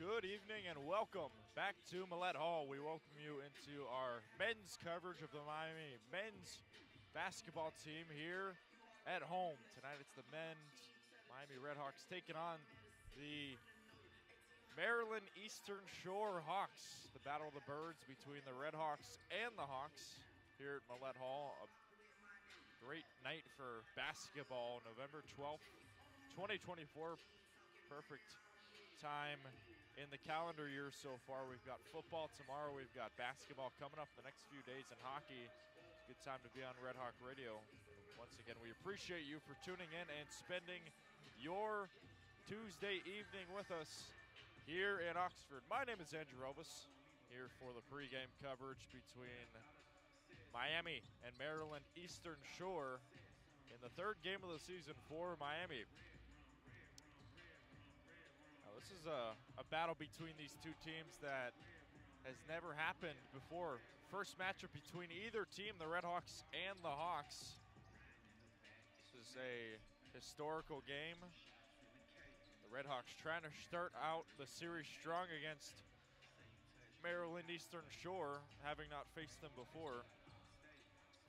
Good evening and welcome back to Millett Hall. We welcome you into our men's coverage of the Miami men's basketball team here at home. Tonight it's the men's Miami RedHawks taking on the Maryland Eastern Shore Hawks. The Battle of the Birds between the RedHawks and the Hawks here at Millett Hall. A great night for basketball, November 12th, 2024. Perfect time in the calendar year so far. We've got football tomorrow. We've got basketball coming up the next few days, and hockey. Good time to be on RedHawk Radio. Once again, we appreciate you for tuning in and spending your Tuesday evening with us here in Oxford. My name is Andrew Relvas, here for the pregame coverage between Miami and Maryland Eastern Shore in the third game of the season for Miami. Now, this is a battle between these two teams that has never happened before. First matchup between either team, the RedHawks and the Hawks. This is a historical game. The RedHawks trying to start out the series strong against Maryland Eastern Shore, having not faced them before.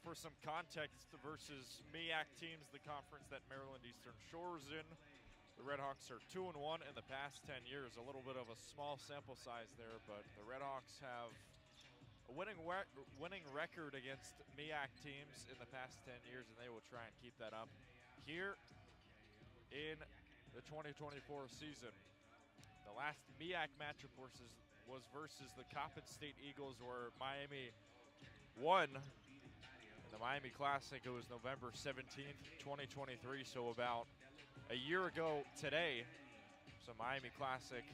For some context, versus MEAC teams, the conference that Maryland Eastern Shore is in, the RedHawks are 2-1 in the past 10 years. A little bit of a small sample size there, but the RedHawks have a winning record against MEAC teams in the past 10 years, and they will try and keep that up here in the 2024 season. The last MEAC matchup was versus the Coppin State Eagles, where Miami won in the Miami Classic. It was November 17th, 2023, so about a year ago today. So Miami Classic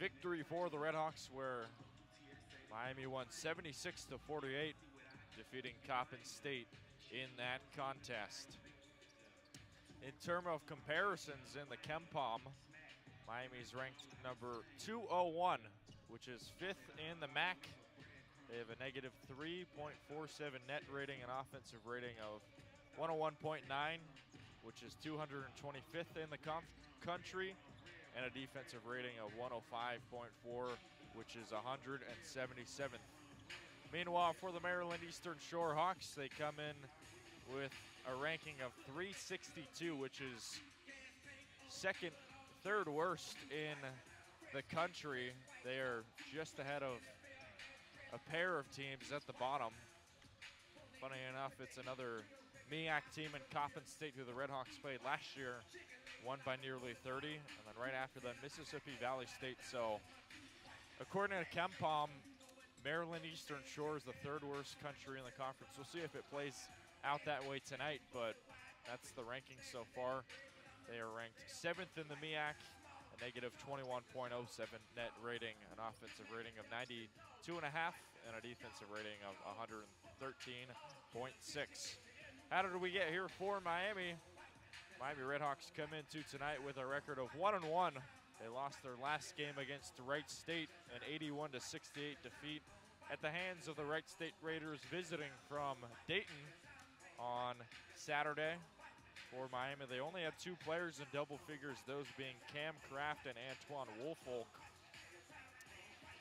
victory for the RedHawks, where Miami won 76-48, defeating Coppin State in that contest. In terms of comparisons in the KenPom, Miami's ranked number 201, which is fifth in the MAC. They have a negative 3.47 net rating, an offensive rating of 101.9, which is 225th in the country, and a defensive rating of 105.4, which is 177th. Meanwhile, for the Maryland Eastern Shore Hawks, they come in with a ranking of 362, which is third worst in the country. They are just ahead of a pair of teams at the bottom. Funny enough, it's another MEAC team in Coppin State, who the RedHawks played last year, won by nearly 30, and then right after that, Mississippi Valley State. So, according to KenPom, Maryland Eastern Shore is the third worst country in the conference. We'll see if it plays out that way tonight, but that's the ranking so far. They are ranked 7th in the MEAC, a negative 21.07 net rating, an offensive rating of 92.5, and a defensive rating of 113.6. How did we get here for Miami? Miami RedHawks come into tonight with a record of 1-1. They lost their last game against Wright State, an 81-68 defeat at the hands of the Wright State Raiders, visiting from Dayton on Saturday. For Miami, they only had two players in double figures, those being Cam Kraft and Antoine Woolfolk.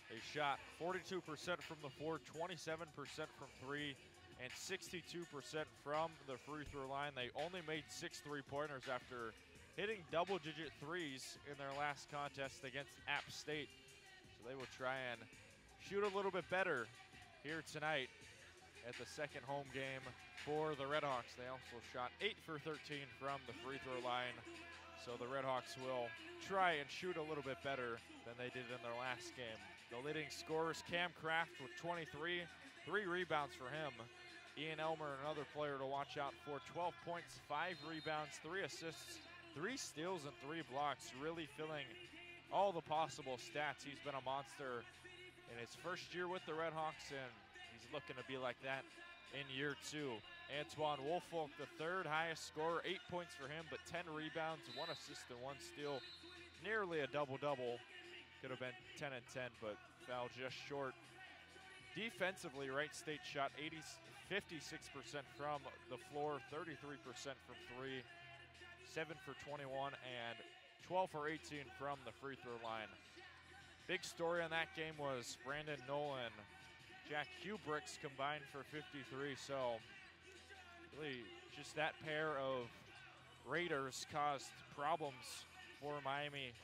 They shot 42% from the floor, 27% from three, and 62% from the free throw line. They only made 6 3-pointers after hitting double-digit threes in their last contest against App State. So they will try and shoot a little bit better here tonight at the second home game for the RedHawks. They also shot 8 for 13 from the free throw line. So the RedHawks will try and shoot a little bit better than they did in their last game. The leading scorers, Cam Kraft with 23, 3 rebounds for him. Ian Elmer, another player to watch out for, 12 points, 5 rebounds, 3 assists, 3 steals, and 3 blocks, really filling all the possible stats. He's been a monster in his first year with the RedHawks, and he's looking to be like that in year 2. Antoine Woolfolk, the third highest scorer, 8 points for him, but 10 rebounds, 1 assist, and 1 steal. Nearly a double-double. Could have been 10 and 10, but fell just short. Defensively, Wright State shot 56% from the floor, 33% from 3, 7 for 21, and 12 for 18 from the free throw line. Big story on that game was Brandon Nolan, Jack Hubricks combined for 53. So really just that pair of Raiders caused problems for Miami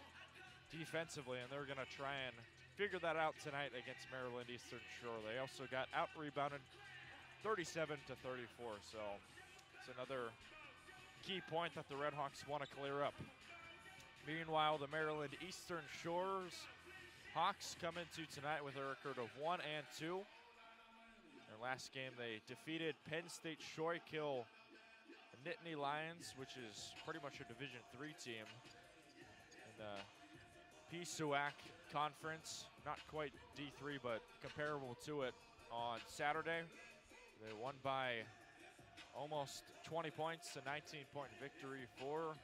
defensively, and they're going to try and figure that out tonight against Maryland Eastern Shore. They also got out-rebounded 37 to 34, so it's another key point that the RedHawks want to clear up. Meanwhile, the Maryland Eastern Shore's Hawks come into tonight with a record of 1-2. Their last game, they defeated Penn State Schuylkill Nittany Lions, which is pretty much a Division III team in the PSUAC Conference. Not quite D3, but comparable to it on Saturday. They won by almost 20 points, a 19-point victory for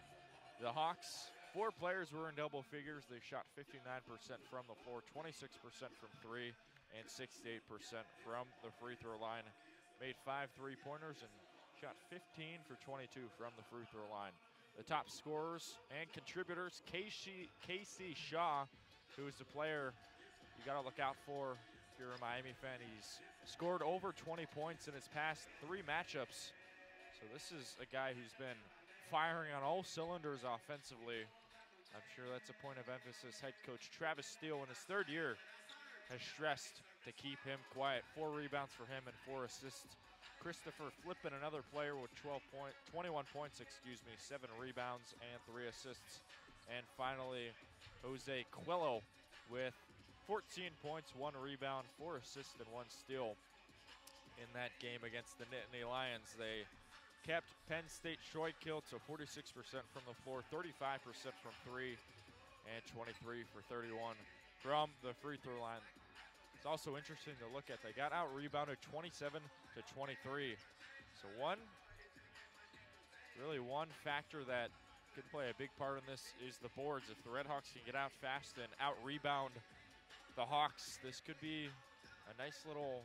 the Hawks. 4 players were in double figures. They shot 59% from the floor, 26% from 3, and 68% from the free throw line. Made 5 3-pointers and shot 15 for 22 from the free throw line. The top scorers and contributors, Casey Shaw, who is the player you got to look out for if you're a Miami fan. He's scored over 20 points in his past 3 matchups. So this is a guy who's been firing on all cylinders offensively. I'm sure that's a point of emphasis. Head coach Travis Steele in his 3rd year has stressed to keep him quiet. 4 rebounds for him and 4 assists. Christopher Flippin, another player with 21 points, 7 rebounds and 3 assists. And finally, Jose Quillo with 14 points, 1 rebound, 4 assists, and 1 steal in that game against the Nittany Lions. They kept Penn State Schuylkill to 46% from the floor, 35% from 3, and 23 for 31 from the free throw line. It's also interesting to look at. They got out-rebounded 27 to 23. So one factor that could play a big part in this is the boards. If the RedHawks can get out fast and out-rebound the Hawks, this could be a nice little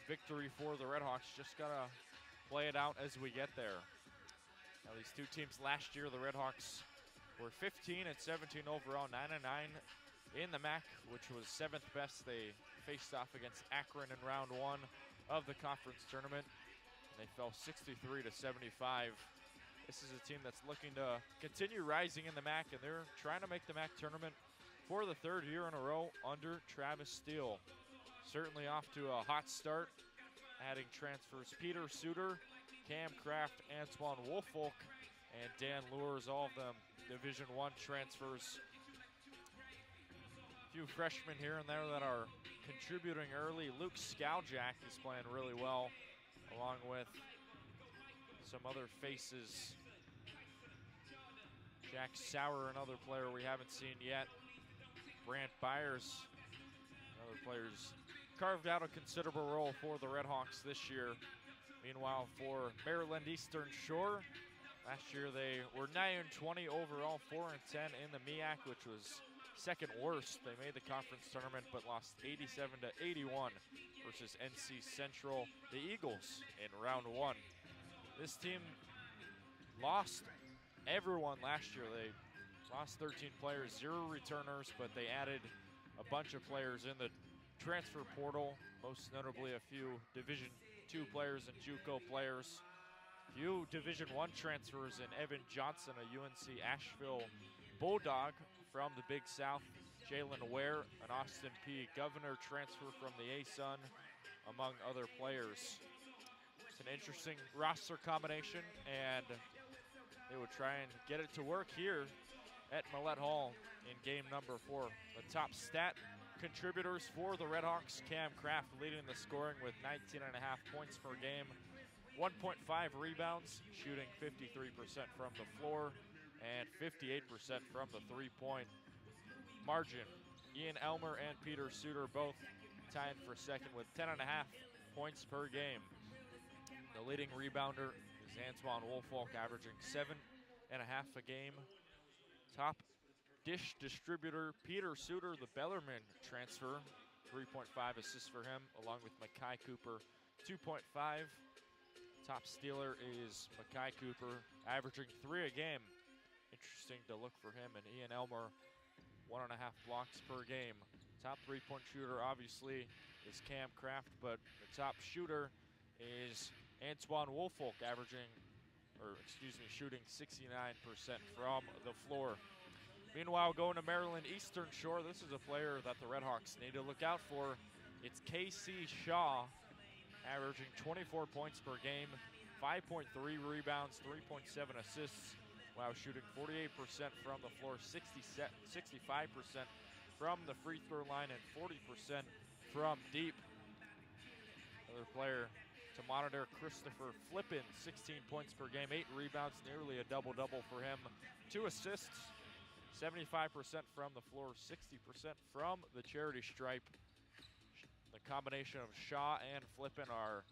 victory for the RedHawks. Just gotta play it out as we get there. Now these two teams last year, the RedHawks were 15 and 17 overall, 9-9 in the MAC, which was 7th best. They faced off against Akron in round 1 of the conference tournament, and they fell 63 to 75. This is a team that's looking to continue rising in the MAC, and they're trying to make the MAC tournament for the 3rd year in a row under Travis Steele. Certainly off to a hot start, adding transfers Peter Suter, Cam Kraft, Antoine Woolfolk, and Dan Lures, all of them Division I transfers. A few freshmen here and there that are contributing early. Luke Skowjak is playing really well, along with some other faces. Jack Sauer, another player we haven't seen yet. Brant Byers, another player who's carved out a considerable role for the RedHawks this year. Meanwhile, for Maryland Eastern Shore, last year they were 9-20 overall, 4-10 in the MEAC, which was 2nd worst. They made the conference tournament but lost 87 to 81 versus NC Central, the Eagles, in round 1. This team lost everyone last year. They lost 13 players, 0 returners, but they added a bunch of players in the transfer portal, most notably a few Division II players and JUCO players. Few Division I transfers in Evan Johnson, a UNC Asheville Bulldog from the Big South. Jalen Ware, an Austin P. Governor transfer from the ASUN, among other players. It's an interesting roster combination, and they would try and get it to work here at Millett Hall in game number 4. The top stat contributors for the RedHawks, Cam Kraft leading the scoring with 19.5 points per game, 1.5 rebounds, shooting 53% from the floor and 58% from the 3-point margin. Ian Elmer and Peter Suter both tied for 2nd with 10.5 points per game. The leading rebounder is Antoine Woolfolk, averaging 7.5 a game. Top dish distributor Peter Suter, the Bellarmine transfer, 3.5 assists for him, along with Makai Cooper, 2.5. Top stealer is Makai Cooper, averaging 3 a game. Interesting to look for him. And Ian Elmer 1.5 blocks per game. Top three-point shooter, obviously, is Cam Kraft, but the top shooter is Antoine Woolfolk, shooting 69% from the floor. Meanwhile, going to Maryland Eastern Shore, this is a player that the RedHawks need to look out for. It's K.C. Shaw, averaging 24 points per game, 5.3 rebounds, 3.7 assists, while shooting 48% from the floor, 65% from the free throw line, and 40% from deep. Another player to monitor, Christopher Flippin, 16 points per game, 8 rebounds, nearly a double-double for him, 2 assists, 75% from the floor, 60% from the charity stripe. The combination of Shaw and Flippin are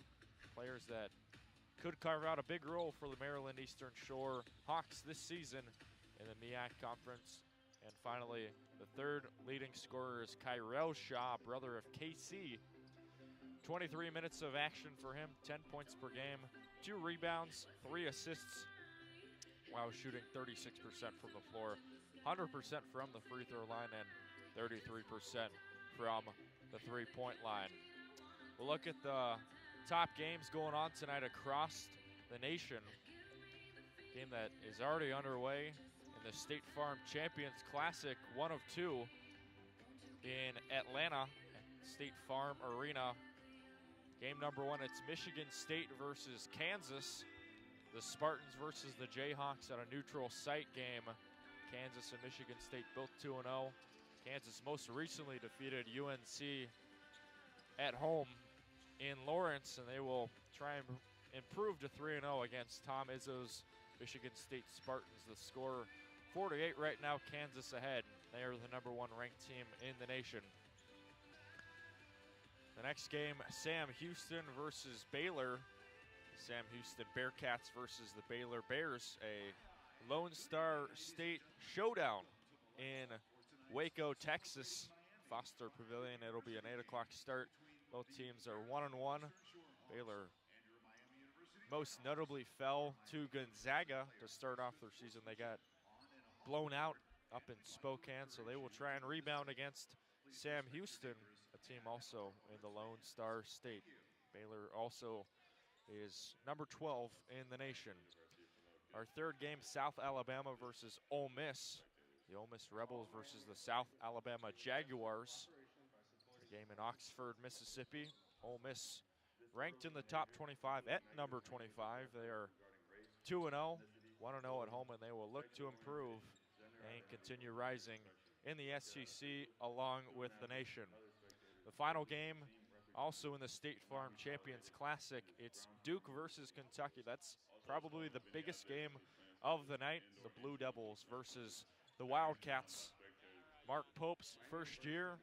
players that could carve out a big role for the Maryland Eastern Shore Hawks this season in the MEAC Conference. And finally, the third leading scorer is Kyrell Shaw, brother of KC. 23 minutes of action for him, 10 points per game, 2 rebounds, 3 assists, while shooting 36% from the floor, 100% from the free throw line, and 33% from the three-point line. We'll look at the top games going on tonight across the nation. Game that is already underway in the State Farm Champions Classic, 1 of 2 in Atlanta at State Farm Arena. Game number 1, it's Michigan State versus Kansas. The Spartans versus the Jayhawks on a neutral site game. Kansas and Michigan State both 2-0. Kansas most recently defeated UNC at home in Lawrence, and they will try and improve to 3-0 against Tom Izzo's Michigan State Spartans. The score 4-8 right now, Kansas ahead. They are the number 1 ranked team in the nation. The next game, Sam Houston versus Baylor. Sam Houston Bearcats versus the Baylor Bears, a Lone Star State showdown in Waco, Texas, Foster Pavilion. It'll be an 8 o'clock start. Both teams are 1-1. Baylor most notably fell to Gonzaga to start off their season. They got blown out up in Spokane, so they will try and rebound against Sam Houston, a team also in the Lone Star State. Baylor also is number 12 in the nation. Our third game, South Alabama versus Ole Miss. The Ole Miss Rebels versus the South Alabama Jaguars. A game in Oxford, Mississippi. Ole Miss ranked in the top 25 at number 25. They are 2-0, 1-0 at home, and they will look to improve and continue rising in the SEC along with the nation. The final game, also in the State Farm Champions Classic, it's Duke versus Kentucky. That's probably the biggest game of the night. The Blue Devils versus the Wildcats. Mark Pope's first year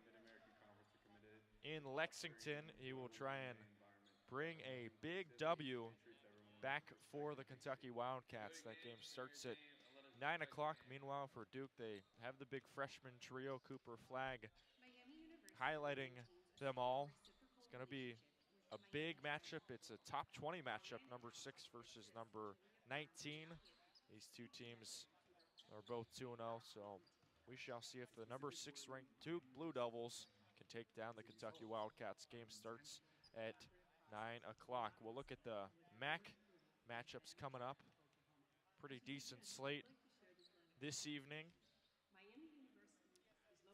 in Lexington. He will try and bring a big W back for the Kentucky Wildcats. That game starts at 9 o'clock. Meanwhile, for Duke, they have the big freshman trio, Cooper Flagg, highlighting them all. It's going to be a big matchup. It's a top 20 matchup, number 6 versus number 19. These two teams are both 2-0, so we shall see if the number 6 ranked Duke Blue Devils can take down the Kentucky Wildcats. Game starts at 9 o'clock. We'll look at the MAC matchups coming up. Pretty decent slate this evening.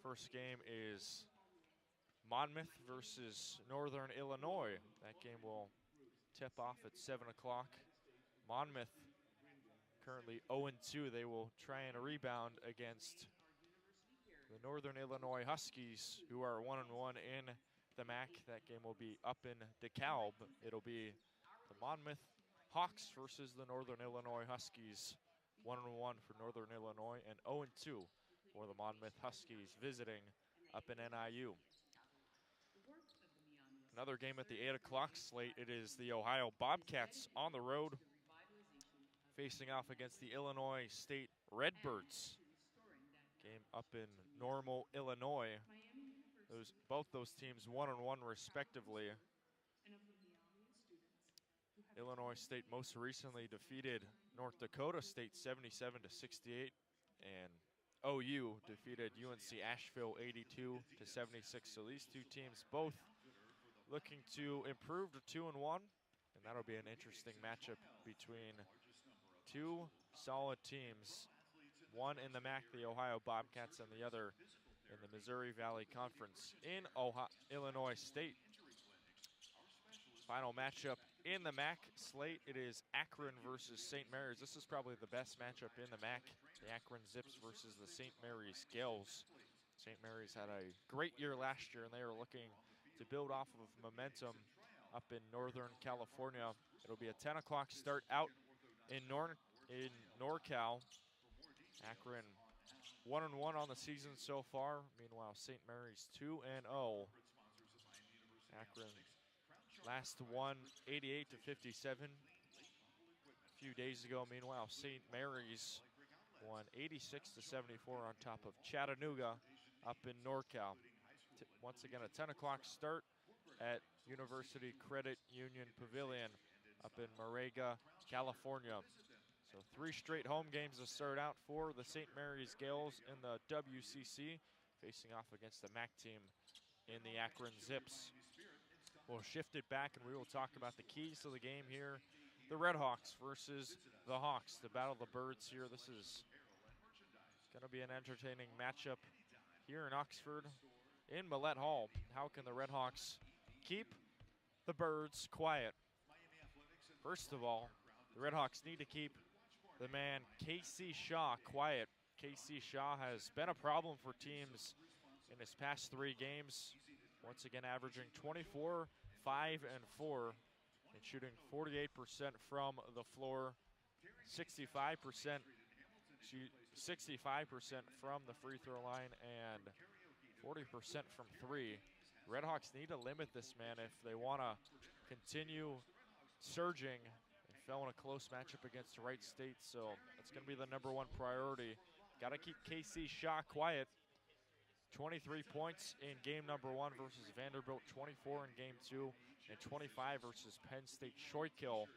First game is Monmouth versus Northern Illinois. That game will tip off at 7 o'clock. Monmouth currently 0-2. They will try and rebound against the Northern Illinois Huskies, who are 1-1 in the MAC. That game will be up in DeKalb. It'll be the Monmouth Hawks versus the Northern Illinois Huskies. 1-1 for Northern Illinois and 0-2 for the Monmouth Huskies visiting up in NIU. Another game at the 8 o'clock slate. It is the Ohio Bobcats on the road facing off against the Illinois State Redbirds. Game up in Normal, Illinois. Both those teams 1-1 respectively. Illinois State most recently defeated North Dakota State 77-68, and OU defeated UNC Asheville 82-76. So these two teams both looking to improve to 2-1, and that'll be an interesting matchup between two solid teams. One in the MAC, the Ohio Bobcats, and the other in the Missouri Valley Conference in Illinois State. Final matchup in the MAC slate, it is Akron versus St. Mary's. This is probably the best matchup in the MAC. The Akron Zips versus the St. Mary's Gales. St. Mary's had a great year last year, and they are looking to build off of momentum up in Northern California. It'll be a 10 o'clock start out in NorCal. Akron 1-1 on the season so far. Meanwhile, St. Mary's 2-0. Akron last won 88-57 a few days ago. Meanwhile, St. Mary's won 86-74 on top of Chattanooga up in NorCal. Once again, a 10 o'clock start at University Credit Union Pavilion up in Moraga, California. So 3 straight home games to start out for the St. Mary's Gales in the WCC, facing off against the MAC team in the Akron Zips. We'll shift it back and we will talk about the keys to the game here. The RedHawks versus the Hawks, the Battle of the Birds here. This is going to be an entertaining matchup here in Oxford in Millett Hall. How can the RedHawks keep the Birds quiet? First of all, the RedHawks need to keep the man Casey Shaw quiet. Casey Shaw has been a problem for teams in his past 3 games. Once again, averaging 24, 5, and 4, and shooting 48% from the floor, 65% from the free throw line, and 40% from 3. RedHawks need to limit this man if they want to continue surging. They fell in a close matchup against Wright State, so that's going to be the #1 priority. Got to keep KC Shaw quiet. 23 points in game #1 versus Vanderbilt, 24 in game 2, and 25 versus Penn State Shoykill.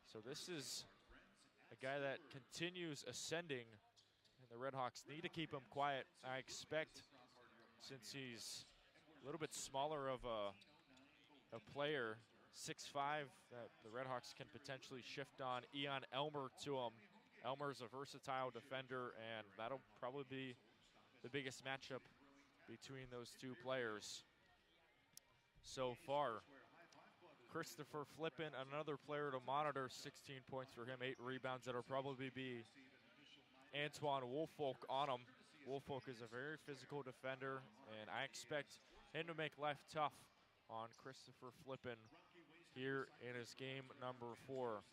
So this is a guy that continues ascending, and the RedHawks need to keep him quiet. I expect, since he's a little bit smaller of a player, 6'5", that the RedHawks can potentially shift on Eon Elmer to him. Elmer's a versatile defender, and that'll probably be the biggest matchup between those two players so far. Christopher Flippin, another player to monitor, 16 points for him, 8 rebounds. That'll probably be Antoine Woolfolk on him. Woolfolk is a very physical defender, and I expect him to make life tough on Christopher Flippin here in his game #4.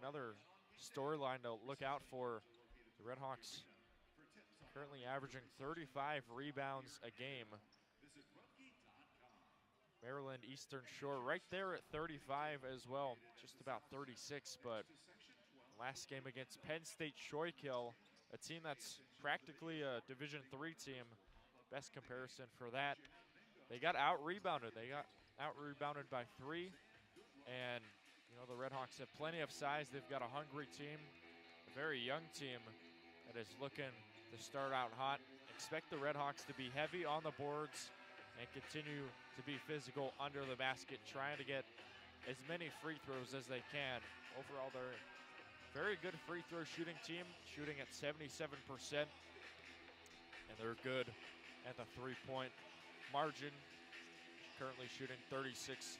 Another storyline to look out for. The RedHawks currently averaging 35 rebounds a game. Maryland Eastern Shore right there at 35 as well, just about 36, but last game against Penn State Shoykill, a team that's practically a Division III team. Best comparison for that. They got out-rebounded. They got out-rebounded by 3, and the RedHawks have plenty of size. They've got a hungry team, a very young team that is looking to start out hot. Expect the RedHawks to be heavy on the boards and continue to be physical under the basket, trying to get as many free throws as they can. Overall, they're a very good free throw shooting team, shooting at 77%, and they're good at the 3-point margin, currently shooting 36%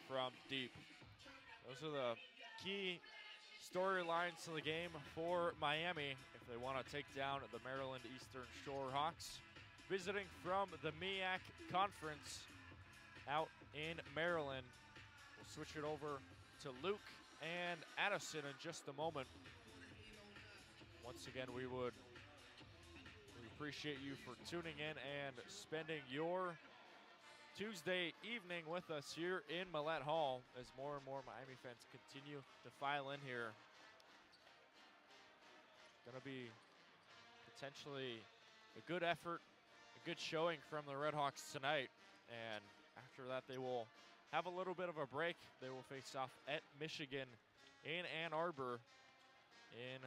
from deep. Those are the key storylines to the game for Miami if they want to take down the Maryland Eastern Shore Hawks. Visiting from the MEAC Conference out in Maryland. We'll switch it over to Luke and Addison in just a moment. Once again, we appreciate you for tuning in and spending your Tuesday evening with us here in Millett Hall as more and more Miami fans continue to file in here. Going to be potentially a good effort, a good showing from the RedHawks tonight. And after that, they will have a little bit of a break. They will face off at Michigan in Ann Arbor in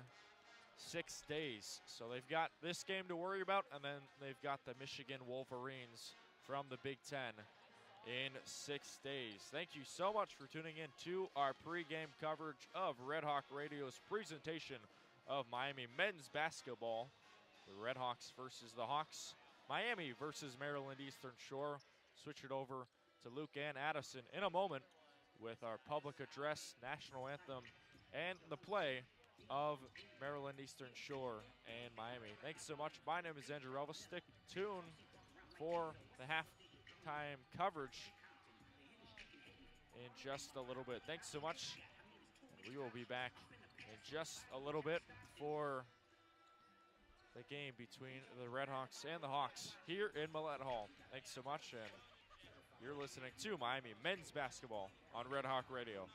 6 days. So they've got this game to worry about, and then they've got the Michigan Wolverines from the Big Ten in 6 days. Thank you so much for tuning in to our pregame coverage of Red Hawk Radio's presentation of Miami men's basketball. The RedHawks versus the Hawks. Miami versus Maryland Eastern Shore. Switch it over to Luke and Addison in a moment with our public address, national anthem, and the play of Maryland Eastern Shore and Miami. Thanks so much. My name is Andrew Relvas. Stick tuned for the halftime coverage in just a little bit. Thanks so much. We will be back in just a little bit for the game between the RedHawks and the Hawks here in Millett Hall. Thanks so much, and you're listening to Miami men's basketball on Red Hawk Radio.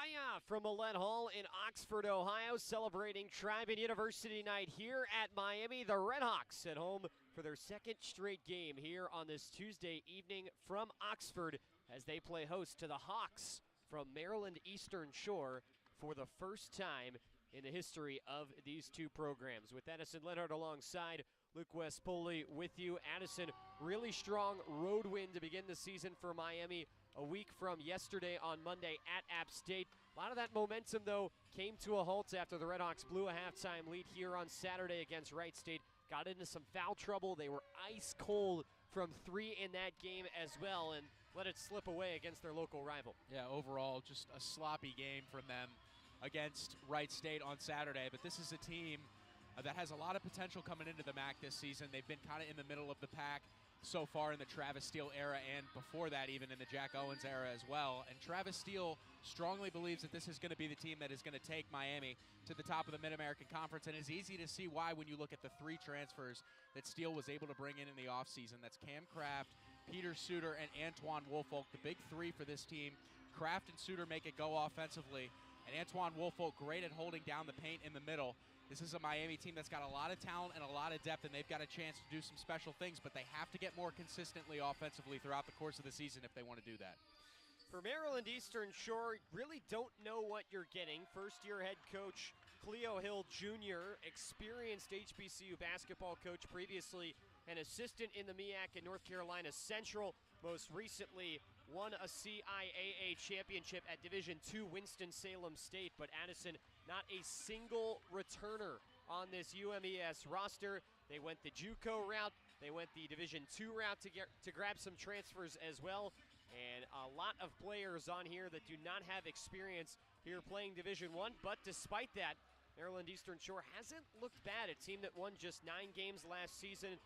Hiya from Millett Hall in Oxford, Ohio, celebrating Tribune University night here at Miami. The RedHawks at home for their second straight game here on this Tuesday evening from Oxford as they play host to the Hawks from Maryland Eastern Shore for the first time in the history of these two programs. With Addison Lenhart alongside Luke West Poley with you. Addison, really strong road win to begin the season for Miami a week from yesterday on Monday at App State. A lot of that momentum, though, came to a halt after the RedHawks blew a halftime lead here on Saturday against Wright State. Got into some foul trouble. They were ice cold from three in that game as well and let it slip away against their local rival. Yeah, overall, just a sloppy game from them against Wright State on Saturday. But this is a team that has a lot of potential coming into the MAC this season. They've been kind of in the middle of the pack so far in the Travis Steele era, and before that even in the Jack Owens era as well. And Travis Steele strongly believes that this is going to be the team that is going to take Miami to the top of the Mid-American Conference, and it's easy to see why when you look at the three transfers that Steele was able to bring in the offseason. That's Cam Kraft, Peter Suter, and Antoine Woolfolk, the big three for this team. Kraft and Suter make it go offensively, and Antoine Woolfolk great at holding down the paint in the middle. This is a Miami team that's got a lot of talent and a lot of depth, and they've got a chance to do some special things, but they have to get more consistently offensively throughout the course of the season if they want to do that. For Maryland Eastern Shore, really don't know what you're getting. First-year head coach Cleo Hill Jr., experienced HBCU basketball coach, previously an assistant in the MEAC in North Carolina Central, most recently won a CIAA championship at Division II Winston-Salem State, but Addison, not a single returner on this UMES roster. They went the JUCO route, they went the Division II route to grab some transfers as well, and a lot of players on here that do not have experience here playing Division I, but despite that, Maryland Eastern Shore hasn't looked bad. A team that won just 9 games last season,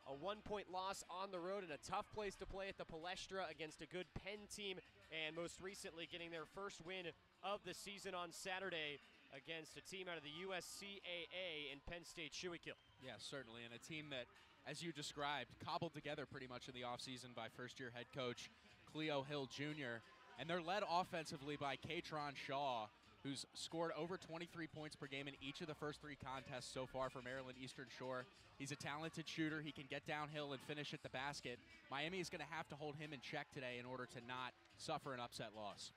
a 1-point loss on the road, and a tough place to play at the Palestra against a good Penn team, and most recently getting their first win of the season on Saturday against a team out of the USCAA in Penn State Schuylkill. Yeah, certainly, and a team that, as you described, cobbled together pretty much in the offseason by first-year head coach Cleo Hill Jr., and they're led offensively by Katron Shaw, who's scored over 23 points per game in each of the first 3 contests so far for Maryland Eastern Shore. He's a talented shooter. He can get downhill and finish at the basket. Miami is going to have to hold him in check today in order to not suffer an upset loss.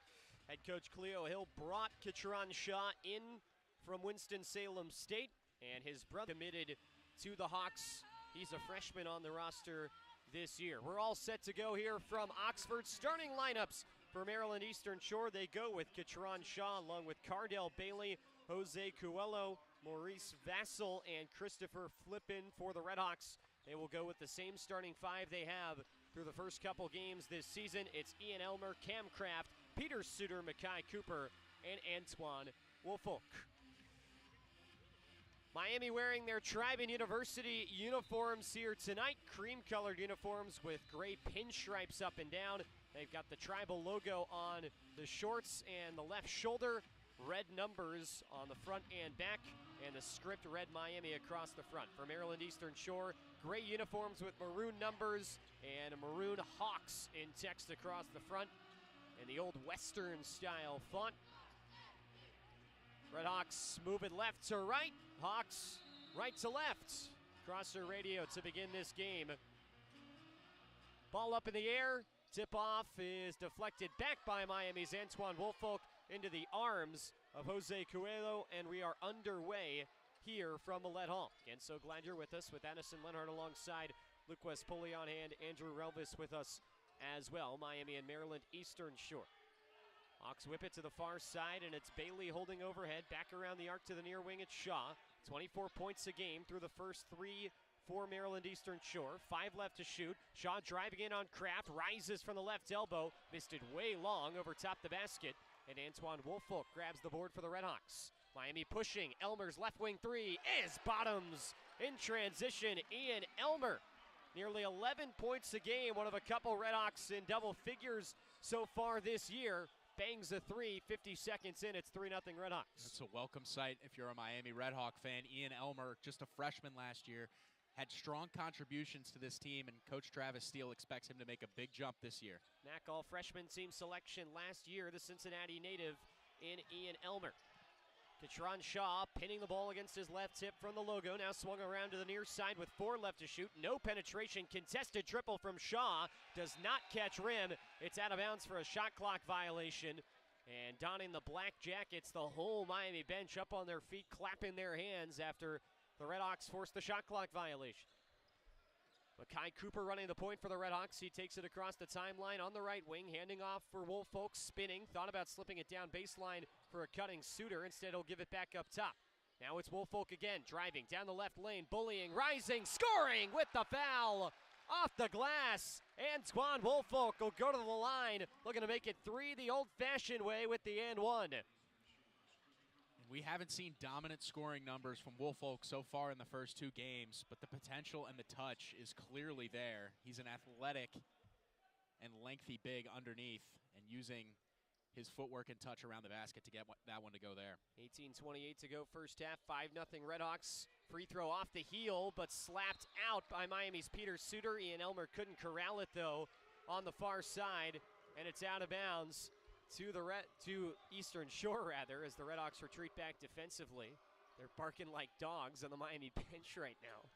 Head coach Cleo Hill brought Katron Shaw in from Winston-Salem State, and his brother committed to the Hawks. He's a freshman on the roster this year. We're all set to go here from Oxford. Starting lineups for Maryland Eastern Shore, they go with Katron Shaw along with Cardell Bailey, Jose Coelho, Maurice Vassell, and Christopher Flippin for the RedHawks. They will go with the same starting 5 they have through the first couple games this season. It's Ian Elmer, Cam Kraft, Peter Suter, Makai Cooper, and Antoine Woolfolk. Miami wearing their Tribune University uniforms here tonight. Cream-colored uniforms with gray pinstripes up and down. They've got the tribal logo on the shorts and the left shoulder, red numbers on the front and back, and the script Red Miami across the front. For Maryland Eastern Shore, gray uniforms with maroon numbers and a maroon Hawks in text across the front, and the old Western style font. RedHawks moving left to right, Hawks right to left. Crosser radio to begin this game. Ball up in the air. Tip-off is deflected back by Miami's Antoine Woolfolk into the arms of Jose Coelho, and we are underway here from Millett Hall. Again, so glad you're with us with Addison Lenhart alongside Luke West Poley on hand, Andrew Relvas with us as well. Miami and Maryland Eastern Shore. Hawks whip it to the far side, and it's Bailey holding overhead. Back around the arc to the near wing, it's Shaw. 24 points a game through the first 3 for Maryland Eastern Shore. 5 left to shoot. Shaw driving in on Kraft, rises from the left elbow, missed it way long over top the basket, and Antoine Woolfolk grabs the board for the RedHawks. Miami pushing, Elmer's left wing 3 is bottoms in transition. Ian Elmer, nearly 11 points a game, one of a couple RedHawks in double figures so far this year. Bangs a 3, 50 seconds in, it's 3-0 RedHawks. That's a welcome sight if you're a Miami RedHawk fan. Ian Elmer, just a freshman last year, had strong contributions to this team, and Coach Travis Steele expects him to make a big jump this year. MAC all-freshman team selection last year, the Cincinnati native in Ian Elmer. Katron Shaw pinning the ball against his left hip from the logo. Now swung around to the near side with 4 left to shoot. No penetration. Contested triple from Shaw. Does not catch rim. It's out of bounds for a shot clock violation. And donning the black jackets, the whole Miami bench up on their feet, clapping their hands after the RedHawks forced the shot clock violation. Makai Cooper running the point for the RedHawks. He takes it across the timeline on the right wing, handing off for Woolfolk, spinning. Thought about slipping it down baseline for a cutting Suter. Instead, he'll give it back up top. Now it's Woolfolk again, driving down the left lane, bullying, rising, scoring with the foul. Off the glass, Antoine Woolfolk will go to the line, looking to make it 3 the old-fashioned way with the and 1. We haven't seen dominant scoring numbers from Woolfolk so far in the first 2 games, but the potential and the touch is clearly there. He's an athletic and lengthy big underneath, and using his footwork and touch around the basket to get that one to go there. 18:28 to go first half, 5-0 RedHawks. Free throw off the heel, but slapped out by Miami's Peter Suter. Ian Elmer couldn't corral it, though, on the far side, and it's out of bounds to Eastern Shore, rather, as the RedHawks retreat back defensively. They're barking like dogs on the Miami bench right now,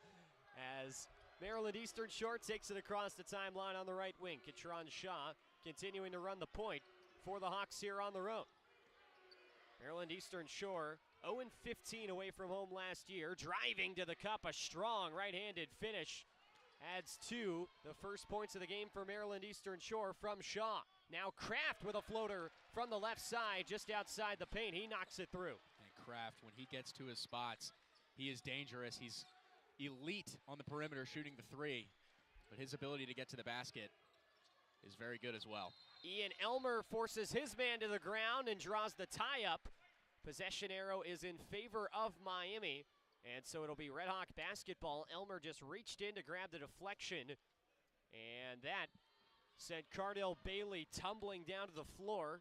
as Maryland Eastern Shore takes it across the timeline on the right wing. Katron Shaw continuing to run the point for the Hawks here on the road. Maryland Eastern Shore 0-15 away from home last year. Driving to the cup, a strong right-handed finish adds to the first points of the game for Maryland Eastern Shore from Shaw. Now Kraft with a floater from the left side just outside the paint. He knocks it through. And Kraft, when he gets to his spots, he is dangerous. He's elite on the perimeter shooting the 3, but his ability to get to the basket is very good as well. Ian Elmer forces his man to the ground and draws the tie-up. Possession arrow is in favor of Miami, and so it'll be RedHawk basketball. Elmer just reached in to grab the deflection, and that sent Cardell Bailey tumbling down to the floor.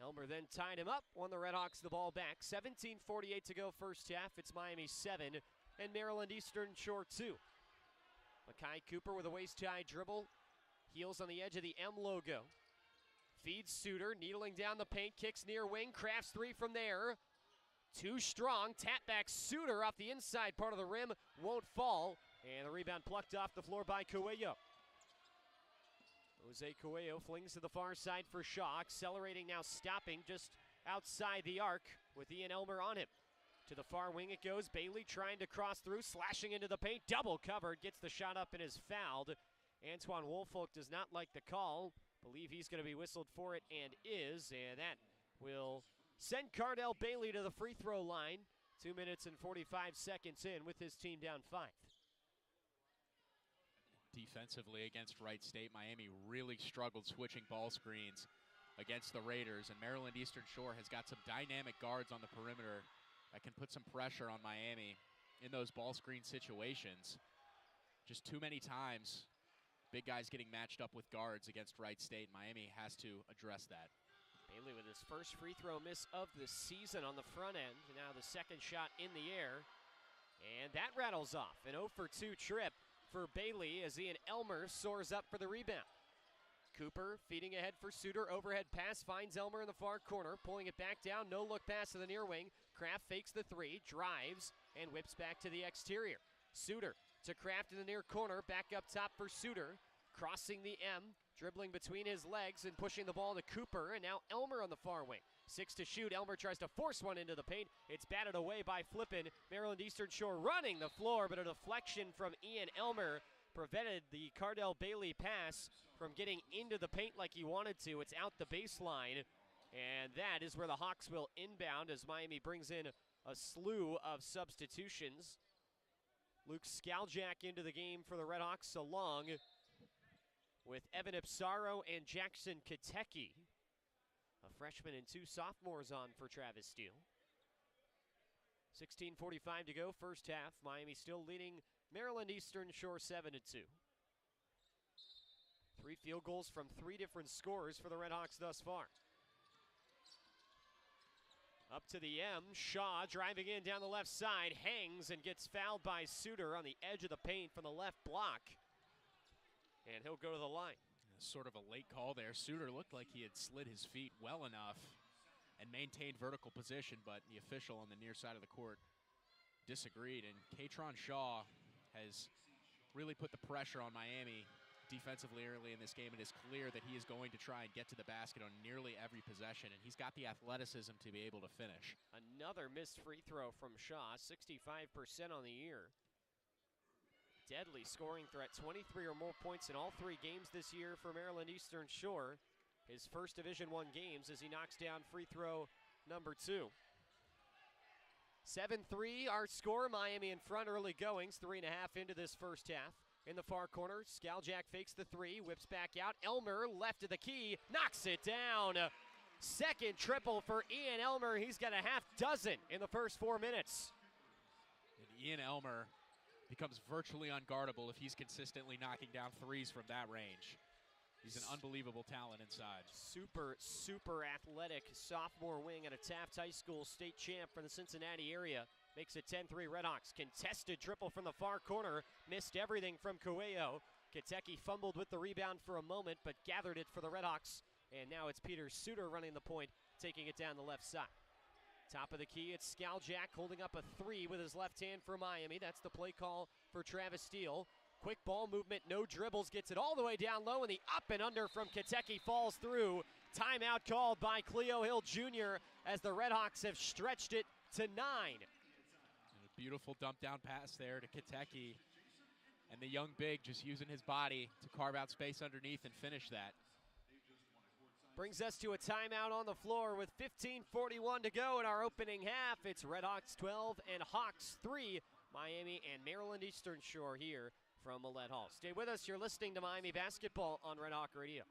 Elmer then tied him up, won the RedHawks the ball back. 17:48 to go first half. It's Miami 7 and Maryland Eastern Shore 2. Makai Cooper with a waist-high dribble. Heels on the edge of the M logo. Feeds Suter, needling down the paint, kicks near wing, Kraft's 3 from there. Too strong, tap back Suter off the inside part of the rim, won't fall. And the rebound plucked off the floor by Coelho. Jose Coelho flings to the far side for Shaw, accelerating now, stopping just outside the arc with Ian Elmer on him. To the far wing it goes, Bailey trying to cross through, slashing into the paint, double covered, gets the shot up and is fouled. Antoine Woolfolk does not like the call. Believe he's going to be whistled for it and is, and that will send Cardell Bailey to the free throw line. 2 minutes and 45 seconds in with his team down 5. Defensively against Wright State, Miami really struggled switching ball screens against the Raiders, and Maryland Eastern Shore has got some dynamic guards on the perimeter that can put some pressure on Miami in those ball screen situations. Just too many times big guys getting matched up with guards against Wright State. Miami has to address that. Bailey with his first free throw miss of the season on the front end. Now the second shot in the air. And that rattles off. An 0 for 2 trip for Bailey as Ian Elmer soars up for the rebound. Cooper feeding ahead for Suter. Overhead pass finds Elmer in the far corner. Pulling it back down. No look pass to the near wing. Kraft fakes the 3, drives, and whips back to the exterior. Suter to Kraft in the near corner, back up top for Suter, crossing the M, dribbling between his legs and pushing the ball to Cooper, and now Elmer on the far wing. 6 to shoot, Elmer tries to force one into the paint. It's batted away by Flippin. Maryland Eastern Shore running the floor, but a deflection from Ian Elmer prevented the Cardell Bailey pass from getting into the paint like he wanted to. It's out the baseline, and that is where the Hawks will inbound as Miami brings in a slew of substitutions. Luke Skaljak into the game for the RedHawks, along with Evan Ipsaro and Jackson Katecki. A freshman and 2 sophomores on for Travis Steele. 16:45 to go, first half. Miami still leading Maryland Eastern Shore 7-2. 3 field goals from 3 different scorers for the RedHawks thus far. Up to the M, Shaw driving in down the left side, hangs and gets fouled by Suter on the edge of the paint from the left block. And he'll go to the line. Sort of a late call there. Suter looked like he had slid his feet well enough and maintained vertical position, but the official on the near side of the court disagreed, and Katron Shaw has really put the pressure on Miami defensively early in this game. It is clear that he is going to try and get to the basket on nearly every possession, and he's got the athleticism to be able to finish. Another missed free throw from Shaw, 65% on the year. Deadly scoring threat, 23 or more points in all 3 games this year for Maryland Eastern Shore. His first Division I games as he knocks down free throw number 2. 7-3 our score, Miami in front early goings, 3.5 into this first half. In the far corner, Skaljak fakes the 3, whips back out. Elmer left of the key, knocks it down. Second triple for Ian Elmer. He's got a half dozen in the first 4 minutes. And Ian Elmer becomes virtually unguardable if he's consistently knocking down 3s from that range. He's an unbelievable talent inside. Super athletic sophomore wing at a Taft High School state champ from the Cincinnati area. Makes it 10-3 RedHawks. Contested triple from the far corner. Missed everything from Cuello. Kiteki fumbled with the rebound for a moment, but gathered it for the RedHawks. And now it's Peter Suter running the point, taking it down the left side. Top of the key, it's Skaljak holding up a 3 with his left hand for Miami. That's the play call for Travis Steele. Quick ball movement, no dribbles, gets it all the way down low, and the up and under from Kiteki falls through. Timeout called by Cleo Hill Jr. as the RedHawks have stretched it to 9. And a beautiful dump down pass there to Kiteki. And the young big just using his body to carve out space underneath and finish that. Brings us to a timeout on the floor with 15:41 to go in our opening half. It's RedHawks 12 and Hawks 3. Miami and Maryland Eastern Shore here from Millett Hall. Stay with us. You're listening to Miami Basketball on Red Hawk Radio.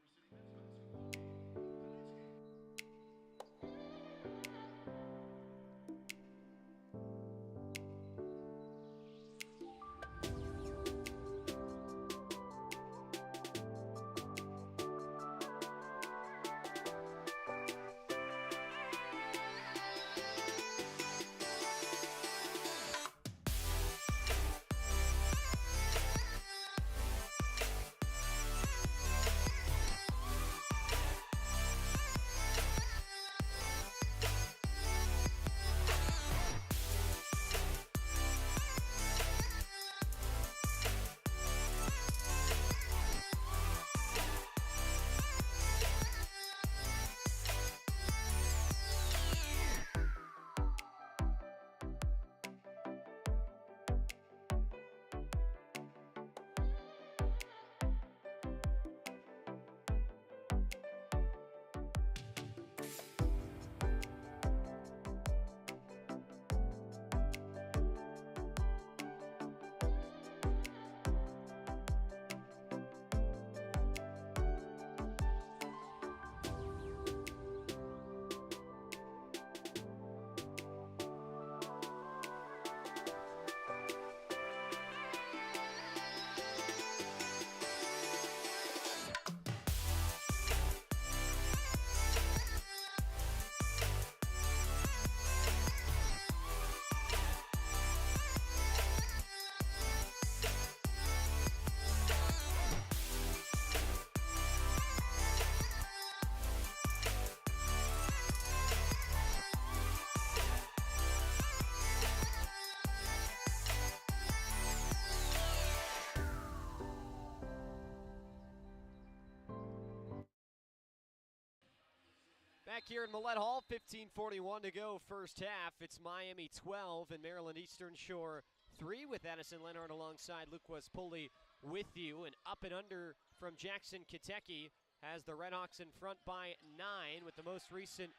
Back here in Millett Hall, 15:41 to go first half. It's Miami 12 and Maryland Eastern Shore 3 with Addison Lenhart alongside Luquas Poley with you. And up and under from Jackson Kiteki has the RedHawks in front by 9 with the most recent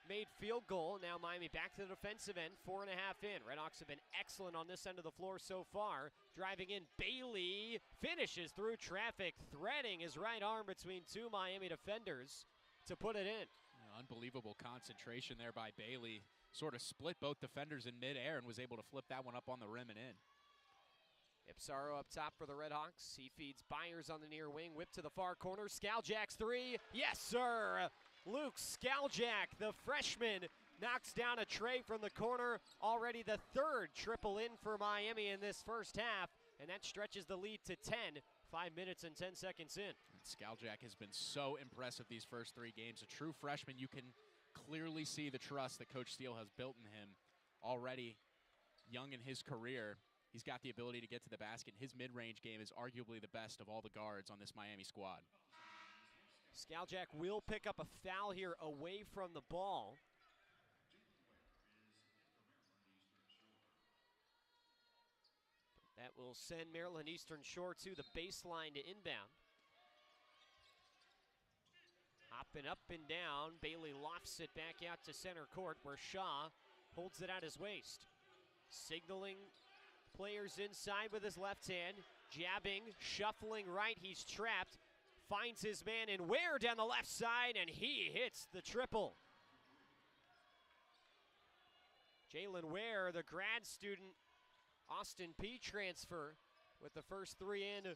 made field goal. Now Miami back to the defensive end, 4.5 in. RedHawks have been excellent on this end of the floor so far. Driving in, Bailey finishes through traffic, threading his right arm between 2 Miami defenders to put it in. Unbelievable concentration there by Bailey. Sort of split both defenders in midair and was able to flip that one up on the rim and in. Ipsaro up top for the RedHawks. He feeds Byers on the near wing. Whip to the far corner. Skaljak's 3. Yes, sir. Luke Skaljak, the freshman, knocks down a tray from the corner. Already the 3rd triple in for Miami in this first half. And that stretches the lead to 10. 5 minutes and 10 seconds in. Skaljak has been so impressive these first 3 games. A true freshman, you can clearly see the trust that Coach Steele has built in him already young in his career. He's got the ability to get to the basket. His mid-range game is arguably the best of all the guards on this Miami squad. Skaljak will pick up a foul here away from the ball. That will send Maryland Eastern Shore to the baseline to inbound. Hopping up and down, Bailey lofts it back out to center court where Shaw holds it at his waist. Signaling players inside with his left hand, jabbing, shuffling right, he's trapped. Finds his man in Ware down the left side, and he hits the triple. Jalen Ware, the grad student, Austin Peay transfer, with the first three in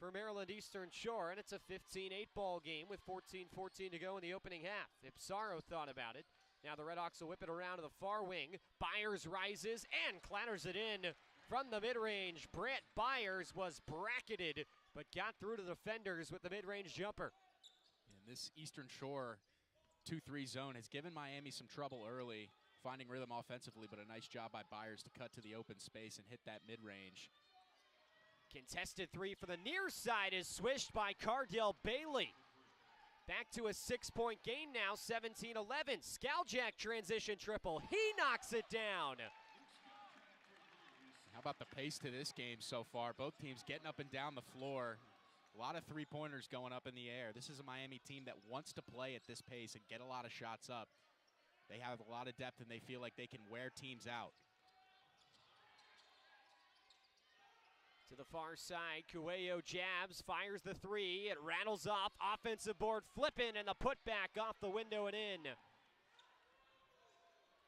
for Maryland Eastern Shore, and it's a 15-8 ball game with 14-14 to go in the opening half. Ipsaro thought about it. Now the RedHawks will whip it around to the far wing. Byers rises and clatters it in from the mid-range. Brant Byers was bracketed, but got through to the defenders with the mid-range jumper. And this Eastern Shore 2-3 zone has given Miami some trouble early, finding rhythm offensively, but a nice job by Byers to cut to the open space and hit that mid-range. Contested three for the near side is swished by Cardell Bailey. Back to a 6-point game now, 17-11. Skaljak transition triple. He knocks it down. How about the pace to this game so far? Both teams getting up and down the floor. A lot of three-pointers going up in the air. This is a Miami team that wants to play at this pace and get a lot of shots up. They have a lot of depth, and they feel like they can wear teams out. To the far side, Cuello jabs, fires the three. It rattles off, offensive board flipping, and the putback off the window and in.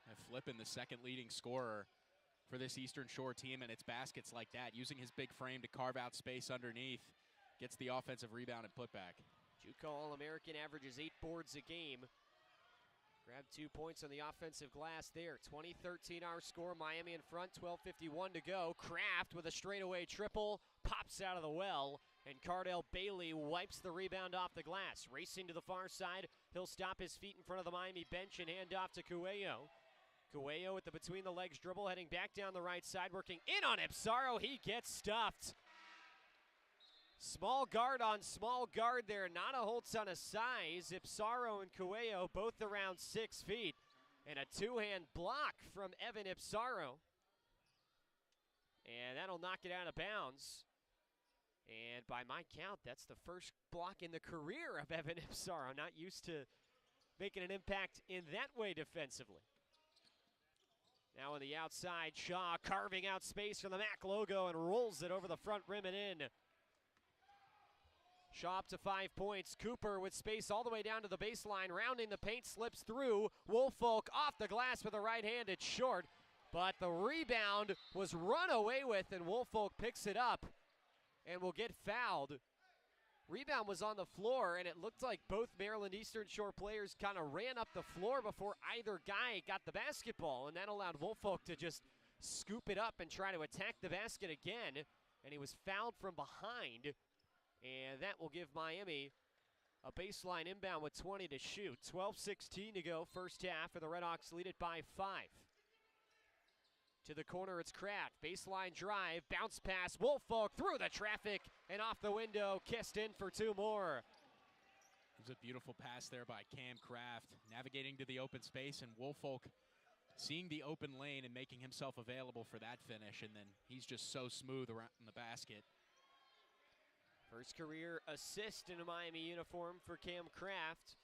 And Flippin, the second leading scorer for this Eastern Shore team, and it's baskets like that, using his big frame to carve out space underneath, gets the offensive rebound and putback. JUCO All-American averages 8 boards a game. Grabbed 2 points on the offensive glass there. 20-13 our score. Miami in front, 12:51 to go. Kraft with a straightaway triple, pops out of the well, and Cardell Bailey wipes the rebound off the glass. Racing to the far side, he'll stop his feet in front of the Miami bench and hand off to Cuello. Cuello with the between-the-legs dribble, heading back down the right side, working in on Ipsaro. He gets stuffed. Small guard on small guard there, not a whole ton of size. Ipsaro and Cuello both around 6 feet. And a two-hand block from Evan Ipsaro. And that'll knock it out of bounds. And by my count, that's the first block in the career of Evan Ipsaro. Not used to making an impact in that way defensively. Now on the outside, Shaw carving out space from the MAC logo and rolls it over the front rim and in. Shaw up to 5 points. Cooper with space all the way down to the baseline. Rounding the paint, slips through. Woolfolk off the glass with a right hand. It's short, but the rebound was run away with, and Woolfolk picks it up and will get fouled. Rebound was on the floor, and it looked like both Maryland Eastern Shore players kind of ran up the floor before either guy got the basketball, and that allowed Woolfolk to just scoop it up and try to attack the basket again, and he was fouled from behind. And that will give Miami a baseline inbound with 20 to shoot. 12:16 to go, first half, and the RedHawks lead it by 5. To the corner, it's Kraft. Baseline drive, bounce pass, Woolfolk through the traffic and off the window, kissed in for 2 more. It was a beautiful pass there by Cam Kraft, navigating to the open space, and Woolfolk seeing the open lane and making himself available for that finish, and then he's just so smooth around the basket. First career assist in a Miami uniform for Cam Kraft.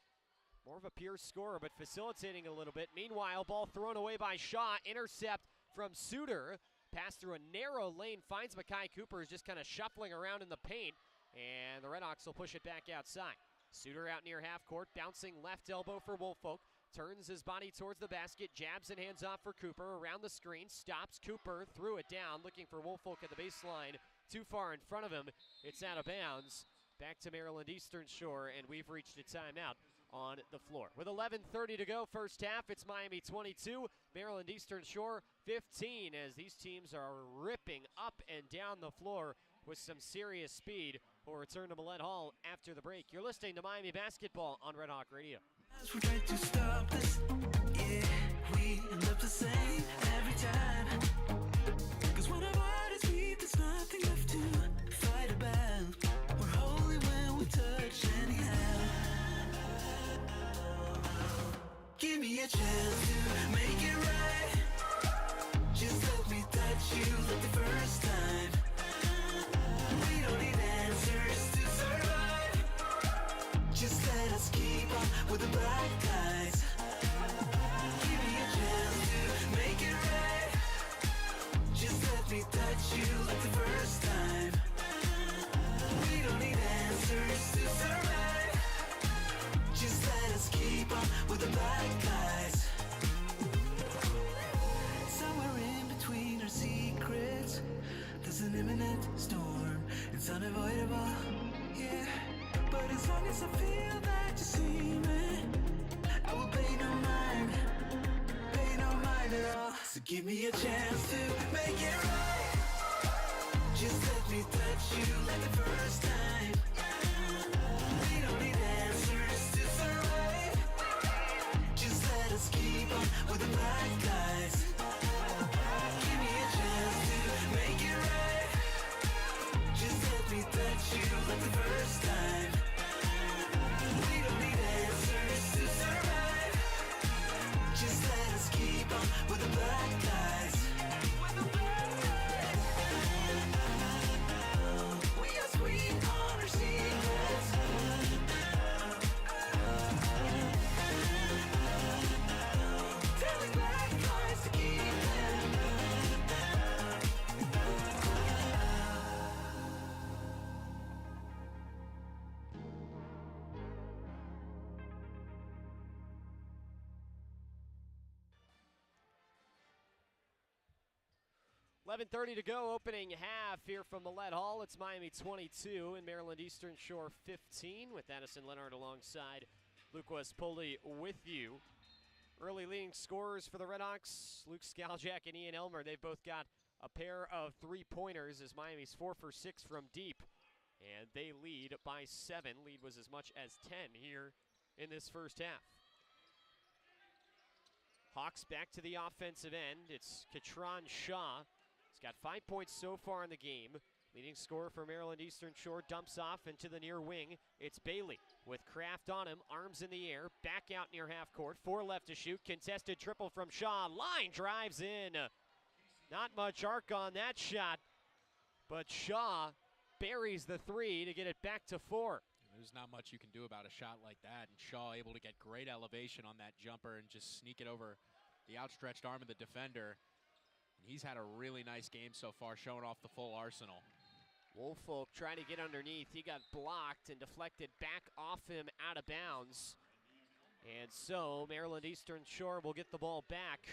More of a pure scorer, but facilitating a little bit. Meanwhile, ball thrown away by Shaw. Intercept from Suter. Pass through a narrow lane. Finds Makai Cooper, who's just kind of shuffling around in the paint. And the RedHawks will push it back outside. Suter out near half court. Bouncing left elbow for Woolfolk. Turns his body towards the basket. Jabs and hands off for Cooper. Around the screen. Stops Cooper. Threw it down. Looking for Woolfolk at the baseline. Too far in front of him. It's out of bounds. Back to Maryland Eastern Shore, and we've reached a timeout on the floor. With 11:30 to go, first half, it's Miami 22, Maryland Eastern Shore 15, as these teams are ripping up and down the floor with some serious speed. We'll return to Millett Hall after the break. You're listening to Miami Basketball on Red Hawk Radio. We try to stop this, yeah, we end up the same every time. Cause when our bodies meet, there's nothing left to fight about. We're holy when we touch anyhow. Give me a chance to make it right. Just let me touch you like the first time. We don't need answers to survive. Just let us keep on with the black guys. Give me a chance to make it right. Just let me touch you like the first time. We don't need answers to survive. Just let us keep on with the black guys. Somewhere in between our secrets, there's an imminent storm. It's unavoidable, yeah. But as long as I feel that you see me, I will pay no mind at all. So give me a chance to make it right. Just let me touch you like the first time. We don't need answers to survive. Just let us keep on with the black guys. Give me a chance to make it right. Just let me touch you like the first time. We don't need answers to survive. Just let us keep on with the black guys. We are sweet on our secrets. Telling black guys to keep them. 11:30 to go, opening half here from Millett Hall. It's Miami 22 and Maryland Eastern Shore 15 with Addison Lenhart alongside Lucas Poley with you. Early leading scorers for the RedHawks, Luke Skaljak and Ian Elmer. They've both got a pair of three-pointers as Miami's 4 for 6 from deep. And they lead by 7. Lead was as much as 10 here in this first half. Hawks back to the offensive end. It's Katron Shaw. He's got 5 points so far in the game. Leading scorer for Maryland Eastern Shore dumps off into the near wing. It's Bailey with Kraft on him, arms in the air, back out near half court. 4 left to shoot, contested triple from Shaw. Line drives in. Not much arc on that shot, but Shaw buries the 3 to get it back to 4. There's not much you can do about a shot like that, and Shaw able to get great elevation on that jumper and just sneak it over the outstretched arm of the defender. And he's had a really nice game so far, showing off the full arsenal. Woolfolk trying to get underneath. He got blocked and deflected back off him out of bounds. And so Maryland Eastern Shore will get the ball back.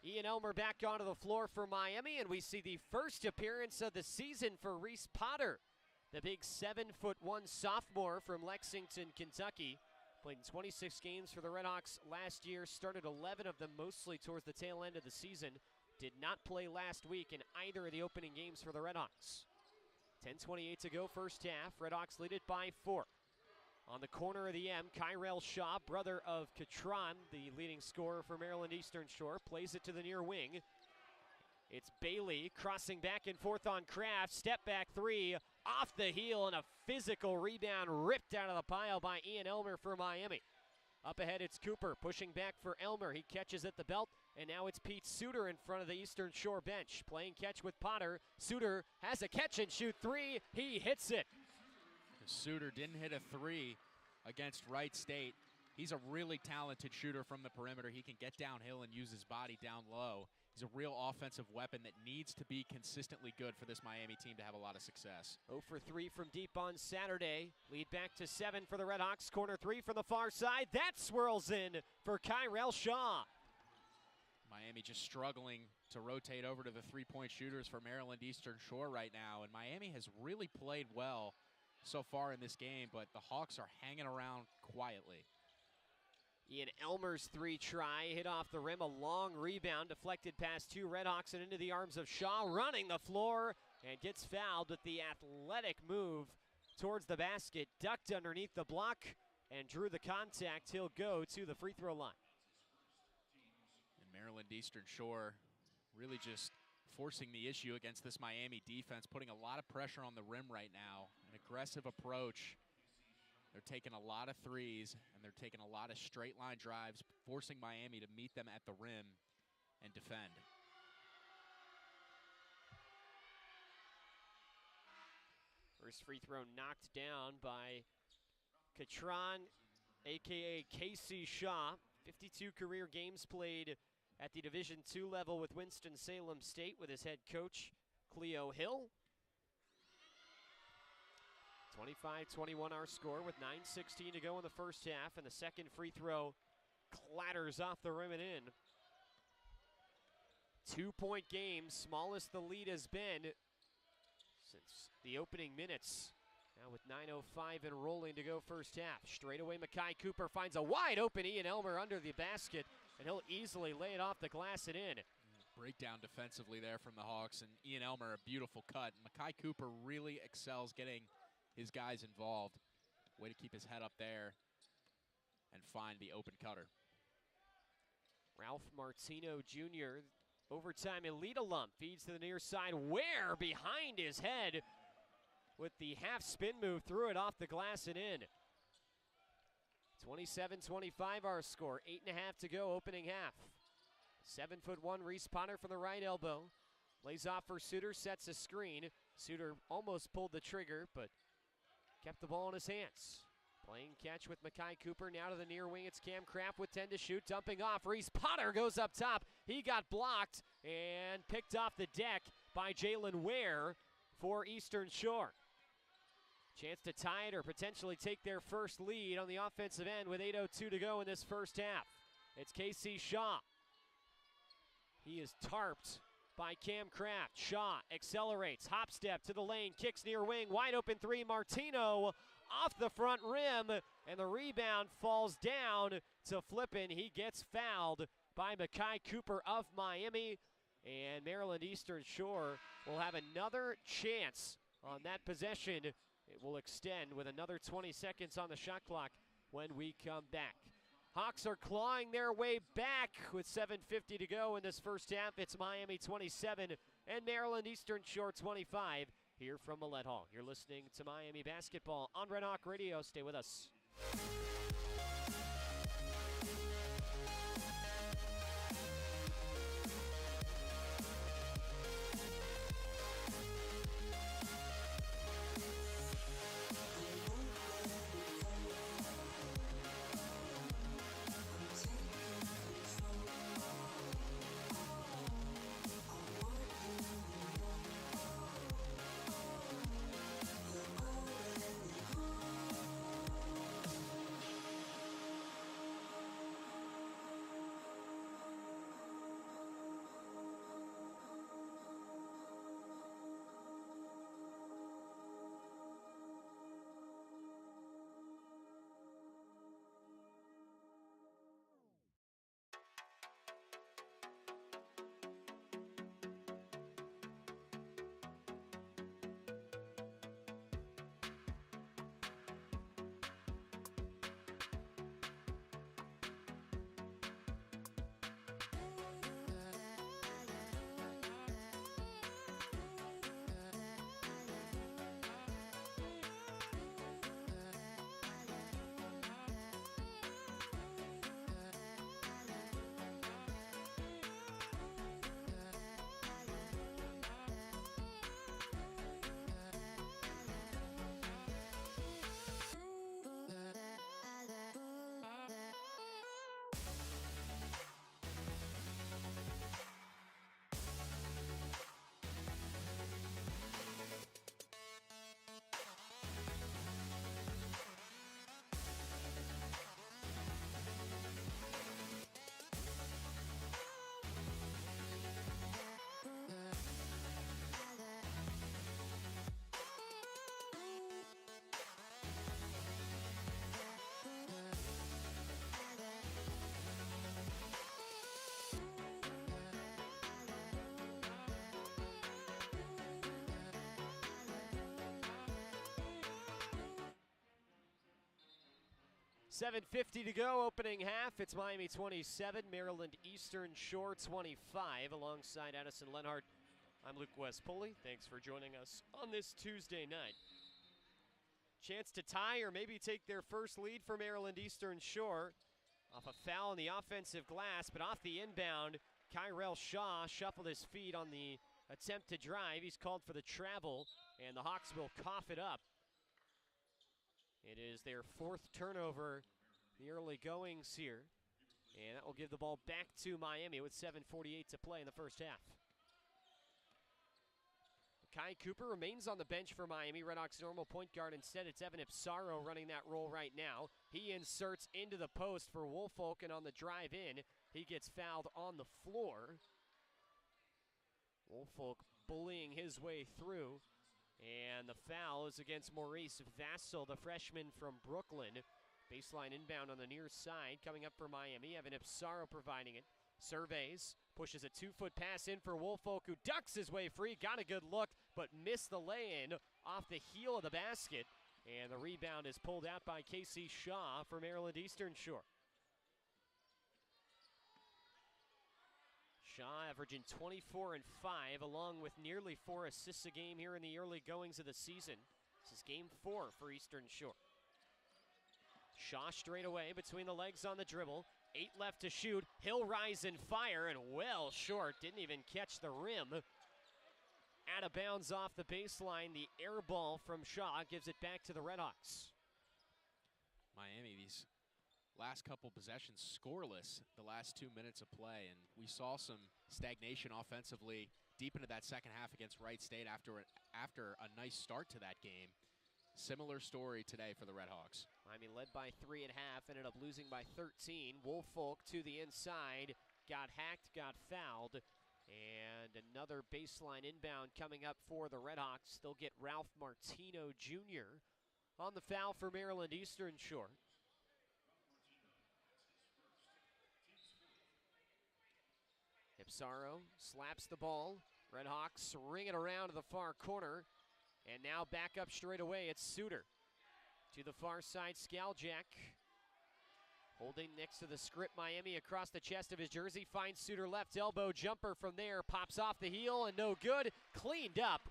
Ian Elmer back onto the floor for Miami, and we see the first appearance of the season for Reese Potter, the big 7'1" sophomore from Lexington, Kentucky. Played in 26 games for the RedHawks last year, started 11 of them mostly towards the tail end of the season. Did not play last week in either of the opening games for the RedHawks. 10:28 to go first half. RedHawks lead it by 4. On the corner of the M, Kyrell Shaw, brother of Katron, the leading scorer for Maryland Eastern Shore, plays it to the near wing. It's Bailey crossing back and forth on Kraft. Step back 3 off the heel, and a physical rebound ripped out of the pile by Ian Elmer for Miami. Up ahead, it's Cooper pushing back for Elmer. He catches at the belt, and now it's Pete Suter in front of the Eastern Shore bench. Playing catch with Potter. Suter has a catch and shoot 3. He hits it. Suter didn't hit a 3 against Wright State. He's a really talented shooter from the perimeter. He can get downhill and use his body down low. He's a real offensive weapon that needs to be consistently good for this Miami team to have a lot of success. 0 for 3 from deep on Saturday. Lead back to 7 for the RedHawks. Corner 3 from the far side. That swirls in for Kyrell Shaw. Miami just struggling to rotate over to the three-point shooters for Maryland Eastern Shore right now. And Miami has really played well so far in this game, but the Hawks are hanging around quietly. Ian Elmer's 3 try hit off the rim. A long rebound deflected past 2 RedHawks and into the arms of Shaw, running the floor and gets fouled with the athletic move towards the basket. Ducked underneath the block and drew the contact. He'll go to the free throw line. And Maryland Eastern Shore really just forcing the issue against this Miami defense, putting a lot of pressure on the rim right now. An aggressive approach. They're taking a lot of threes, and they're taking a lot of straight line drives, forcing Miami to meet them at the rim and defend. First free throw knocked down by Katron, a.k.a. Casey Shaw. 52 career games played at the Division II level with Winston-Salem State with his head coach, Cleo Hill. 25-21 our score with 9:16 to go in the first half, and the second free throw clatters off the rim and in. 2-point game, smallest the lead has been since the opening minutes. Now with 9:05 and rolling to go first half. Straight away, Makai Cooper finds a wide open Ian Elmer under the basket, and he'll easily lay it off the glass and in. Breakdown defensively there from the Hawks, and Ian Elmer, a beautiful cut. Makai Cooper really excels getting his guys involved. Way to keep his head up there and find the open cutter. Ralph Martino Jr., overtime elite alum, feeds to the near side. Ware behind his head with the half spin move, threw it off the glass and in. 27-25 our score, 8.5 to go, opening half. 7'1" Reese Potter from the right elbow. Lays off for Suter, sets a screen. Suter almost pulled the trigger, but kept the ball in his hands. Playing catch with Makai Cooper, now to the near wing. It's Cam Kraft with 10 to shoot, dumping off. Reese Potter goes up top. He got blocked and picked off the deck by Jalen Ware for Eastern Shore. Chance to tie it or potentially take their first lead on the offensive end with 8:02 to go in this first half. It's KC Shaw. He is tarped by Cam Kraft. Shaw accelerates, hop step to the lane, kicks near wing, wide open three. Martino off the front rim, and the rebound falls down to Flippin. He gets fouled by Makai Cooper of Miami, and Maryland Eastern Shore will have another chance on that possession. It will extend with another 20 seconds on the shot clock when we come back. Hawks are clawing their way back with 7:50 to go in this first half. It's Miami 27 and Maryland Eastern Shore 25 here from Millett Hall. You're listening to Miami Basketball on RedHawk Radio. Stay with us. 7:50 to go, opening half. It's Miami 27, Maryland Eastern Shore 25. Alongside Addison Lenhart, I'm Luke West Poley. Thanks for joining us on this Tuesday night. Chance to tie or maybe take their first lead for Maryland Eastern Shore. Off a foul on the offensive glass, but off the inbound, Kyrell Shaw shuffled his feet on the attempt to drive. He's called for the travel, and the Hawks will cough it up. It is their fourth turnover in the early goings here, and that will give the ball back to Miami with 7:48 to play in the first half. Kai Cooper remains on the bench for Miami. RedHawks normal point guard. Instead, it's Evan Ipsaro running that role right now. He inserts into the post for Woolfolk, and on the drive in, he gets fouled on the floor. Woolfolk bullying his way through, and the foul is against Maurice Vassell, the freshman from Brooklyn. Baseline inbound on the near side, coming up for Miami. Evan Ipsaro providing it. Surveys, pushes a 2-foot pass in for Woolfolk, who ducks his way free, got a good look, but missed the lay-in off the heel of the basket. And the rebound is pulled out by Casey Shaw for Maryland Eastern Shore. Shaw averaging 24 and 5, along with nearly 4 assists a game here in the early goings of the season. This is game 4 for Eastern Shore. Shaw straight away between the legs on the dribble. 8 left to shoot. He'll rise and fire, and well short. Didn't even catch the rim. Out of bounds off the baseline. The air ball from Shaw gives it back to the RedHawks. Miami, these last couple possessions scoreless the last 2 minutes of play, and we saw some stagnation offensively deep into that second half against Wright State after a nice start to that game. Similar story today for the RedHawks. Miami led by 3 at half, ended up losing by 13. Woolfolk to the inside, got hacked, got fouled, and another baseline inbound coming up for the RedHawks. They'll get Ralph Martino Jr. on the foul for Maryland Eastern Shore. Ipsaro slaps the ball. RedHawks ring it around to the far corner. And now back up straight away, it's Suter. To the far side, Skaljack. Holding next to the script, Miami across the chest of his jersey. Finds Suter left elbow, jumper from there. Pops off the heel and no good. Cleaned up.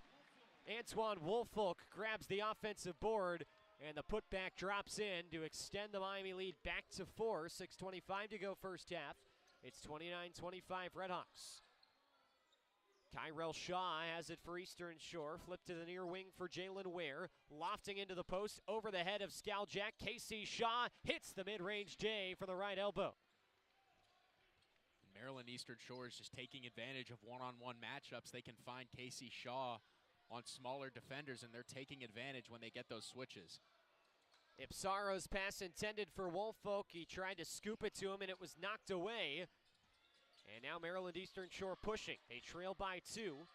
Antoine Woolfolk grabs the offensive board, and the putback drops in to extend the Miami lead back to 4. 6:25 to go first half. It's 29-25 RedHawks. Kyrell Shaw has it for Eastern Shore. Flip to the near wing for Jalen Ware. Lofting into the post over the head of Skaljack. Casey Shaw hits the mid-range J for the right elbow. Maryland Eastern Shore is just taking advantage of one-on-one matchups. They can find Casey Shaw on smaller defenders, and they're taking advantage when they get those switches. Ipsaro's pass intended for Woolfolk. He tried to scoop it to him, and it was knocked away. And now Maryland Eastern Shore pushing. They trail by 2.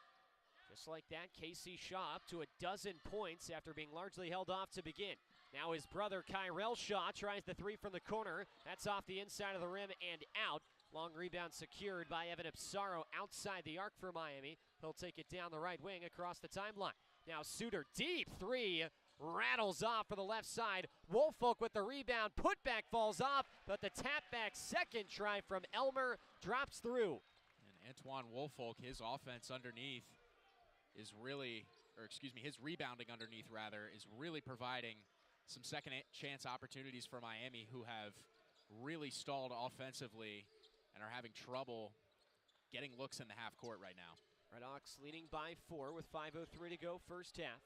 Just like that, Casey Shaw up to 12 points after being largely held off to begin. Now his brother Kyrell Shaw tries the 3 from the corner. That's off the inside of the rim and out. Long rebound secured by Evan Ipsaro outside the arc for Miami. He'll take it down the right wing across the timeline. Now Suter, deep 3. Rattles off for the left side. Woolfolk with the rebound. Putback falls off, but the tap back second try from Elmer drops through. And Antoine Woolfolk, his offense underneath is really, his rebounding underneath rather, is really providing some second chance opportunities for Miami, who have really stalled offensively and are having trouble getting looks in the half court right now. RedHawks leading by 4 with 5:03 to go first half.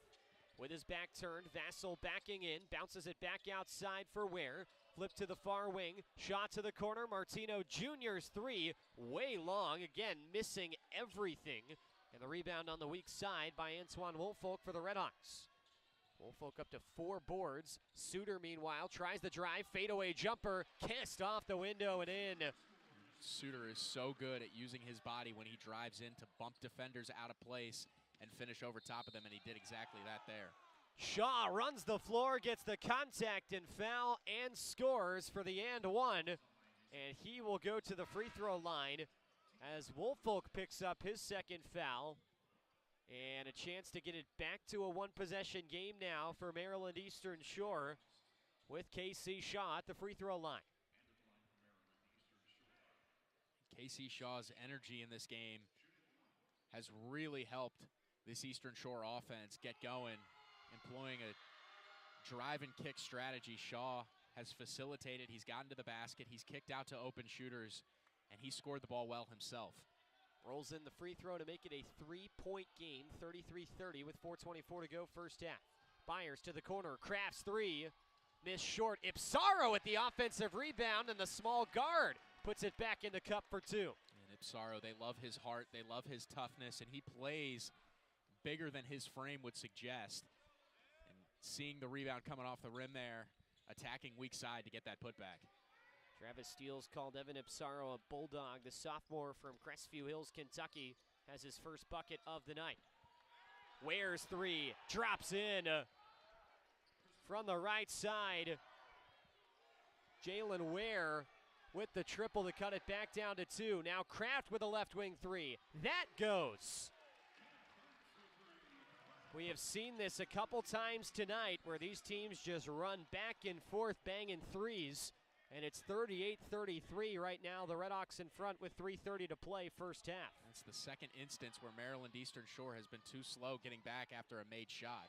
With his back turned, Vassell backing in, bounces it back outside for Ware. Flip to the far wing, shot to the corner. Martino Jr.'s 3, way long, again missing everything. And the rebound on the weak side by Antoine Woolfolk for the RedHawks. Woolfolk up to 4 boards. Suter, meanwhile, tries the drive, fadeaway jumper, kissed off the window and in. Suter is so good at using his body when he drives in to bump defenders out of place and finish over top of them, and he did exactly that there. Shaw runs the floor, gets the contact and foul, and scores for the and one. And he will go to the free throw line as Woolfolk picks up his second foul. And a chance to get it back to a one-possession game now for Maryland Eastern Shore. with KC Shaw at the free throw line. KC Shaw's energy in this game has really helped this Eastern Shore offense get going, employing a drive and kick strategy. Shaw has facilitated, he's gotten to the basket, he's kicked out to open shooters, and he scored the ball well himself. Rolls in the free throw to make it a 3-point game, 33-30 with 4:24 to go first half. Byers to the corner, Crafts three, missed short. Ipsaro at the offensive rebound, and the small guard puts it back in the cup for two. And Ipsaro, they love his heart, they love his toughness, and he plays bigger than his frame would suggest. And seeing the rebound coming off the rim there, attacking weak side to get that putback. Travis Steele's called Evan Ipsaro a bulldog. The sophomore from Crestview Hills, Kentucky, has his first bucket of the night. Ware's three, drops in from the right side. Jalen Ware with the triple to cut it back down to two. Now Kraft with a left wing three. That goes. We have seen this a couple times tonight where these teams just run back and forth banging threes. And it's 38-33 right now. The RedHawks in front with 3:30 to play first half. That's the second instance where Maryland Eastern Shore has been too slow getting back after a made shot.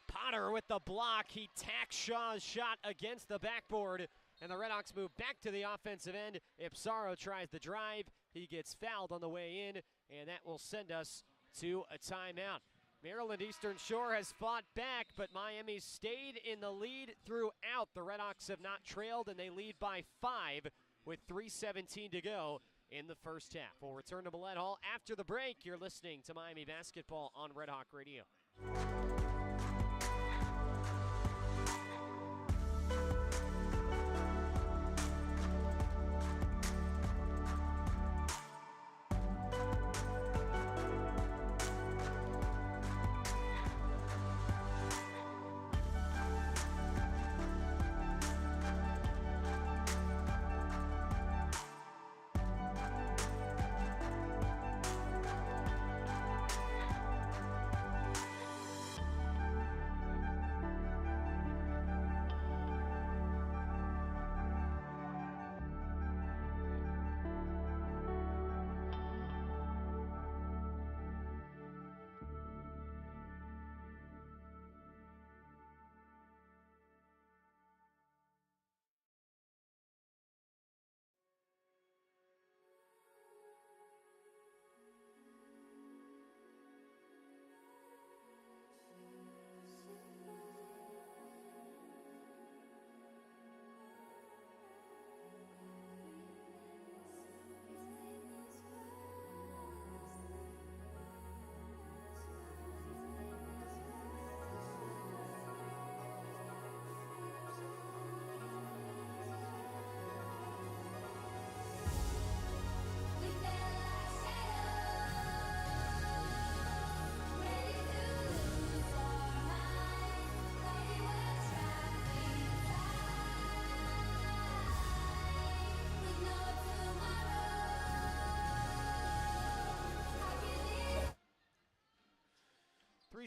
Potter with the block. He tacks Shaw's shot against the backboard. And the RedHawks move back to the offensive end. Ipsaro tries the drive. He gets fouled on the way in. And that will send us to a timeout. Maryland Eastern Shore has fought back, but Miami stayed in the lead throughout. The RedHawks have not trailed, and they lead by 5 with 3:17 to go in the first half. We'll return to Millett Hall after the break. You're listening to Miami Basketball on RedHawk Radio.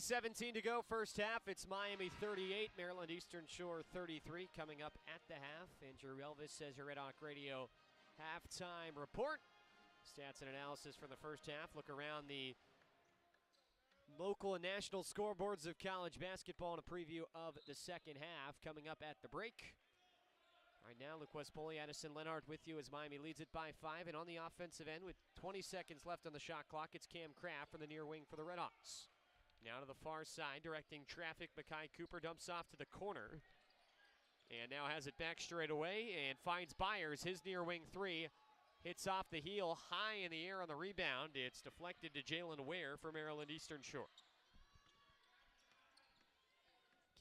.317 to go first half. It's Miami 38, Maryland Eastern Shore 33 coming up at the half. Andrew Relvas says your RedHawk Radio halftime report. Stats and analysis for the first half. Look around the local and national scoreboards of college basketball and a preview of the second half coming up at the break. Right now, LaQuest Poley, Addison, Lenhart with you as Miami leads it by 5. And on the offensive end with 20 seconds left on the shot clock, it's Cam Kraft from the near wing for the RedHawks. Now to the far side, directing traffic. Makai Cooper dumps off to the corner. And now has it back straight away and finds Byers. His near wing three hits off the heel, high in the air on the rebound. It's deflected to Jalen Ware for Maryland Eastern Shore.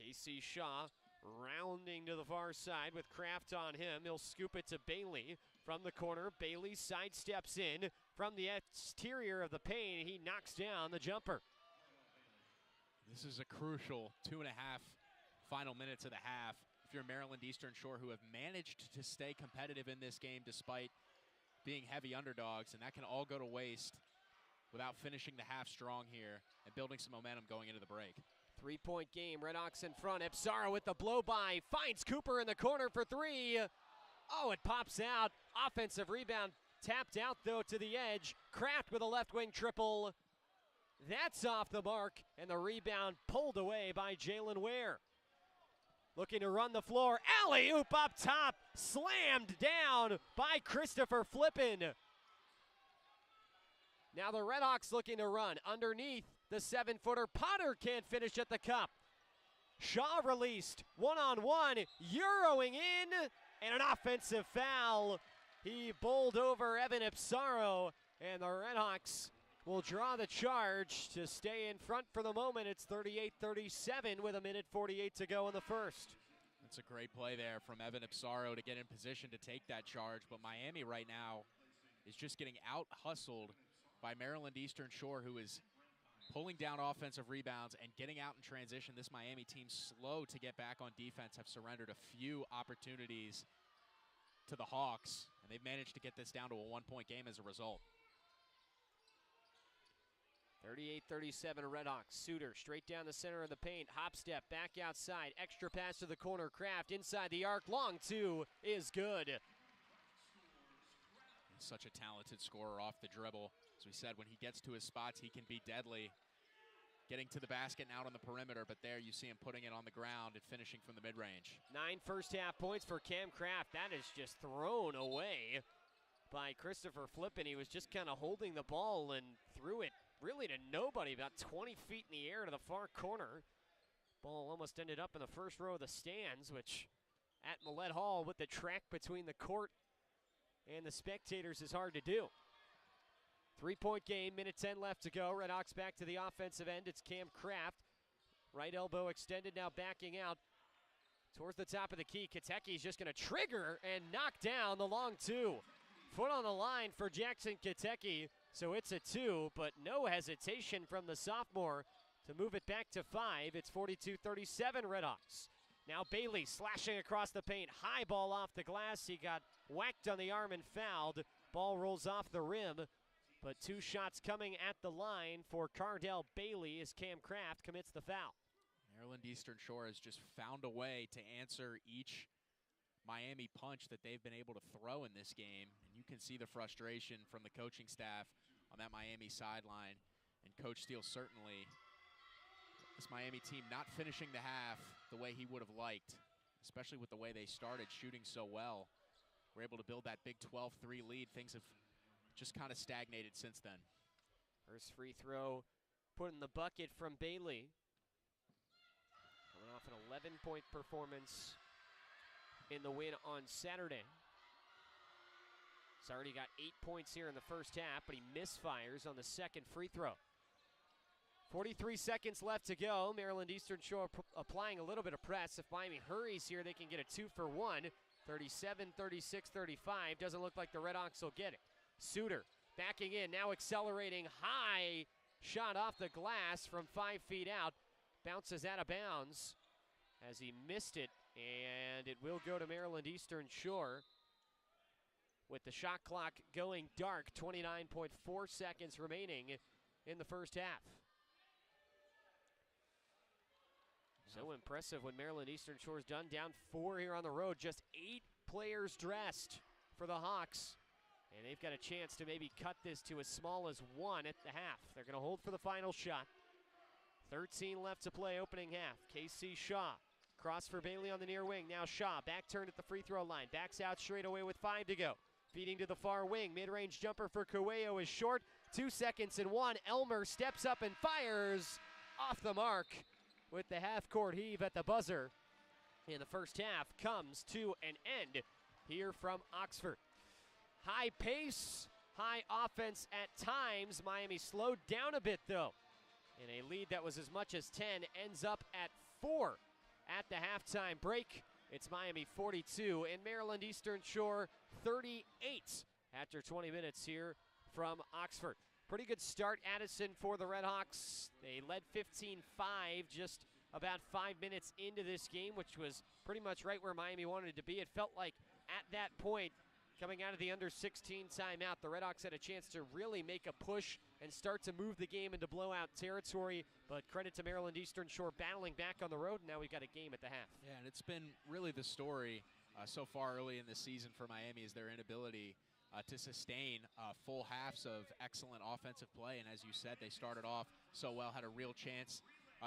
KC Shaw rounding to the far side with Kraft on him. He'll scoop it to Bailey from the corner. Bailey sidesteps in from the exterior of the paint. He knocks down the jumper. This is a crucial 2.5 final minutes of the half. If you're Maryland Eastern Shore, who have managed to stay competitive in this game despite being heavy underdogs, and that can all go to waste without finishing the half strong here and building some momentum going into the break. 3-point game, RedHawks in front. Ipsara with the blow-by, finds Cooper in the corner for three. Oh, it pops out. Offensive rebound tapped out, though, to the edge. Kraft with a left wing triple. That's off the mark, and the rebound pulled away by Jalen Ware. Looking to run the floor. Alley-oop up top, slammed down by Christopher Flippin. Now the RedHawks looking to run underneath the 7-footer. Potter can't finish at the cup. Shaw released, one-on-one, Euroing in, and an offensive foul. He bowled over Evan Ipsaro, and the RedHawks will draw the charge to stay in front for the moment. It's 38-37 with 1:48 to go in the first. It's a great play there from Evan Ipsaro to get in position to take that charge, but Miami right now is just getting out-hustled by Maryland Eastern Shore, who is pulling down offensive rebounds and getting out in transition. This Miami team, slow to get back on defense, have surrendered a few opportunities to the Hawks, and they've managed to get this down to a 1-point game as a result. 38-37 RedHawks. Suter straight down the center of the paint. Hop step back outside. Extra pass to the corner. Kraft inside the arc. Long two is good. He's such a talented scorer off the dribble. As we said, when he gets to his spots, he can be deadly. Getting to the basket and out on the perimeter, but there you see him putting it on the ground and finishing from the mid-range. 9 first-half points for Cam Kraft. That is just thrown away by Christopher Flippin. He was just kind of holding the ball and threw it really to nobody, about 20 feet in the air to the far corner. Ball almost ended up in the first row of the stands, which at Millett Hall with the track between the court and the spectators is hard to do. 3-point game, minute 10 left to go. RedHawks back to the offensive end. It's Cam Kraft. Right elbow extended, now backing out towards the top of the key. Kateki's just going to trigger and knock down the long two. Foot on the line for Jackson Kateki, so it's a 2, but no hesitation from the sophomore to move it back to 5. It's 42-37 RedHawks. Now Bailey slashing across the paint. High ball off the glass. He got whacked on the arm and fouled. Ball rolls off the rim. But 2 shots coming at the line for Cardell Bailey as Cam Kraft commits the foul. Maryland Eastern Shore has just found a way to answer each Miami punch that they've been able to throw in this game. And you can see the frustration from the coaching staff on that Miami sideline. And Coach Steele certainly, this Miami team not finishing the half the way he would have liked, especially with the way they started shooting so well. We're able to build that Big 12-3 lead. Things have just kind of stagnated since then. First free throw put in the bucket from Bailey. Coming off an 11-point performance in the win on Saturday. He's already got 8 points here in the first half, but he misfires on the second free throw. 43 seconds left to go. Maryland Eastern Shore applying a little bit of press. If Miami hurries here, they can get a 2 for 1. 37, 36, 35. Doesn't look like the RedHawks will get it. Suter backing in, now accelerating, high shot off the glass from 5 feet out. Bounces out of bounds as he missed it, and it will go to Maryland Eastern Shore with the shot clock going dark. 29.4 seconds remaining in the first half. So impressive when Maryland Eastern Shore's done. Down 4 here on the road, just 8 players dressed for the Hawks. And they've got a chance to maybe cut this to as small as 1 at the half. They're going to hold for the final shot. 13 left to play opening half. KC Shaw, cross for Bailey on the near wing. Now Shaw, back turned at the free throw line. Backs out straight away with 5 to go. Feeding to the far wing. Mid-range jumper for Cuello is short. 2 seconds and 1. Elmer steps up and fires off the mark with the half-court heave at the buzzer. And the first half comes to an end here from Oxford. High pace, high offense at times. Miami slowed down a bit, though. And a lead that was as much as 10 ends up at 4 at the halftime break. It's Miami 42 and Maryland Eastern Shore 38 after 20 minutes here from Oxford. Pretty good start, Addison, for the RedHawks. They led 15-5 just about 5 minutes into this game, which was pretty much right where Miami wanted to be. It felt like at that point, coming out of the under 16 timeout, the RedHawks had a chance to really make a push and start to move the game into blowout territory. But credit to Maryland Eastern Shore battling back on the road. Now we've got a game at the half. Yeah, and it's been really the story so far early in the season for Miami is their inability to sustain full halves of excellent offensive play. And as you said, they started off so well, had a real chance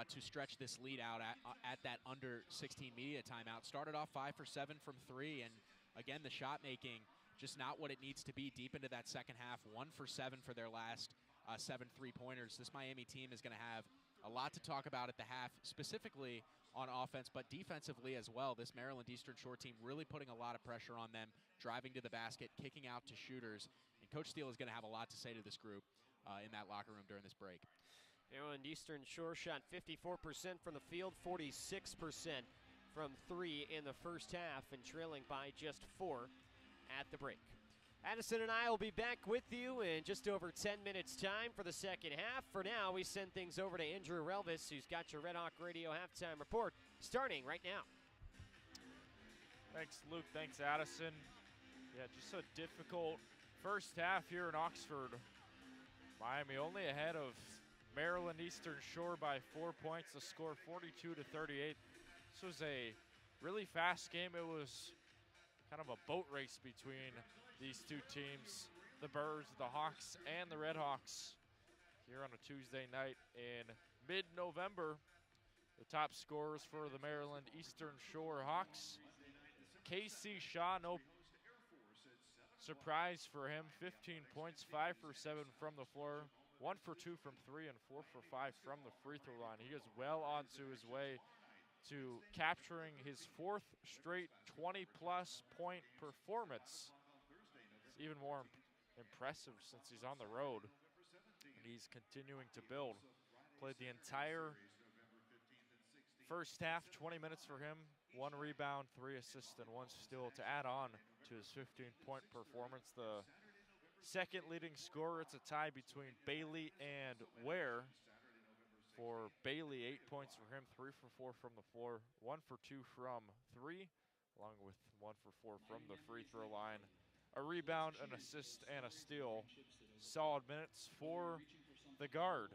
to stretch this lead out at that under 16 media timeout. Started off 5 for 7 from 3, and again, the shot making just not what it needs to be deep into that second half. 1 for 7 for their last 7 3-pointers. This Miami team is going to have a lot to talk about at the half, specifically on offense, but defensively as well. This Maryland Eastern Shore team really putting a lot of pressure on them, driving to the basket, kicking out to shooters. And Coach Steele is going to have a lot to say to this group in that locker room during this break. Maryland Eastern Shore shot 54% from the field, 46% from 3 in the first half, and trailing by just 4 at the break. Addison and I will be back with you in just over 10 minutes' time for the second half. For now, we send things over to Andrew Relvas, who's got your Red Hawk Radio halftime report starting right now. Thanks, Luke. Thanks, Addison. Yeah, just a difficult first half here in Oxford. Miami only ahead of Maryland Eastern Shore by 4 points. The score 42-38. This was a really fast game. It was kind of a boat race between these two teams, the Birds, the Hawks, and the RedHawks. Here on a Tuesday night in mid-November, the top scorers for the Maryland Eastern Shore Hawks. Casey Shaw, no surprise for him, 15 points, 5 for 7 from the floor, 1 for 2 from 3, and 4 for 5 from the free throw line. He is well onto his way to capturing his 4th straight 20-plus point performance. It's even more impressive since he's on the road, and he's continuing to build. Played the entire first half, 20 minutes for him, 1 rebound, 3 assists, and 1 steal to add on to his 15-point performance. The second leading scorer, it's a tie between Bailey and Ware. For Bailey, 8 points for him, 3 for 4 from the floor, 1 for 2 from 3, along with 1 for 4 from the free throw line. A rebound, an assist, and a steal. Solid minutes for the guard,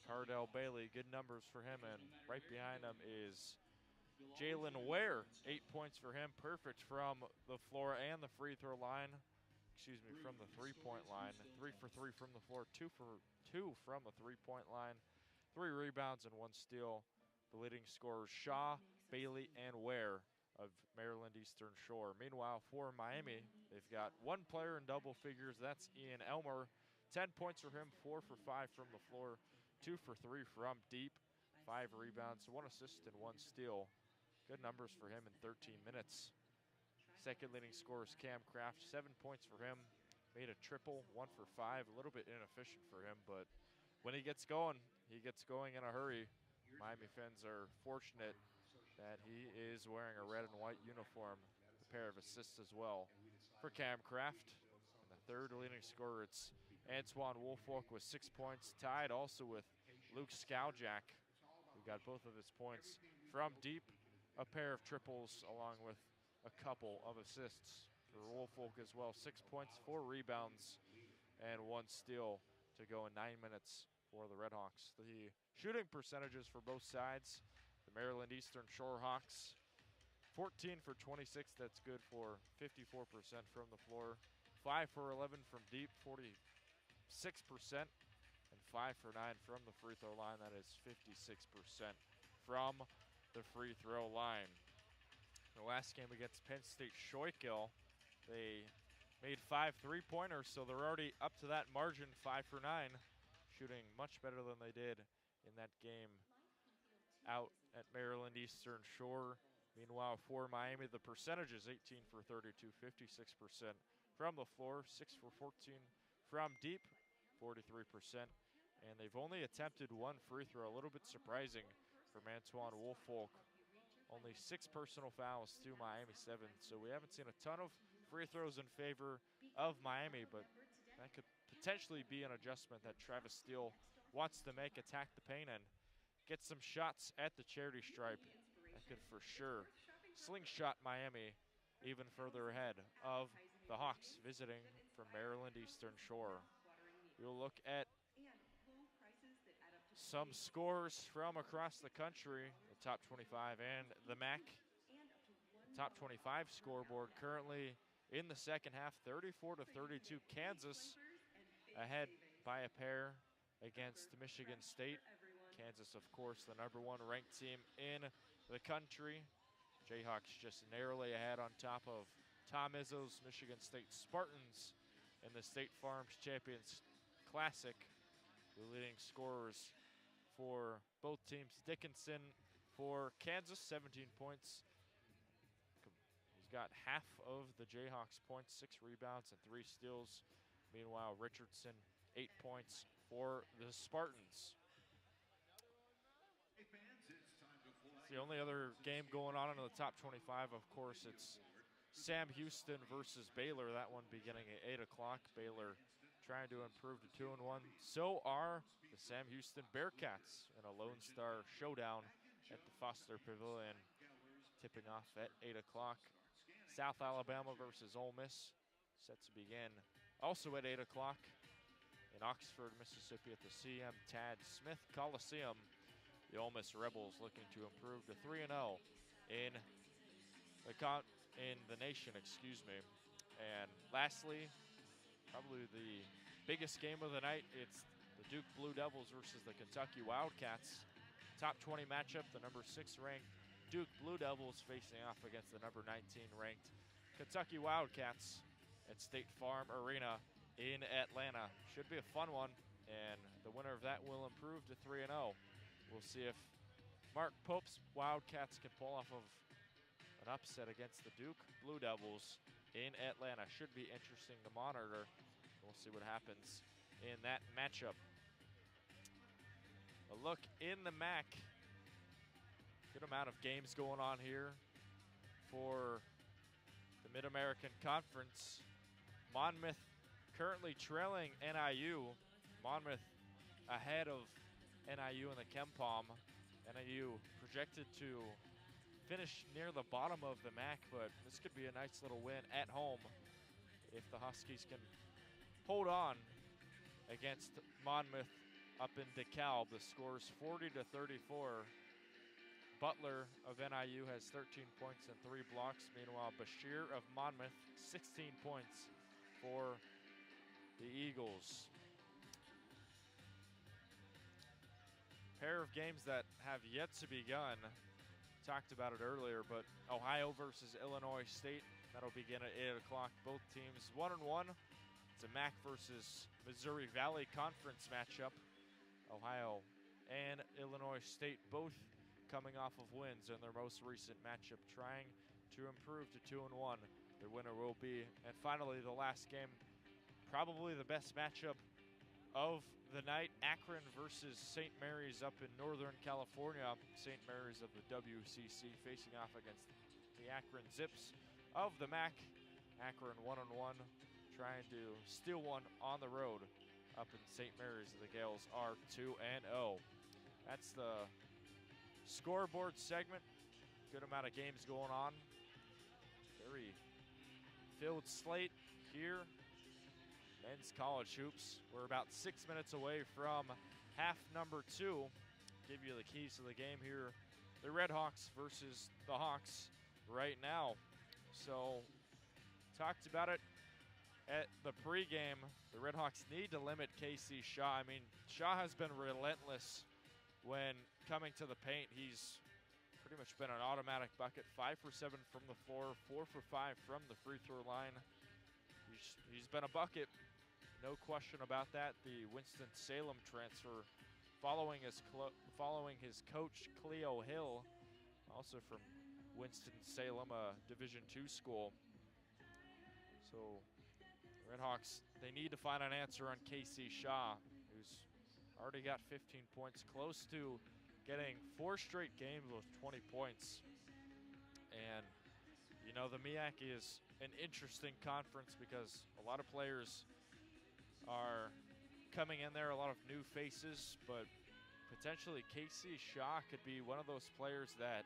Cardell Bailey. Good numbers for him, and right behind him is Jalen Ware. 8 points for him, perfect from the floor and the free throw line. Excuse me, from the three-point line. 3 for 3 from the floor, 2 for 2 from the three-point line. 3 rebounds and 1 steal. The leading scorers, Shaw, Bailey, and Ware of Maryland Eastern Shore. Meanwhile, for Miami, they've got 1 player in double figures. That's Ian Elmer. 10 points for him, 4 for 5 from the floor, 2 for 3 from deep, 5 rebounds, 1 assist, and 1 steal. Good numbers for him in 13 minutes. Second leading scorer is Cam Kraft. 7 points for him. Made a triple, 1 for 5. A little bit inefficient for him, but when he gets going in a hurry. Miami fans are fortunate that he is wearing a red and white uniform, a pair of assists as well for Cam Kraft. And the third leading scorer, it's Antoine Woolfolk with 6 points, tied also with Luke Skowjak, who got both of his points from deep, a pair of triples along with a couple of assists for Woolfolk as well. 6 points, 4 rebounds, and 1 steal to go in 9 minutes for the RedHawks. The shooting percentages for both sides. The Maryland Eastern Shore Hawks, 14 for 26. That's good for 54% from the floor. 5 for 11 from deep, 46%. And 5 for 9 from the free throw line. That is 56% from the free throw line. The last game against Penn State Scheuchel, they made 5 3-pointers, so they're already up to that margin, 5 for 9, shooting much better than they did in that game out at Maryland Eastern Shore. Meanwhile, for Miami, the percentage is 18 for 32, 56% from the floor, 6 for 14 from deep, 43%. And they've only attempted 1 free throw, a little bit surprising from Antoine Woolfolk. Only 6 personal fouls to Miami 7. So we haven't seen a ton of free throws in favor of Miami, but that could potentially be an adjustment that Travis Steele wants to make, attack the paint and get some shots at the charity stripe. That could for sure slingshot Miami even further ahead of the Hawks visiting from Maryland Eastern Shore. We'll look at some scores from across the country, the top 25 and the MAC. Top 25 scoreboard currently in the second half, 34-32. Kansas ahead by a pair against Michigan State. Kansas, of course, the #1 ranked team in the country. Jayhawks just narrowly ahead on top of Tom Izzo's Michigan State Spartans in the State Farms Champions Classic. The leading scorers for both teams, Dickinson for Kansas, 17 points. He's got half of the Jayhawks' points, 6 rebounds and 3 steals. Meanwhile, Richardson, 8 points for the Spartans. It's the only other game going on in the top 25, of course. It's Sam Houston versus Baylor. That one beginning at 8 o'clock. Baylor trying to improve to 2-1. So are the Sam Houston Bearcats in a Lone Star showdown at the Foster Pavilion, tipping off at 8 o'clock. South Alabama versus Ole Miss set to begin also at 8 o'clock in Oxford, Mississippi at the CM Tad Smith Coliseum. The Ole Miss Rebels looking to improve to 3-0 in the nation, excuse me. And lastly, probably the biggest game of the night, it's the Duke Blue Devils versus the Kentucky Wildcats. Top 20 matchup, the #6 ranked Duke Blue Devils facing off against the #19 ranked Kentucky Wildcats at State Farm Arena in Atlanta. Should be a fun one, and the winner of that will improve to 3-0. We'll see if Mark Pope's Wildcats can pull off of an upset against the Duke Blue Devils in Atlanta. Should be interesting to monitor. We'll see what happens in that matchup. A look in the MAC. Good amount of games going on here for the Mid-American Conference. Monmouth currently trailing NIU. Monmouth ahead of NIU in the KenPom. NIU projected to finish near the bottom of the MAC, but this could be a nice little win at home if the Huskies can hold on against Monmouth up in DeKalb. The score is 40-34. Butler of NIU has 13 points and 3 blocks. Meanwhile, Bashir of Monmouth, 16 points for the Eagles. Pair of games that have yet to begun. Talked about it earlier, but Ohio versus Illinois State. That'll begin at 8 o'clock. Both teams 1-1. It's a MAC versus Missouri Valley Conference matchup. Ohio and Illinois State both coming off of wins in their most recent matchup, trying to improve to 2-1. The winner will be. And finally, the last game, probably the best matchup of the night, Akron versus St. Mary's up in Northern California. St. Mary's of the WCC facing off against the Akron Zips of the MAC. Akron 1-1, trying to steal one on the road up in St. Mary's. The Gales are 2-0. That's the scoreboard segment. Good amount of games going on. Very filled slate here. Men's college hoops. We're about 6 minutes away from half number 2. Give you the keys to the game here. The RedHawks versus the Hawks right now. So, talked about it at the pregame. The RedHawks need to limit KC Shaw. I mean, Shaw has been relentless when coming to the paint. He's pretty much been an automatic bucket. 5 for 7 from the floor, 4 for 5 from the free throw line. He's been a bucket. No question about that. The Winston-Salem transfer following his coach, Cleo Hill, also from Winston-Salem, a Division II school. So RedHawks, they need to find an answer on KC Shaw, who's already got 15 points, close to getting 4 straight games with 20 points. And, you know, the MEAC is an interesting conference because a lot of players are coming in there, a lot of new faces, but potentially KC Shaw could be one of those players that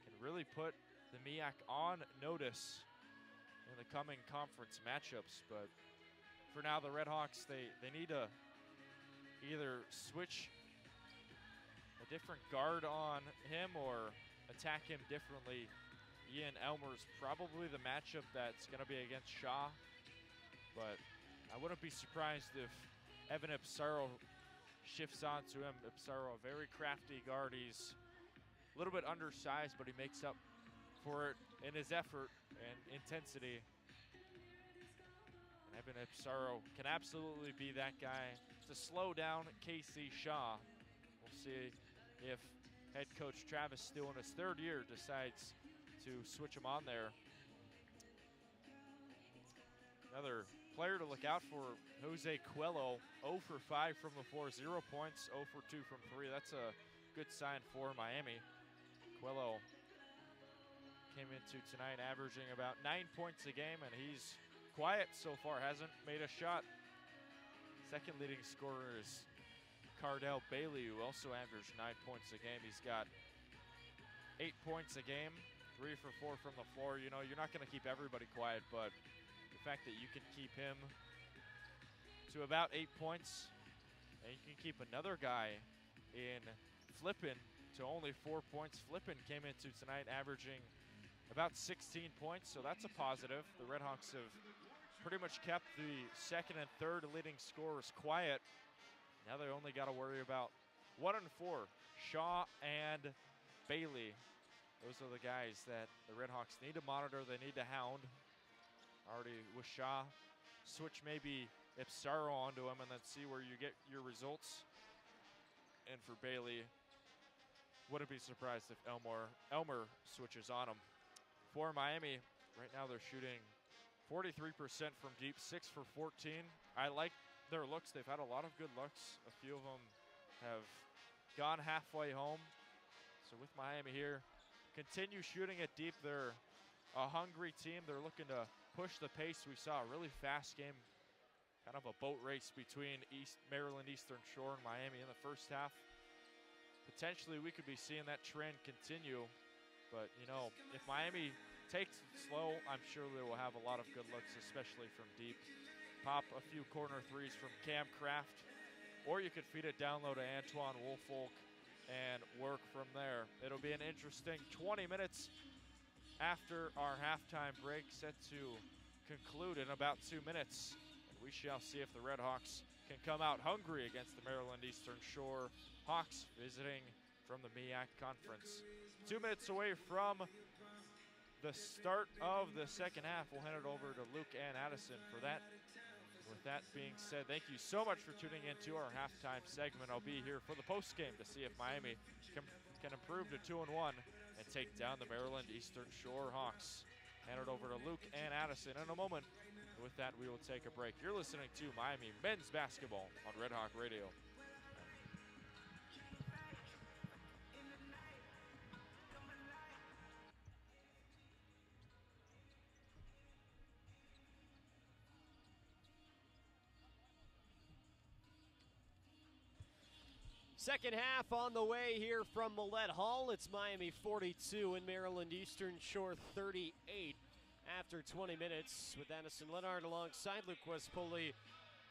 can really put the MEAC on notice in the coming conference matchups. But for now, the RedHawks, they need to either switch a different guard on him or attack him differently. Ian Elmer's probably the matchup that's going to be against Shaw, but I wouldn't be surprised if Evan Ipsaro shifts onto him. Ipsaro, a very crafty guard. He's a little bit undersized, but he makes up for it in his effort and intensity. And Evan Ipsaro can absolutely be that guy to slow down KC Shaw. We'll see if head coach Travis, still in his third year, decides to switch him on there. Another player to look out for, Jose Coelho, 0 for 5 from the floor, 0 points, 0 for 2 from 3. That's a good sign for Miami. Coelho came into tonight averaging about 9 points a game, and he's quiet so far, hasn't made a shot. Second leading scorer is Cardell Bailey, who also averaged 9 points a game. He's got 8 points a game, 3 for 4 from the floor. You know, you're not going to keep everybody quiet, but the fact that you can keep him to about 8 points, and you can keep another guy in Flippin to only 4 points. Flippin came into tonight averaging about 16 points, so that's a positive. The RedHawks have pretty much kept the second and third leading scorers quiet. Now they only got to worry about 1 and 4, Shaw and Bailey. Those are the guys that the RedHawks need to monitor. They need to hound. Already with Shaw, switch maybe Ipsaro onto him and then see where you get your results. And for Bailey, wouldn't be surprised if Elmer switches on him. For Miami, right now they're shooting 43% from deep, 6 for 14. I like their looks. They've had a lot of good looks. A few of them have gone halfway home. So with Miami here, continue shooting it deep. They're a hungry team. They're looking to push the pace. We saw a really fast game, kind of a boat race between Maryland Eastern Shore and Miami in the first half. Potentially we could be seeing that trend continue. But, you know, if Miami takes it slow, I'm sure they will have a lot of good looks, especially from deep. Pop a few corner threes from Cam Kraft, or you could feed it down low to Antoine Woolfolk and work from there. It'll be an interesting 20 minutes after our halftime break, set to conclude in about 2 minutes. And we shall see if the RedHawks can come out hungry against the Maryland Eastern Shore Hawks, visiting from the MEAC Conference. 2 minutes away from the start of the second half. We'll hand it over to Luke and Addison for that. With that being said, thank you so much for tuning in to our halftime segment. I'll be here for the postgame to see if Miami can improve to 2-1 and take down the Maryland Eastern Shore Hawks. Hand it over to Luke and Addison in a moment. With that, we will take a break. You're listening to Miami men's basketball on Red Hawk Radio. Second half on the way here from Millett Hall. It's Miami 42 and Maryland Eastern Shore 38 after 20 minutes, with Addison Lenhart alongside Luke Poley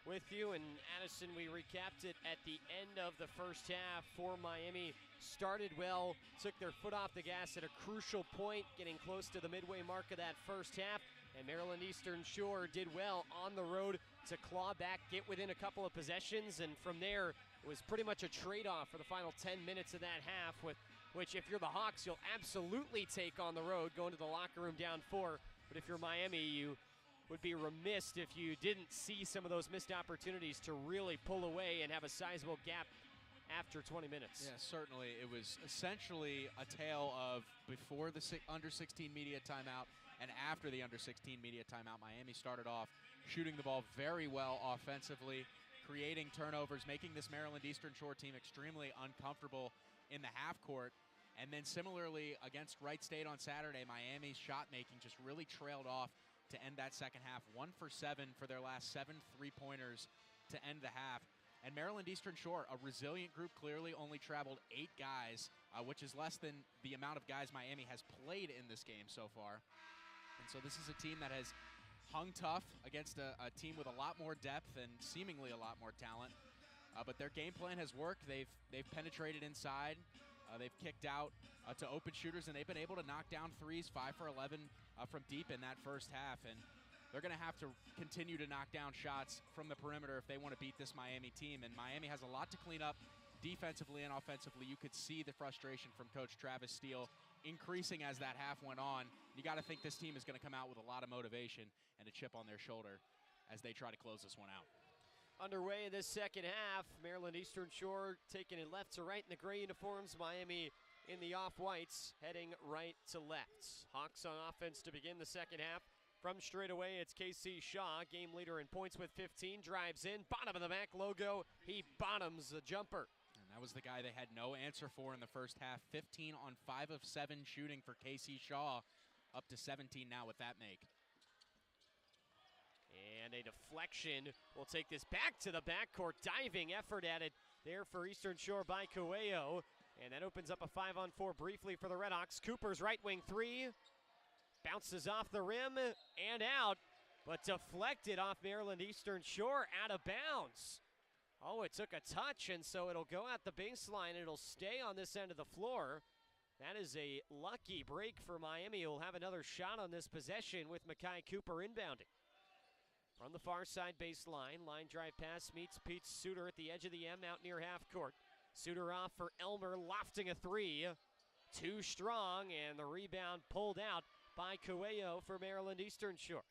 with you. And Addison, we recapped it at the end of the first half for Miami. Started well, took their foot off the gas at a crucial point, getting close to the midway mark of that first half. And Maryland Eastern Shore did well on the road to claw back, get within a couple of possessions, and from there it was pretty much a trade-off for the final 10 minutes of that half, with which, if you're the Hawks, you'll absolutely take on the road, going to the locker room down 4. But if you're Miami, you would be remiss if you didn't see some of those missed opportunities to really pull away and have a sizable gap after 20 minutes. Yeah, certainly. It was essentially a tale of before the under-16 media timeout and after the under-16 media timeout. Miami started off shooting the ball very well offensively, creating turnovers, making this Maryland Eastern Shore team extremely uncomfortable in the half court. And then similarly against Wright State on Saturday, Miami's shot making just really trailed off to end that second half. 1 for 7 for their last 7 3-pointers to end the half. And Maryland Eastern Shore, a resilient group, clearly only traveled 8 guys, which is less than the amount of guys Miami has played in this game so far. And so this is a team that has hung tough against a team with a lot more depth and seemingly a lot more talent. But their game plan has worked. They've penetrated inside. They've kicked out to open shooters, and they've been able to knock down threes, 5 for 11 from deep in that first half. And they're going to have to continue to knock down shots from the perimeter if they want to beat this Miami team. And Miami has a lot to clean up defensively and offensively. You could see the frustration from Coach Travis Steele increasing as that half went on. You got to think this team is going to come out with a lot of motivation and a chip on their shoulder as they try to close this one out. Underway in this second half, Maryland Eastern Shore taking it left to right in the gray uniforms, Miami in the off-whites heading right to left. Hawks on offense to begin the second half. From straight away, it's KC Shaw, game leader in points with 15, drives in, bottom of the back logo, he bottoms the jumper. And that was the guy they had no answer for in the first half. 15 on 5 of 7 shooting for KC Shaw, up to 17 now with that make. And a deflection will take this back to the backcourt. Diving effort at it there for Eastern Shore by Coelho. And that opens up a 5-on-4 briefly for the RedHawks. Cooper's right wing three. Bounces off the rim and out, but deflected off Maryland Eastern Shore, out of bounds. Oh, it took a touch, and so it'll go at the baseline. It'll stay on this end of the floor. That is a lucky break for Miami, who will have another shot on this possession with Makai Cooper inbounding. From the far side baseline, line drive pass meets Pete Suter at the edge of the M out near half court. Suter off for Elmer, lofting a three. Too strong, and the rebound pulled out by Coelho for Maryland Eastern Shore.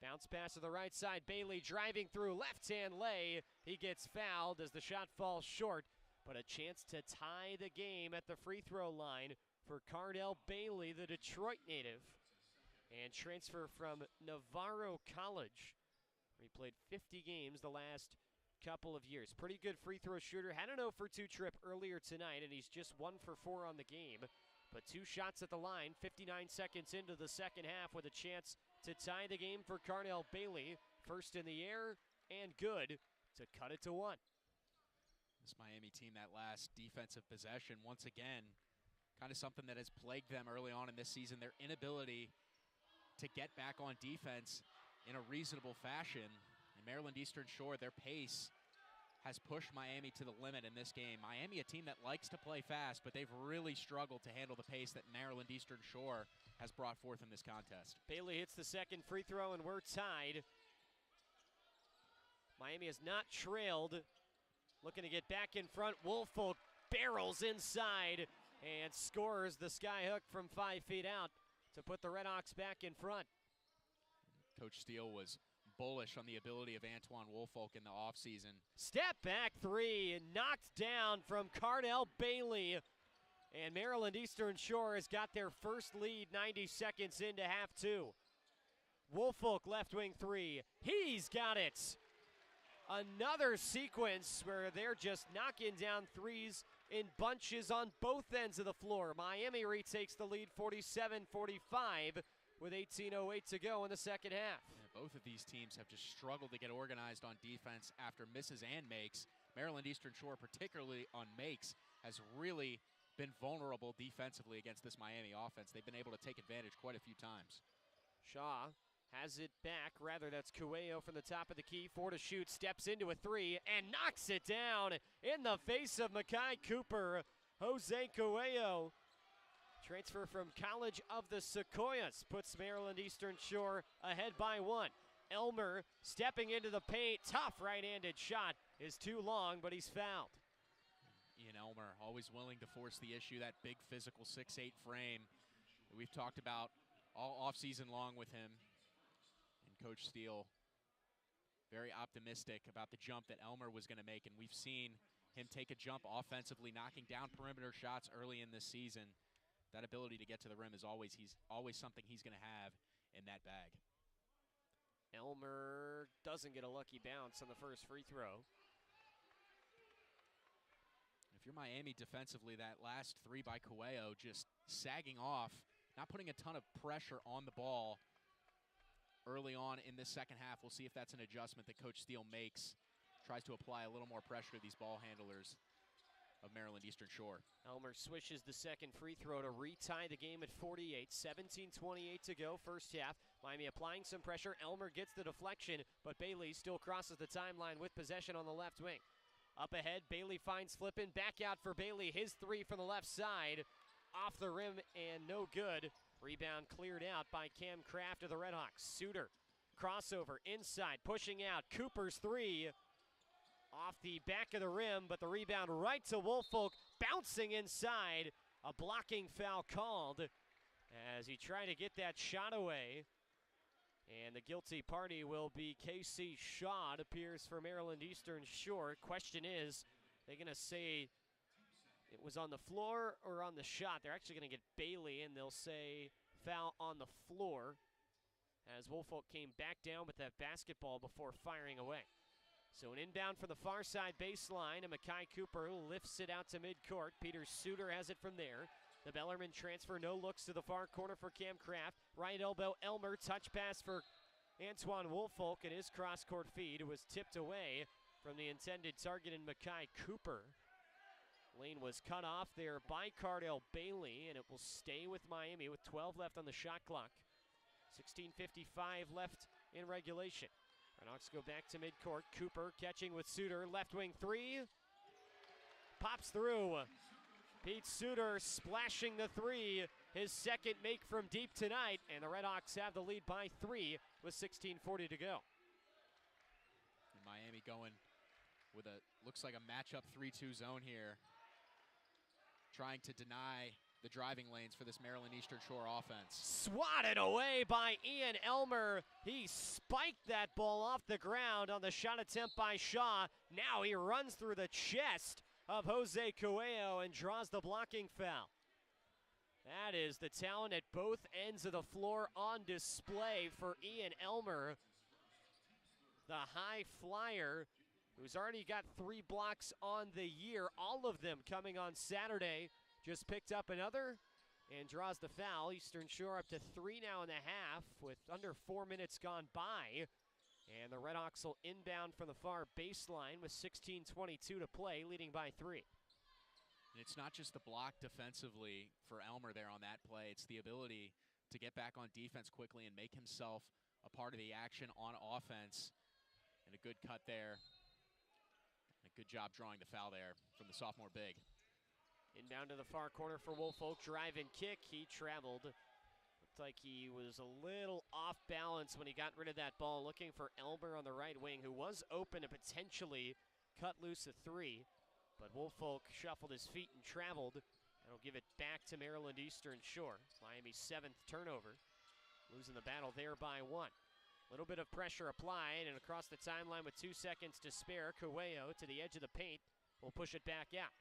Bounce pass to the right side, Bailey driving through, left-hand lay. He gets fouled as the shot falls short, but a chance to tie the game at the free throw line for Cardell Bailey, the Detroit native, and transfer from Navarro College. He played 50 games the last couple of years. Pretty good free throw shooter. Had an 0 for 2 trip earlier tonight, and he's just 1 for 4 on the game. But 2 shots at the line, 59 seconds into the second half, with a chance to tie the game for Cardell Bailey. First in the air and good to cut it to 1. This Miami team, that last defensive possession, once again, kind of something that has plagued them early on in this season. Their inability to get back on defense in a reasonable fashion. And Maryland Eastern Shore, their pace has pushed Miami to the limit in this game. Miami, a team that likes to play fast, but they've really struggled to handle the pace that Maryland Eastern Shore has brought forth in this contest. Bailey hits the second free throw, and we're tied. Miami has not trailed. Looking to get back in front. Woolfolk barrels inside and scores the skyhook from 5 feet out to put the RedHawks back in front. Coach Steele was bullish on the ability of Antoine Woolfolk in the offseason. Step back three and knocked down from Cardell Bailey. And Maryland Eastern Shore has got their first lead 90 seconds into half 2. Woolfolk left wing three. He's got it. Another sequence where they're just knocking down threes in bunches on both ends of the floor. Miami retakes the lead 47-45 with 18:08 to go in the second half. Yeah, both of these teams have just struggled to get organized on defense after misses and makes. Maryland Eastern Shore, particularly on makes, has really been vulnerable defensively against this Miami offense. They've been able to take advantage quite a few times. Shaw has it back. Rather, that's Coelho from the top of the key. 4 to shoot, steps into a three, and knocks it down in the face of Makai Cooper. Jose Coelho, transfer from College of the Sequoias, puts Maryland Eastern Shore ahead by 1. Elmer stepping into the paint. Tough right-handed shot is too long, but he's fouled. Ian Elmer, always willing to force the issue, that big physical 6'8" frame that we've talked about all offseason long with him. And Coach Steele very optimistic about the jump that Elmer was going to make, and we've seen him take a jump offensively, knocking down perimeter shots early in this season. That ability to get to the rim is always something he's going to have in that bag. Elmer doesn't get a lucky bounce on the first free throw. If you're Miami defensively, that last three by Coelho just sagging off, not putting a ton of pressure on the ball early on in this second half. We'll see if that's an adjustment that Coach Steele makes. Tries to apply a little more pressure to these ball handlers of Maryland Eastern Shore. Elmer swishes the second free throw to retie the game at 48. 17:28 to go, first half. Miami applying some pressure. Elmer gets the deflection, but Bailey still crosses the timeline with possession on the left wing. Up ahead, Bailey finds Flippin. Back out for Bailey. His three from the left side. Off the rim and no good. Rebound cleared out by Cam Kraft of the RedHawks. Suter, crossover, inside, pushing out. Cooper's three. Off the back of the rim, but the rebound right to Woolfolk. Bouncing inside. A blocking foul called as he tried to get that shot away. And the guilty party will be Casey Shaw. It appears for Maryland Eastern Shore. Question is, they're going to say it was on the floor or on the shot. They're actually going to get Bailey, and they'll say foul on the floor as Woolfolk came back down with that basketball before firing away. So an inbound from the far side baseline, and Makai Cooper lifts it out to midcourt. Peter Suter has it from there. The Bellarmine transfer, no looks to the far corner for Cam Kraft. Right elbow, Elmer, touch pass for Antoine Woolfolk, and his cross-court feed was tipped away from the intended target in Makai Cooper. Lane was cut off there by Cardell Bailey, and it will stay with Miami with 12 left on the shot clock. 16:55 left in regulation. RedHawks go back to midcourt. Cooper catching with Suter. Left wing three. Pops through. Pete Suter splashing the three. His second make from deep tonight. And the RedHawks have the lead by 3 with 16:40 to go. And Miami going with looks like a matchup 3-2 zone here. Trying to deny the driving lanes for this Maryland Eastern Shore offense. Swatted away by Ian Elmer. He spiked that ball off the ground on the shot attempt by Shaw. Now he runs through the chest of Jose Cuello and draws the blocking foul. That is the talent at both ends of the floor on display for Ian Elmer. The high flyer who's already got 3 blocks on the year, all of them coming on Saturday. Just picked up another and draws the foul. Eastern Shore up to 3 now in the half with under 4 minutes gone by. And the RedHawks will inbound from the far baseline with 16:22 to play, leading by 3. And it's not just the block defensively for Elmer there on that play. It's the ability to get back on defense quickly and make himself a part of the action on offense. And a good cut there. A good job drawing the foul there from the sophomore big. Inbound to the far corner for Woolfolk, drive and kick. He traveled. Looked like he was a little off balance when he got rid of that ball, looking for Elmer on the right wing, who was open to potentially cut loose a 3. But Woolfolk shuffled his feet and traveled. That'll give it back to Maryland Eastern Shore. Miami's 7th turnover. Losing the battle there by 1. Little bit of pressure applied, and across the timeline with 2 seconds to spare, Cuello to the edge of the paint will push it back out.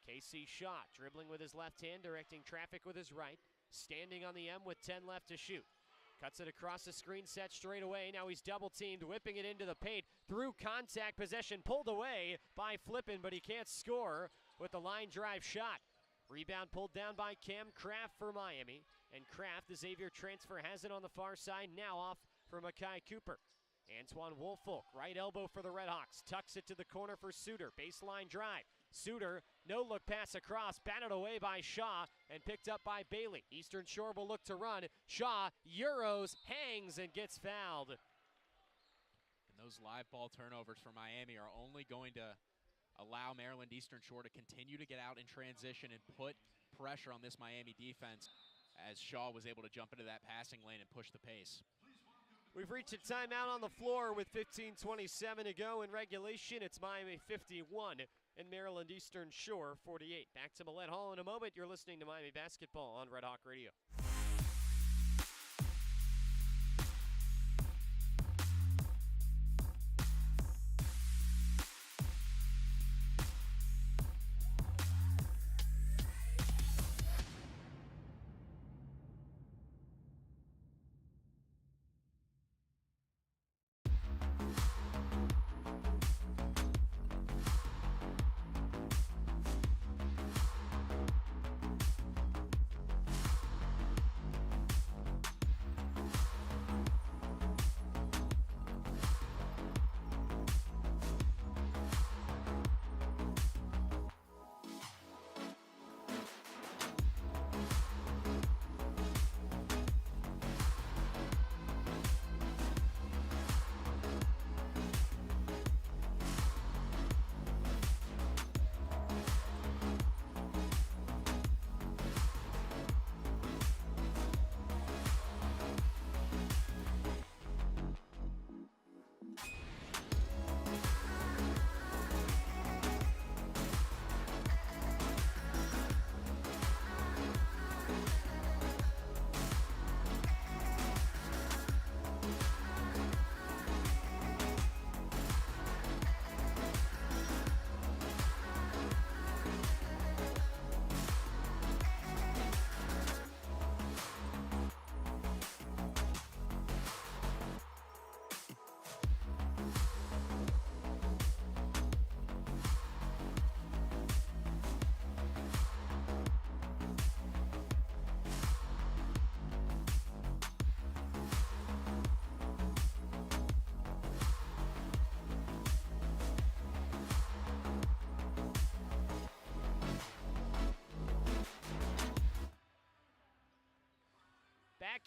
Casey Shaw dribbling with his left hand, directing traffic with his right. Standing on the M with 10 left to shoot. Cuts it across the screen set straight away. Now he's double teamed, whipping it into the paint. Through contact, possession pulled away by Flippin, but he can't score with the line drive shot. Rebound pulled down by Cam Kraft for Miami. And Kraft, the Xavier transfer, has it on the far side. Now off for Makai Cooper. Antoine Woolfolk, right elbow for the RedHawks. Tucks it to the corner for Suter. Baseline drive. Suter, no look pass across, batted away by Shaw and picked up by Bailey. Eastern Shore will look to run. Shaw, Euros, hangs and gets fouled. And those live ball turnovers for Miami are only going to allow Maryland Eastern Shore to continue to get out in transition and put pressure on this Miami defense as Shaw was able to jump into that passing lane and push the pace. We've reached a timeout on the floor with 15:27 to go in regulation. It's Miami 51 and Maryland Eastern Shore 48. Back to Millett Hall in a moment. You're listening to Miami Basketball on Red Hawk Radio.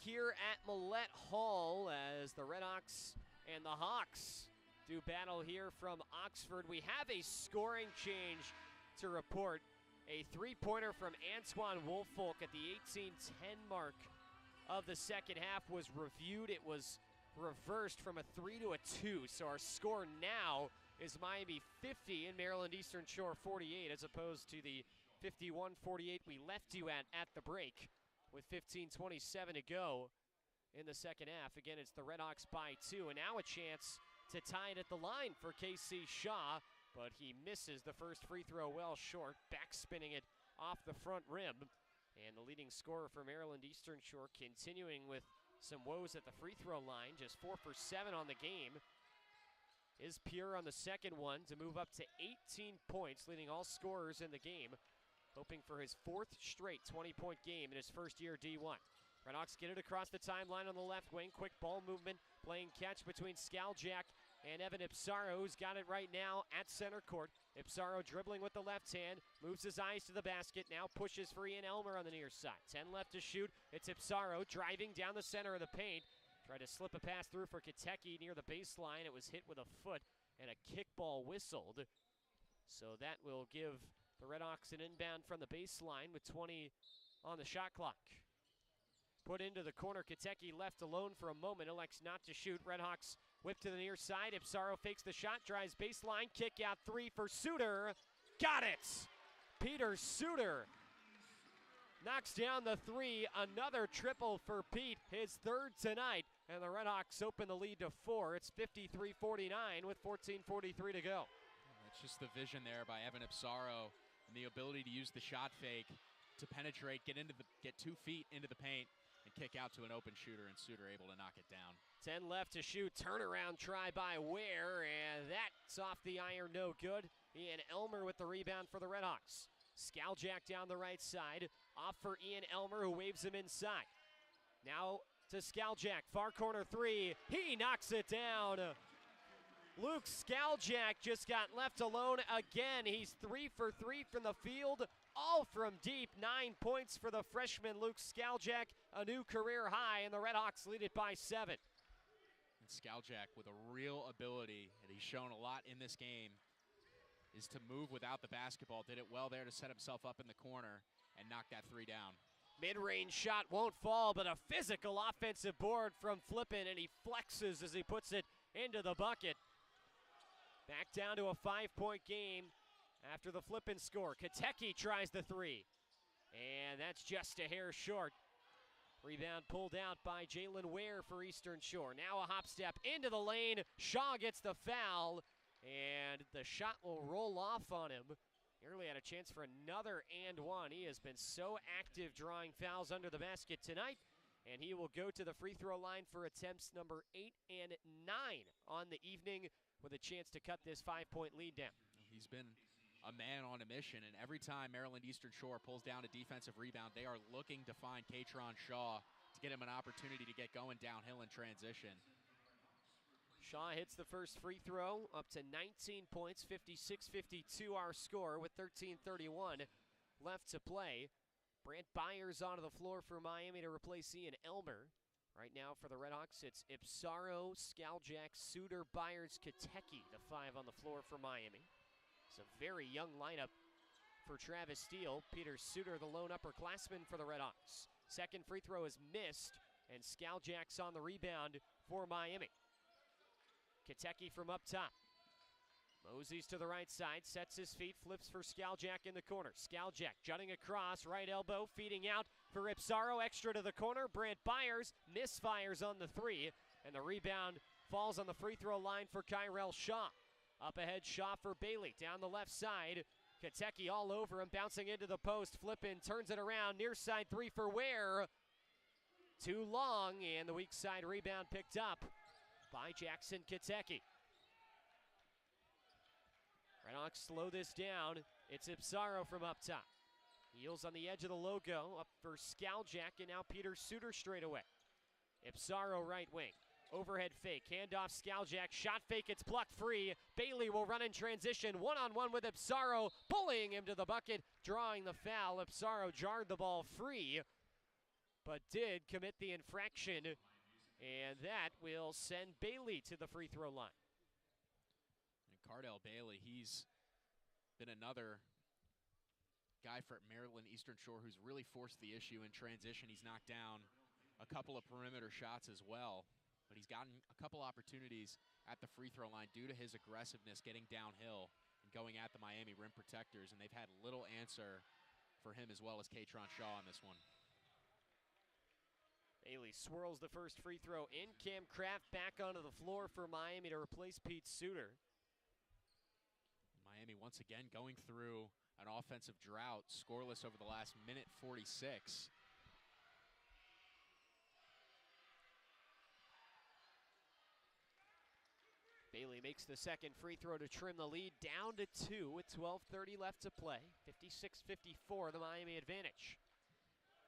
here at Millett Hall as the RedHawks and the Hawks do battle here from Oxford. We have a scoring change to report. A three-pointer from Antoine Woolfolk at the 18-10 mark of the second half was reviewed. It was reversed from a 3 to a 2. So our score now is Miami 50 and Maryland Eastern Shore 48, as opposed to the 51-48 we left you at the break with 15:27 to go in the second half. Again, it's the RedHawks by 2, and now a chance to tie it at the line for KC Shaw, but he misses the first free throw well short, backspinning it off the front rim. And the leading scorer for Maryland Eastern Shore continuing with some woes at the free throw line, just 4 for 7 on the game, is Pure on the second one to move up to 18 points, leading all scorers in the game, hoping for his 4th straight 20-point game in his first year D1. RedHawks get it across the timeline on the left wing. Quick ball movement, playing catch between Skaljak and Evan Ipsaro, who's got it right now at center court. Ipsaro dribbling with the left hand, moves his eyes to the basket, now pushes for Ian Elmer on the near side. 10 left to shoot. It's Ipsaro driving down the center of the paint. Tried to slip a pass through for Kiteki near the baseline. It was hit with a foot and a kickball whistled. So that will give the RedHawks an inbound from the baseline with 20 on the shot clock. Put into the corner, Kiteki left alone for a moment, elects not to shoot. RedHawks whip to the near side. Ipsaro fakes the shot, drives baseline, kick out 3 for Suter. Got it! Peter Suter knocks down the 3. Another triple for Pete, his 3rd tonight. And the RedHawks open the lead to 4. It's 53-49 with 14:43 to go. It's just the vision there by Evan Ipsaro and the ability to use the shot fake to penetrate, get 2 feet into the paint, and kick out to an open shooter, and Suter able to knock it down. 10 left to shoot. Turnaround try by Ware, and that's off the iron, no good. Ian Elmer with the rebound for the RedHawks. Skaljak down the right side. Off for Ian Elmer, who waves him inside. Now to Skaljak, far corner 3. He knocks it down. Luke Skaljak just got left alone again. He's 3 for 3 from the field, all from deep. 9 points for the freshman Luke Skaljak, a new career high, and the RedHawks lead it by 7. And Skaljak with a real ability, and he's shown a lot in this game, is to move without the basketball. Did it well there to set himself up in the corner and knock that 3 down. Mid-range shot won't fall, but a physical offensive board from Flippin, and he flexes as he puts it into the bucket. Back down to a 5-point game after the Flippin score. Kiteki tries the 3, and that's just a hair short. Rebound pulled out by Jalen Ware for Eastern Shore. Now a hop step into the lane. Shaw gets the foul, and the shot will roll off on him. Nearly had a chance for another and one. He has been so active drawing fouls under the basket tonight, and he will go to the free throw line for attempts number 8 and 9 on the evening, with a chance to cut this 5-point lead down. He's been a man on a mission, and every time Maryland Eastern Shore pulls down a defensive rebound, they are looking to find Katron Shaw to get him an opportunity to get going downhill in transition. Shaw hits the first free throw, up to 19 points, 56-52 our score with 13:31 left to play. Brant Byers onto the floor for Miami to replace Ian Elmer. Right now for the RedHawks, it's Ipsaro, Skaljak, Suter, Byers, Kiteki, the 5 on the floor for Miami. It's a very young lineup for Travis Steele. Peter Suter, the lone upperclassman for the RedHawks. Second free throw is missed, and Skaljak's on the rebound for Miami. Kiteki from up top. Moseys to the right side, sets his feet, flips for Skaljak in the corner. Skaljak jutting across, right elbow, feeding out for Ipsaro, extra to the corner. Brant Byers misfires on the 3, and the rebound falls on the free throw line for Kyrell Shaw. Up ahead, Shaw for Bailey, down the left side. Kiteki all over him, bouncing into the post. Flippin turns it around, near side 3 for Ware. Too long, and the weak side rebound picked up by Jackson Kiteki. RedHawks slow this down. It's Ipsaro from up top. Heels on the edge of the logo, up for Skaljak, and now Peter Suter straight away. Ipsaro right wing. Overhead fake, handoff Skaljak, shot fake, it's plucked free. Bailey will run in transition, one-on-one with Ipsaro, bullying him to the bucket, drawing the foul. Ipsaro jarred the ball free. but did commit the infraction, and that will send Bailey to the free throw line. And Cardell Bailey, he's been another guy for Maryland Eastern Shore who's really forced the issue in transition. He's knocked down a couple of perimeter shots as well, but he's gotten a couple opportunities at the free throw line due to his aggressiveness getting downhill and going at the Miami rim protectors, and they've had little answer for him as well as Katron Shaw on this one. Bailey swirls the first free throw in. Cam Kraft back onto the floor for Miami to replace Pete Suter. Miami once again going through an offensive drought, scoreless over the last minute 46. Bailey makes the second free throw to trim the lead down to 2 with 12:30 left to play. 56-54, the Miami advantage.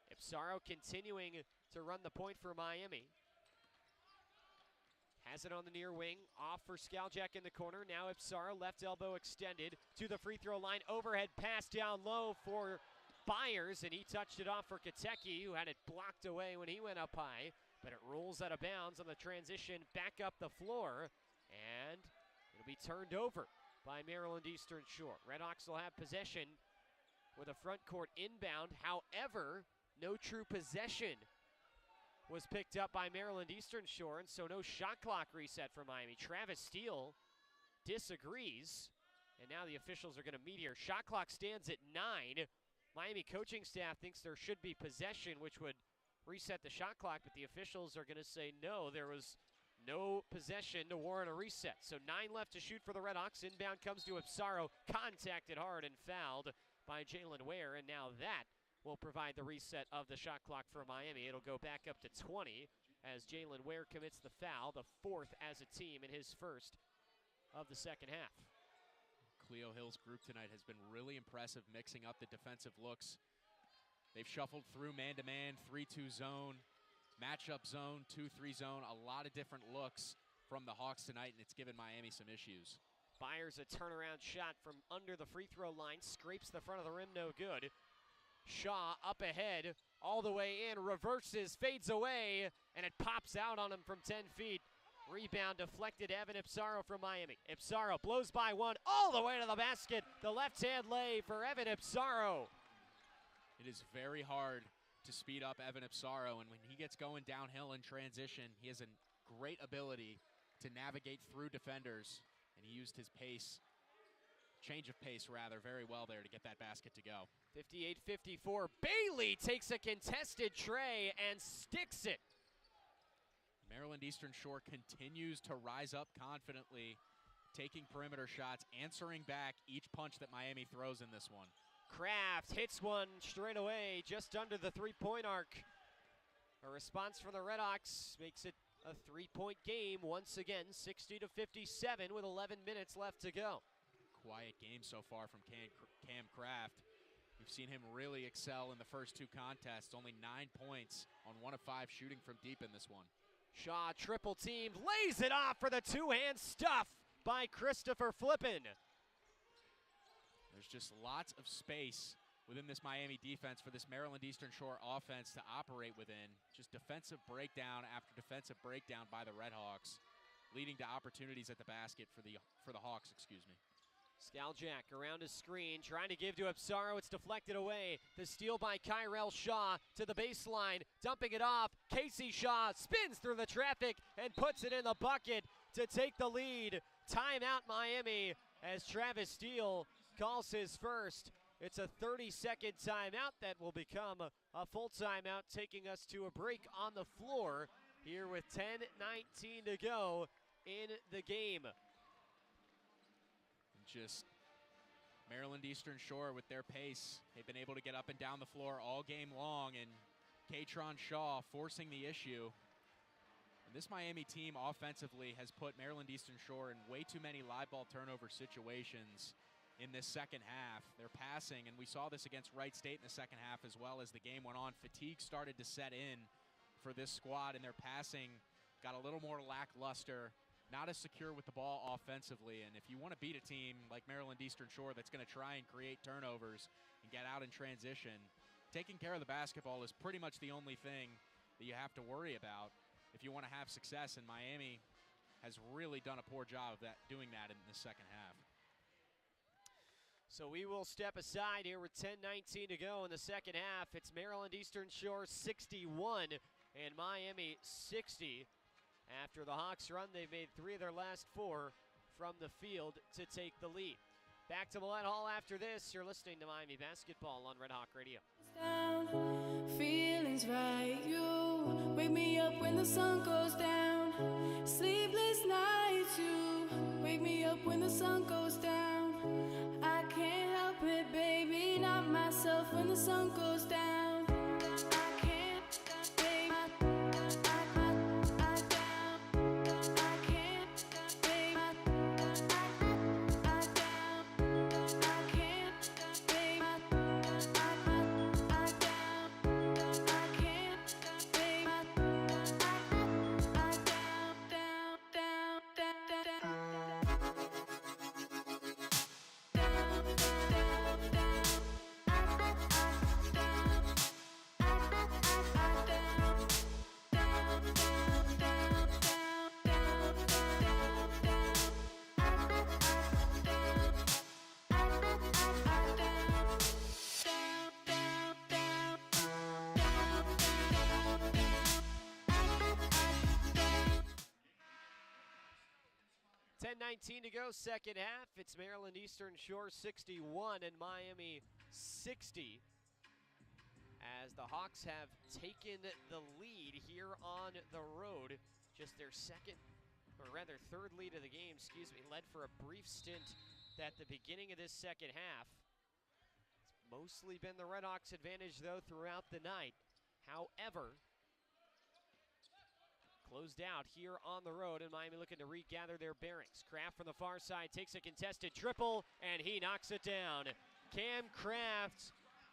Ipsaro continuing to run the point for Miami. Has it on the near wing, off for Skaljak in the corner. Now Ipsaro, left elbow extended to the free throw line. Overhead pass down low for Byers, and he touched it off for Katecki, who had it blocked away when he went up high. But it rolls out of bounds on the transition back up the floor, and it'll be turned over by Maryland Eastern Shore. RedHawks will have possession with a front court inbound. However, no true possession was picked up by Maryland Eastern Shore, and so no shot clock reset for Miami. Travis Steele disagrees, and now the officials are going to meet here. Shot clock stands at 9. Miami coaching staff thinks there should be possession, which would reset the shot clock, but the officials are going to say no, there was no possession to warrant a reset. So 9 left to shoot for the RedHawks. Inbound comes to Ipsaro, contacted hard and fouled by Jalen Ware, and now that will provide the reset of the shot clock for Miami. It'll go back up to 20 as Jalen Ware commits the foul, the 4th as a team in his first of the second half. Cleo Hill's group tonight has been really impressive, mixing up the defensive looks. They've shuffled through man-to-man, 3-2 zone, matchup zone, 2-3 zone, a lot of different looks from the Hawks tonight, and it's given Miami some issues. Byers a turnaround shot from under the free throw line, scrapes the front of the rim, no good. Shaw up ahead, all the way in, reverses, fades away, and it pops out on him from 10 feet. Rebound deflected, Evan Ipsaro from Miami. Ipsaro blows by one, all the way to the basket. The left-hand lay for Evan Ipsaro. It is very hard to speed up Evan Ipsaro, and when he gets going downhill in transition, he has a great ability to navigate through defenders, and he used his pace, change of pace rather, very well there to get that basket to go. 58-54, Bailey takes a contested tray and sticks it. Maryland Eastern Shore continues to rise up confidently, taking perimeter shots, answering back each punch that Miami throws in this one. Kraft hits one straight away, just under the three-point arc. A response from the RedHawks makes it a three-point game once again, 60-57 with 11 minutes left to go. Quiet game so far from Cam Kraft. We've seen him really excel in the first 2 contests, only 9 points on 1 of 5 shooting from deep in this one. Shaw triple teamed, lays it off for the two-hand stuff by Christopher Flippin. There's just lots of space within this Miami defense for this Maryland Eastern Shore offense to operate within. Just defensive breakdown after defensive breakdown by the RedHawks, leading to opportunities at the basket for the Hawks, excuse me. Skaljak around his screen, trying to give to Ipsaro. It's deflected away. The steal by Kyrell Shaw to the baseline, dumping it off. Casey Shaw spins through the traffic and puts it in the bucket to take the lead. Timeout Miami as Travis Steele calls his first. It's a 30-second timeout that will become a full timeout, taking us to a break on the floor here with 10:19 to go in the game. Just Maryland Eastern Shore with their pace. They've been able to get up and down the floor all game long, and Katron Shaw forcing the issue. And this Miami team offensively has put Maryland Eastern Shore in way too many live ball turnover situations in this second half. They're passing, and we saw this against Wright State in the second half as well as the game went on. Fatigue started to set in for this squad, and their passing got a little more lackluster, not as secure with the ball offensively. And if you want to beat a team like Maryland Eastern Shore that's going to try and create turnovers and get out in transition, taking care of the basketball is pretty much the only thing that you have to worry about if you want to have success, and Miami has really done a poor job of doing that in the second half. So we will step aside here with 10:19 to go in the second half. It's Maryland Eastern Shore 61 and Miami 60. After the Hawks run, they've made 3 of their last 4 from the field to take the lead. Back to Millett Hall after this. You're listening to Miami Basketball on Red Hawk Radio. Down, feelings right, you wake me up when the sun goes down. Sleepless nights, you wake me up when the sun goes down. I can't help it, baby, not myself when the sun goes down. I can't, baby, I down. I can't, baby, I down. I can't, baby, I can't, baby, $10:19 to go, second half. It's Maryland Eastern Shore 61 and Miami 60. As the Hawks have taken the lead here on the road. Just their second, or rather third lead of the game, led for a brief stint at the beginning of this second half. It's mostly been the RedHawks' advantage, though, throughout the night. However, closed out here on the road, and Miami looking to regather their bearings. Kraft from the far side takes a contested triple, and he knocks it down. Cam Kraft,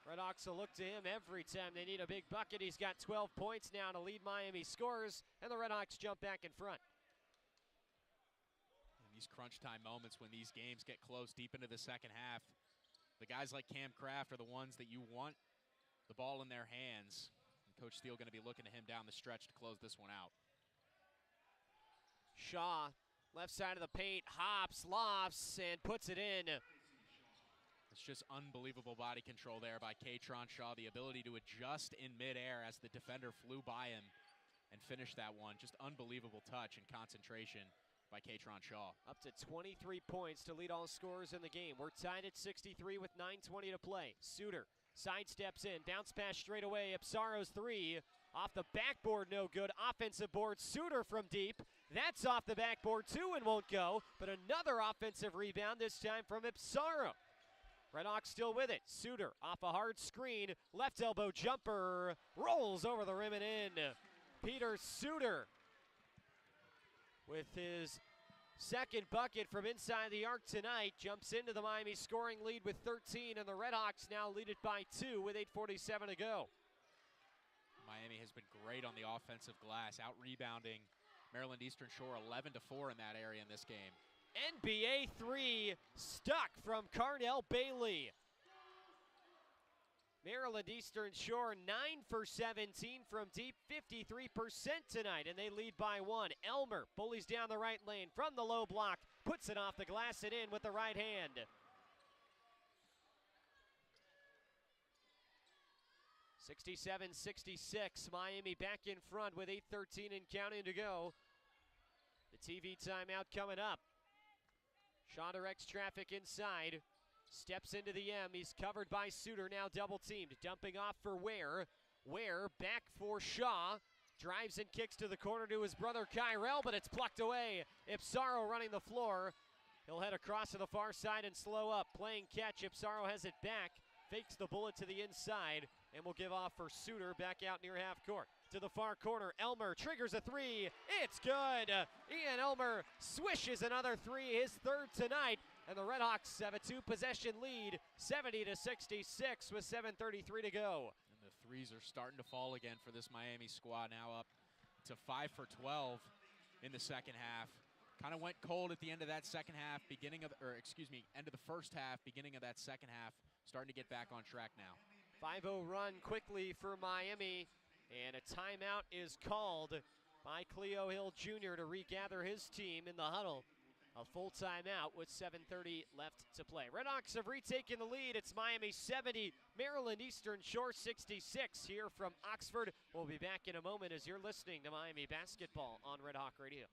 RedHawks will look to him every time they need a big bucket. He's got 12 points now to lead Miami scores, and the RedHawks jump back in front. In these crunch time moments when these games get close deep into the second half, the guys like Cam Kraft are the ones that you want the ball in their hands. And Coach Steele going to be looking to him down the stretch to close this one out. Shaw, left side of the paint, hops, lofts, and puts it in. It's just unbelievable body control there by Katron Shaw. The ability to adjust in midair as the defender flew by him and finished that one. Just unbelievable touch and concentration by Katron Shaw. Up to 23 points to lead all scorers in the game. We're tied at 63 with 9:20 to play. Suter sidesteps in, bounce pass straight away. Ipsaro's three. Off the backboard, no good. Offensive board, Suter from deep. That's off the backboard too and won't go, but another offensive rebound, this time from Ipsaro. RedHawks still with it. Suter off a hard screen, left elbow jumper, rolls over the rim and in. Peter Suter with his second bucket from inside the arc tonight, jumps into the Miami scoring lead with 13, and the RedHawks now lead it by 2 with 8:47 to go. Miami has been great on the offensive glass, out-rebounding Maryland Eastern Shore 11-4 in that area in this game. NBA 3 stuck from Carnell Bailey. Maryland Eastern Shore 9 for 17 from deep, 53% tonight, and they lead by 1. Elmer bullies down the right lane from the low block, puts it off the glass and in with the right hand. 67-66, Miami back in front with 8:13 and counting to go. The TV timeout coming up. Shaw directs traffic inside, steps into the M. He's covered by Suter, now double teamed. Dumping off for Ware. Ware back for Shaw. Drives and kicks to the corner to his brother Kyrell, but it's plucked away. Ipsaro running the floor. He'll head across to the far side and slow up. Playing catch, Ipsaro has it back. Fakes the bullet to the inside and will give off for Suter back out near half court. To the far corner, Elmer triggers a three. It's good. Ian Elmer swishes another three, his third tonight, and the RedHawks have a 2-possession lead, 70-66 with 7:33 to go. And the threes are starting to fall again for this Miami squad, now up to 5 for 12 in the second half. Kind of went cold at the end of that second half, end of the first half, beginning of that second half, starting to get back on track now. 5-0 run quickly for Miami, and a timeout is called by Cleo Hill Jr. to regather his team in the huddle. A full timeout with 7:30 left to play. RedHawks have retaken the lead. It's Miami 70, Maryland Eastern Shore 66 here from Oxford. We'll be back in a moment as you're listening to Miami basketball on Red Hawk Radio.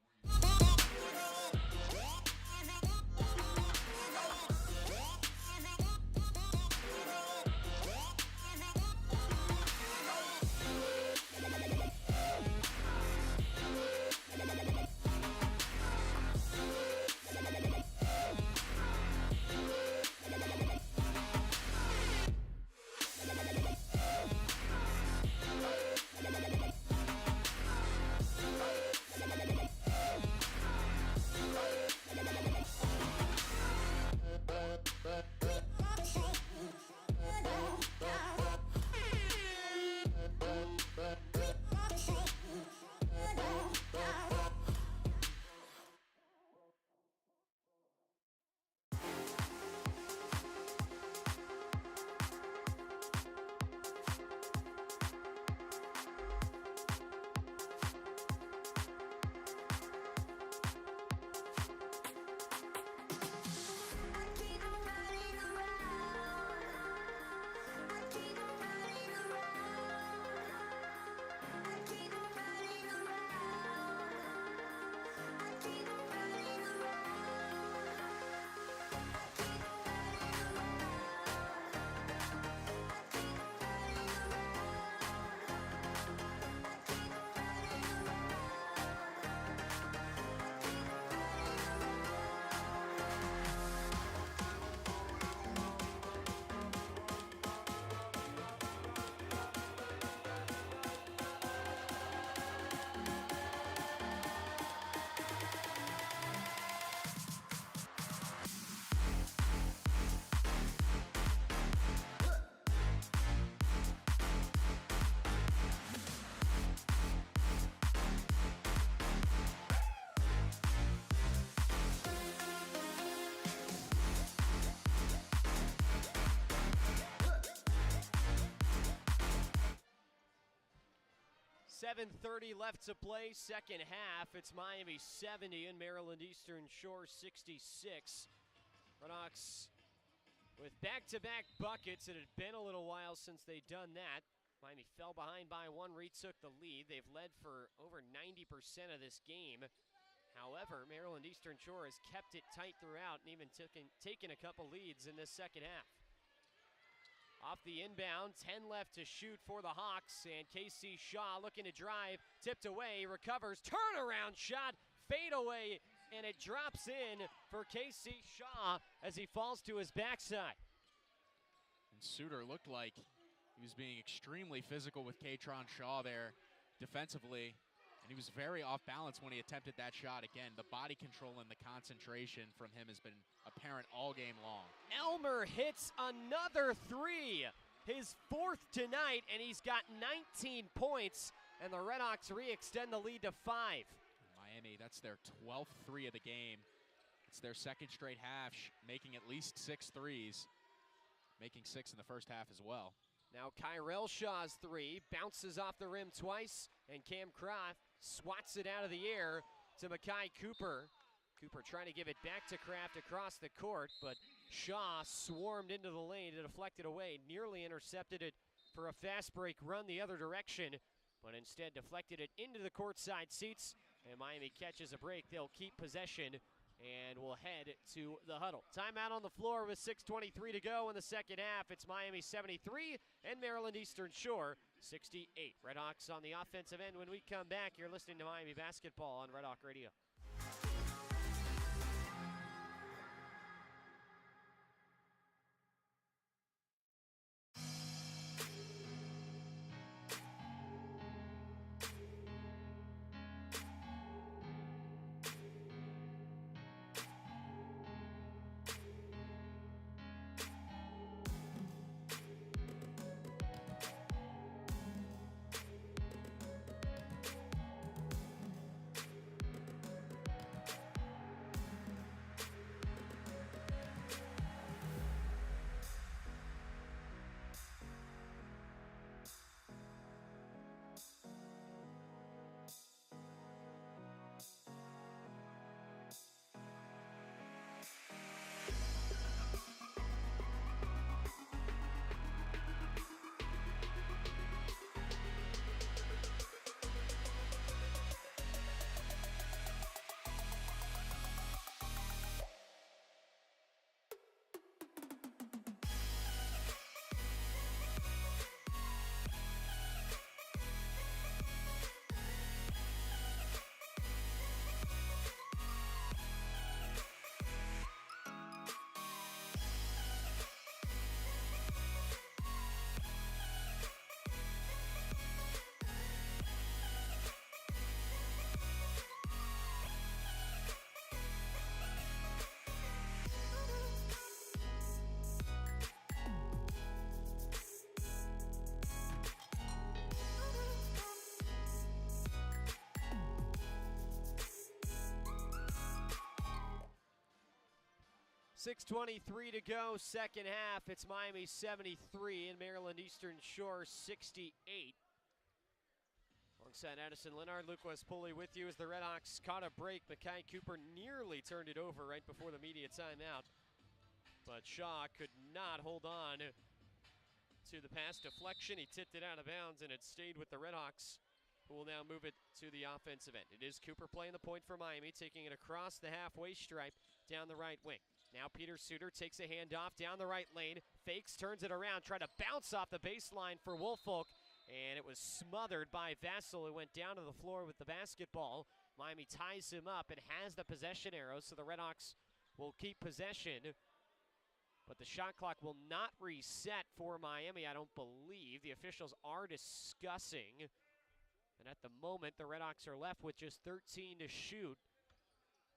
.30 left to play, second half. It's Miami 70 and Maryland Eastern Shore 66. RedHawks with back-to-back buckets. It had been a little while since they'd done that. Miami fell behind by one, retook the lead. They've led for over 90% of this game. However, Maryland Eastern Shore has kept it tight throughout and even taken a couple leads in this second half. Off the inbound, 10 left to shoot for the Hawks, and Casey Shaw looking to drive, tipped away, recovers, turnaround shot, fade away, and it drops in for Casey Shaw as he falls to his backside. And Suter looked like he was being extremely physical with Katron Shaw there defensively, and he was very off balance when he attempted that shot. Again, the body control and the concentration from him has been apparent all game long. Elmer hits another three, his fourth tonight, and he's got 19 points, and the RedHawks re-extend the lead to 5. Miami, that's their 12th three of the game. It's their second straight half, making at least 6 threes, making 6 in the first half as well. Now Kyrell Shaw's three bounces off the rim twice, and Cam Croft swats it out of the air to Makai Cooper. Cooper trying to give it back to Kraft across the court, but Shaw swarmed into the lane to deflect it away, nearly intercepted it for a fast break run the other direction, but instead deflected it into the courtside seats, and Miami catches a break. They'll keep possession and will head to the huddle. Timeout on the floor with 6:23 to go in the second half. It's Miami 73 and Maryland Eastern Shore 68. RedHawks on the offensive end. When we come back, you're listening to Miami basketball on Red Hawk Radio. 6:23 to go, second half. It's Miami 73 and Maryland Eastern Shore 68. Alongside Addison, Lenhart, Poley with you as the RedHawks caught a break. Makai Cooper nearly turned it over right before the media timeout, but Shaw could not hold on to the pass deflection. He tipped it out of bounds, and it stayed with the RedHawks, who will now move it to the offensive end. It is Cooper playing the point for Miami, taking it across the halfway stripe down the right wing. Now Peter Suter takes a handoff down the right lane, fakes, turns it around, tried to bounce off the baseline for Woolfolk, and it was smothered by Vassell, who went down to the floor with the basketball. Miami ties him up and has the possession arrow, so the RedHawks will keep possession. But the shot clock will not reset for Miami, I don't believe. The officials are discussing. And at the moment, the RedHawks are left with just 13 to shoot.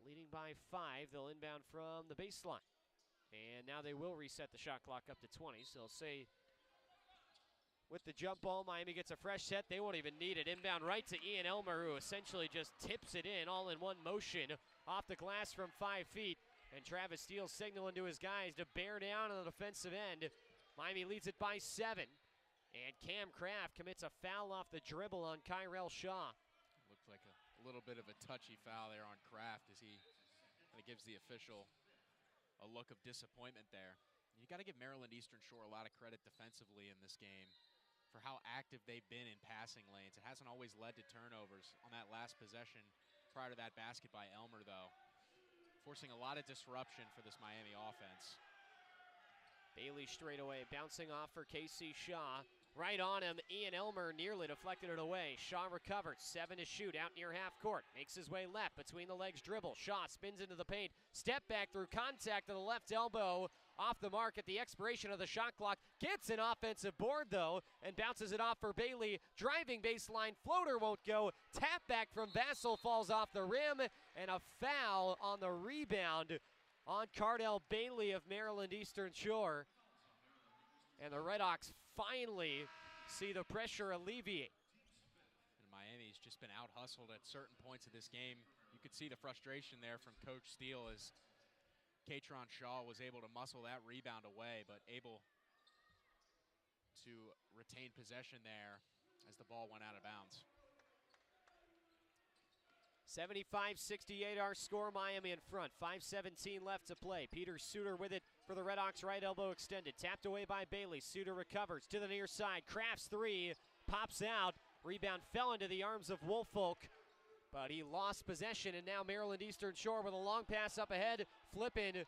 Leading by 5, they'll inbound from the baseline. And now they will reset the shot clock up to 20. So they'll say, with the jump ball, Miami gets a fresh set. They won't even need it. Inbound right to Ian Elmer, who essentially just tips it in all in one motion off the glass from 5 feet. And Travis Steele signaling to his guys to bear down on the defensive end. Miami leads it by 7. And Cam Kraft commits a foul off the dribble on Kyrell Shaw. Looks like a little bit of a touchy foul there on Kraft as he kind of gives the official a look of disappointment there. You got to give Maryland Eastern Shore a lot of credit defensively in this game for how active they've been in passing lanes. It hasn't always led to turnovers on that last possession prior to that basket by Elmer, though, forcing a lot of disruption for this Miami offense. Bailey straight away, bouncing off for KC Shaw. Right on him, Ian Elmer nearly deflected it away. Shaw recovered, 7 to shoot, out near half court. Makes his way left, between the legs dribble. Shaw spins into the paint, step back through contact to the left elbow. Off the mark at the expiration of the shot clock. Gets an offensive board though, and bounces it off for Bailey. Driving baseline, floater won't go. Tap back from Vassell, falls off the rim, and a foul on the rebound on Cardell Bailey of Maryland Eastern Shore. And the RedHawks finally see the pressure alleviate. And Miami's just been out-hustled at certain points of this game. You could see the frustration there from Coach Steele as Katron Shaw was able to muscle that rebound away, but able to retain possession there as the ball went out of bounds. 75-68 our score, Miami in front. 5:17 left to play. Peter Suter with it for the RedHawks, right elbow extended. Tapped away by Bailey. Suter recovers to the near side. Crafts 3, pops out. Rebound fell into the arms of Woolfolk, but he lost possession, and now Maryland Eastern Shore with a long pass up ahead. Flippin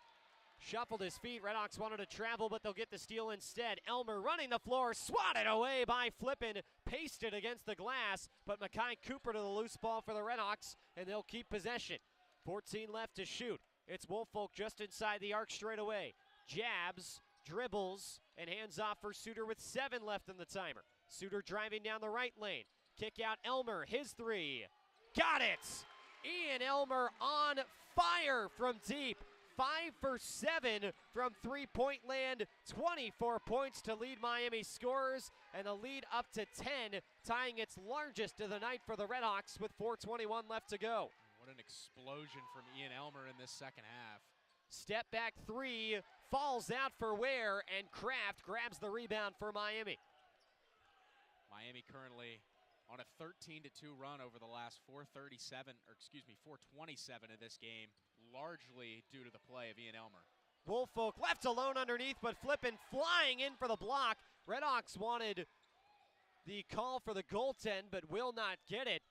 shuffled his feet. RedHawks wanted to travel, but they'll get the steal instead. Elmer running the floor, swatted away by Flippin, pasted against the glass, but Makai Cooper to the loose ball for the RedHawks, and they'll keep possession. 14 left to shoot. It's Woolfolk just inside the arc straight away. Jabs, dribbles, and hands off for Suter with 7 left in the timer. Suter driving down the right lane. Kick out Elmer, his 3. Got it! Ian Elmer on fire from deep. 5 for 7 from three-point land. 24 points to lead Miami scorers, and the lead up to 10, tying its largest of the night for the RedHawks with 4:21 left to go. What an explosion from Ian Elmer in this second half. Step back 3, falls out for Ware, and Kraft grabs the rebound for Miami. Miami currently on a 13-2 run over the last 427 of this game, largely due to the play of Ian Elmer. Woolfolk left alone underneath, but Flippin flying in for the block. RedHawks wanted the call for the goaltend, but will not get it.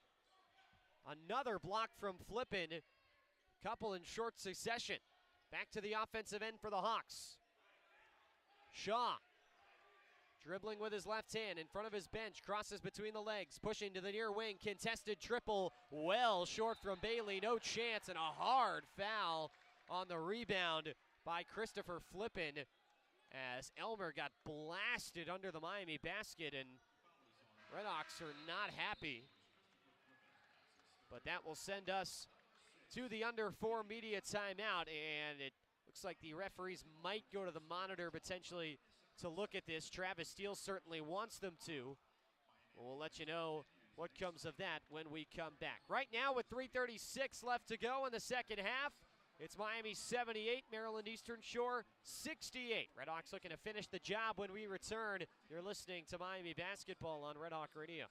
Another block from Flippin, couple in short succession. Back to the offensive end for the Hawks. Shaw dribbling with his left hand in front of his bench, crosses between the legs, pushing to the near wing, contested triple, well short from Bailey, no chance, and a hard foul on the rebound by Christopher Flippin as Elmer got blasted under the Miami basket, and RedHawks are not happy. But that will send us to the under 4 media timeout, and it looks like the referees might go to the monitor potentially to look at this. Travis Steele certainly wants them to. We'll let you know what comes of that when we come back. Right now with 3:36 left to go in the second half, It's Miami 78, Maryland Eastern Shore 68. RedHawks looking to finish the job when we return. You're listening to Miami Basketball on Red Hawk Radio.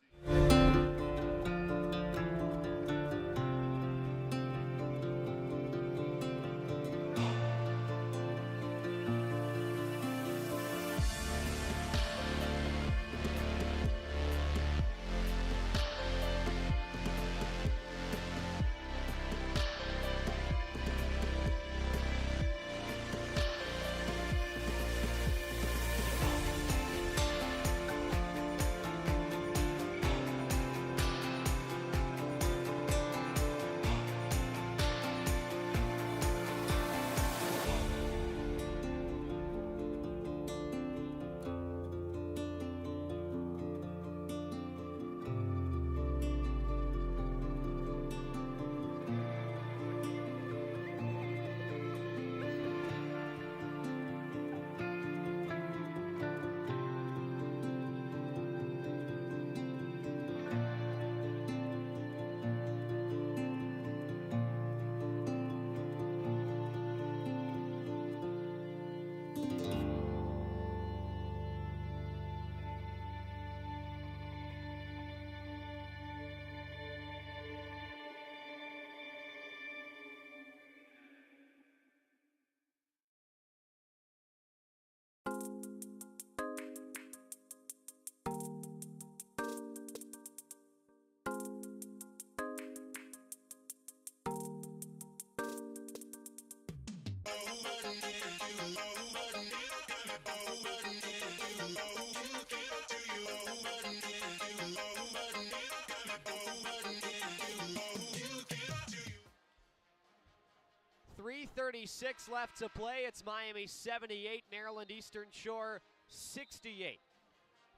3:36 left to play. It's Miami 78, Maryland Eastern Shore 68.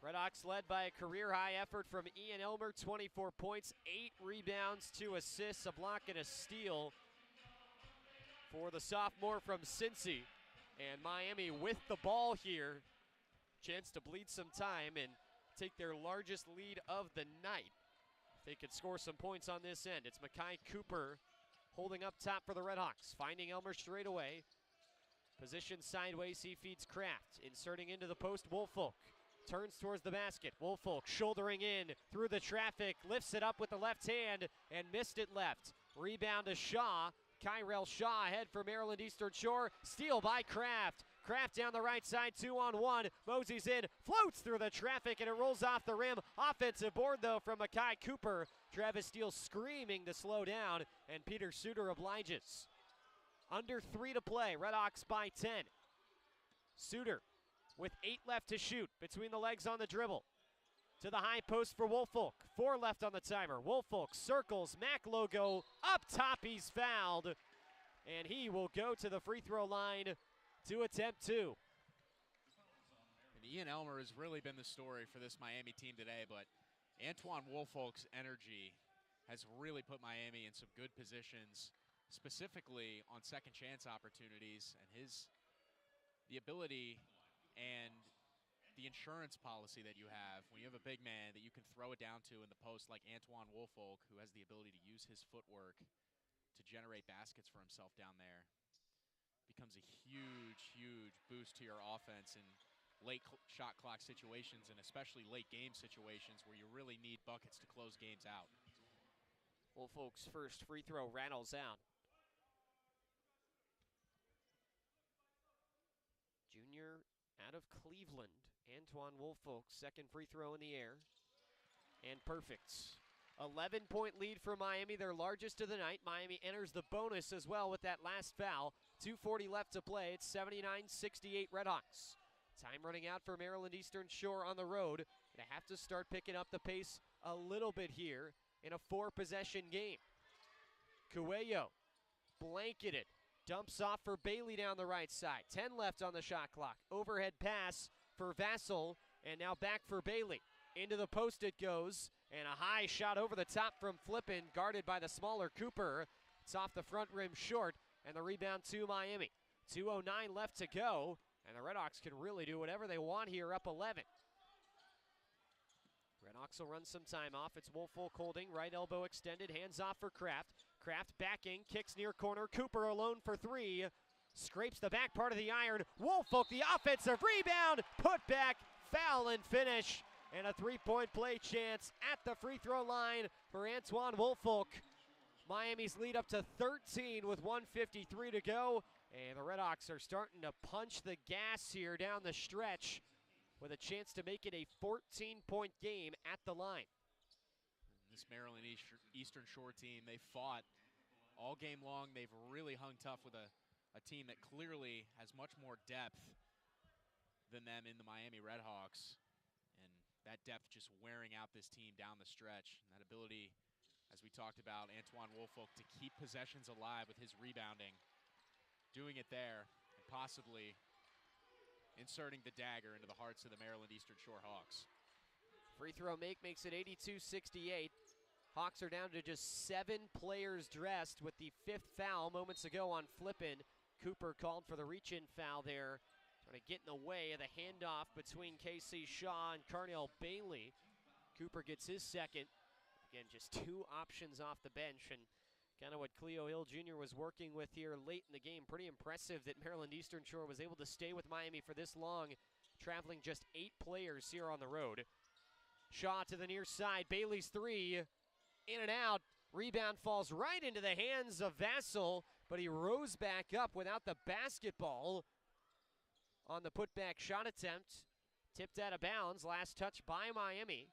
RedHawks led by a career-high effort from Ian Elmer, 24 points, 8 rebounds, 2 assists, a block, and a steal for the sophomore from Cincy. And Miami with the ball here. Chance to bleed some time and take their largest lead of the night. If they could score some points on this end. It's Makai Cooper holding up top for the RedHawks, finding Elmer straight away. Position sideways, he feeds Kraft. Inserting into the post, Woolfolk. Turns towards the basket. Woolfolk shouldering in through the traffic, lifts it up with the left hand and missed it left. Rebound to Shaw. Kyrell Shaw ahead for Maryland Eastern Shore. Steal by Kraft. Kraft down the right side, 2-on-1. Moseys in, floats through the traffic, and it rolls off the rim. Offensive board, though, from Makai Cooper. Travis Steele screaming to slow down, and Peter Suter obliges. Under 3 to play, RedHawks by 10. Suter with 8 left to shoot, between the legs on the dribble. To the high post for Woolfolk. 4 left on the timer. Woolfolk circles, Mac logo, up top, he's fouled. And he will go to the free throw line to attempt 2. And Ian Elmer has really been the story for this Miami team today, but Antoine Woolfolk's energy has really put Miami in some good positions, specifically on second chance opportunities, and the ability and the insurance policy that you have when you have a big man that you can throw it down to in the post like Antoine Woolfolk, who has the ability to use his footwork to generate baskets for himself down there, becomes a huge, huge boost to your offense in late shot clock situations, and especially late game situations where you really need buckets to close games out. Woolfolk's first free throw rattles out. Junior out of Cleveland, Antoine Woolfolk, second free throw in the air, and perfect. 11-point lead for Miami, their largest of the night. Miami enters the bonus as well with that last foul. 2:40 left to play. It's 79-68 RedHawks. Time running out for Maryland Eastern Shore on the road. They have to start picking up the pace a little bit here in a 4-possession game. Cuello, blanketed, dumps off for Bailey down the right side. 10 left on the shot clock. Overhead pass for Vassell, and now back for Bailey. Into the post it goes, and a high shot over the top from Flippin, guarded by the smaller Cooper. It's off the front rim short, and the rebound to Miami. 2:09 left to go, and the RedHawks can really do whatever they want here, up 11. RedHawks will run some time off. It's Woolfolk holding, right elbow extended, hands off for Kraft. Kraft backing, kicks near corner. Cooper alone for three. Scrapes the back part of the iron. Woolfolk, the offensive rebound. Put back, foul, and finish. And a three-point play chance at the free throw line for Antoine Woolfolk. Miami's lead up to 13 with 1:53 to go. And the RedHawks are starting to punch the gas here down the stretch with a chance to make it a 14-point game at the line. This Maryland Eastern Shore team, they fought all game long. They've really hung tough with a team that clearly has much more depth than them in the Miami RedHawks. And that depth just wearing out this team down the stretch. And that ability, as we talked about, Antoine Woolfolk to keep possessions alive with his rebounding. Doing it there and possibly inserting the dagger into the hearts of the Maryland Eastern Shore Hawks. Free throw makes it 82-68. Hawks are down to just 7 players dressed with the 5th foul moments ago on Flippin. Cooper called for the reach-in foul there, trying to get in the way of the handoff between K.C. Shaw and Carnell Bailey. Cooper gets his second. Again, just 2 options off the bench, and kind of what Cleo Hill Jr. was working with here late in the game. Pretty impressive that Maryland Eastern Shore was able to stay with Miami for this long, traveling just 8 players here on the road. Shaw to the near side, Bailey's three, in and out. Rebound falls right into the hands of Vassell, but he rose back up without the basketball on the putback shot attempt. Tipped out of bounds, last touch by Miami.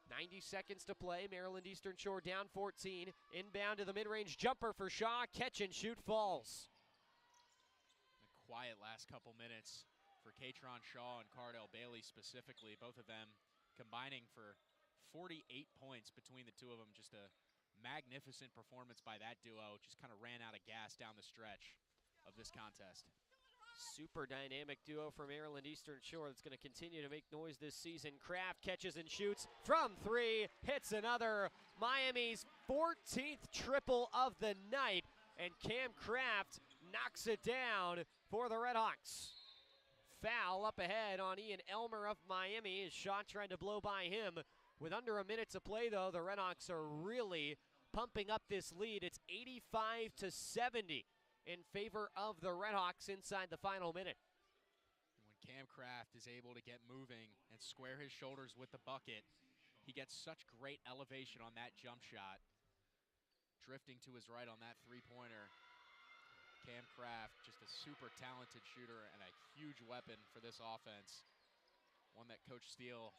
90 seconds to play, Maryland Eastern Shore down 14. Inbound to the mid-range jumper for Shaw, catch and shoot falls. A quiet last couple minutes for Katron Shaw and Cardell Bailey specifically, both of them combining for 48 points between the two of them. Just a magnificent performance by that duo. Just kind of ran out of gas down the stretch of this contest. Super dynamic duo for Maryland Eastern Shore that's going to continue to make noise this season. Kraft catches and shoots from three, hits another. Miami's 14th triple of the night, and Cam Kraft knocks it down for the RedHawks. Foul up ahead on Ian Elmer of Miami. His shot trying to blow by him. With under a minute to play, though, the RedHawks are really pumping up this lead. It's 85-70 in favor of the RedHawks inside the final minute. When Cam Kraft is able to get moving and square his shoulders with the bucket, he gets such great elevation on that jump shot. Drifting to his right on that three-pointer. Cam Kraft, just a super talented shooter and a huge weapon for this offense. One that Coach Steele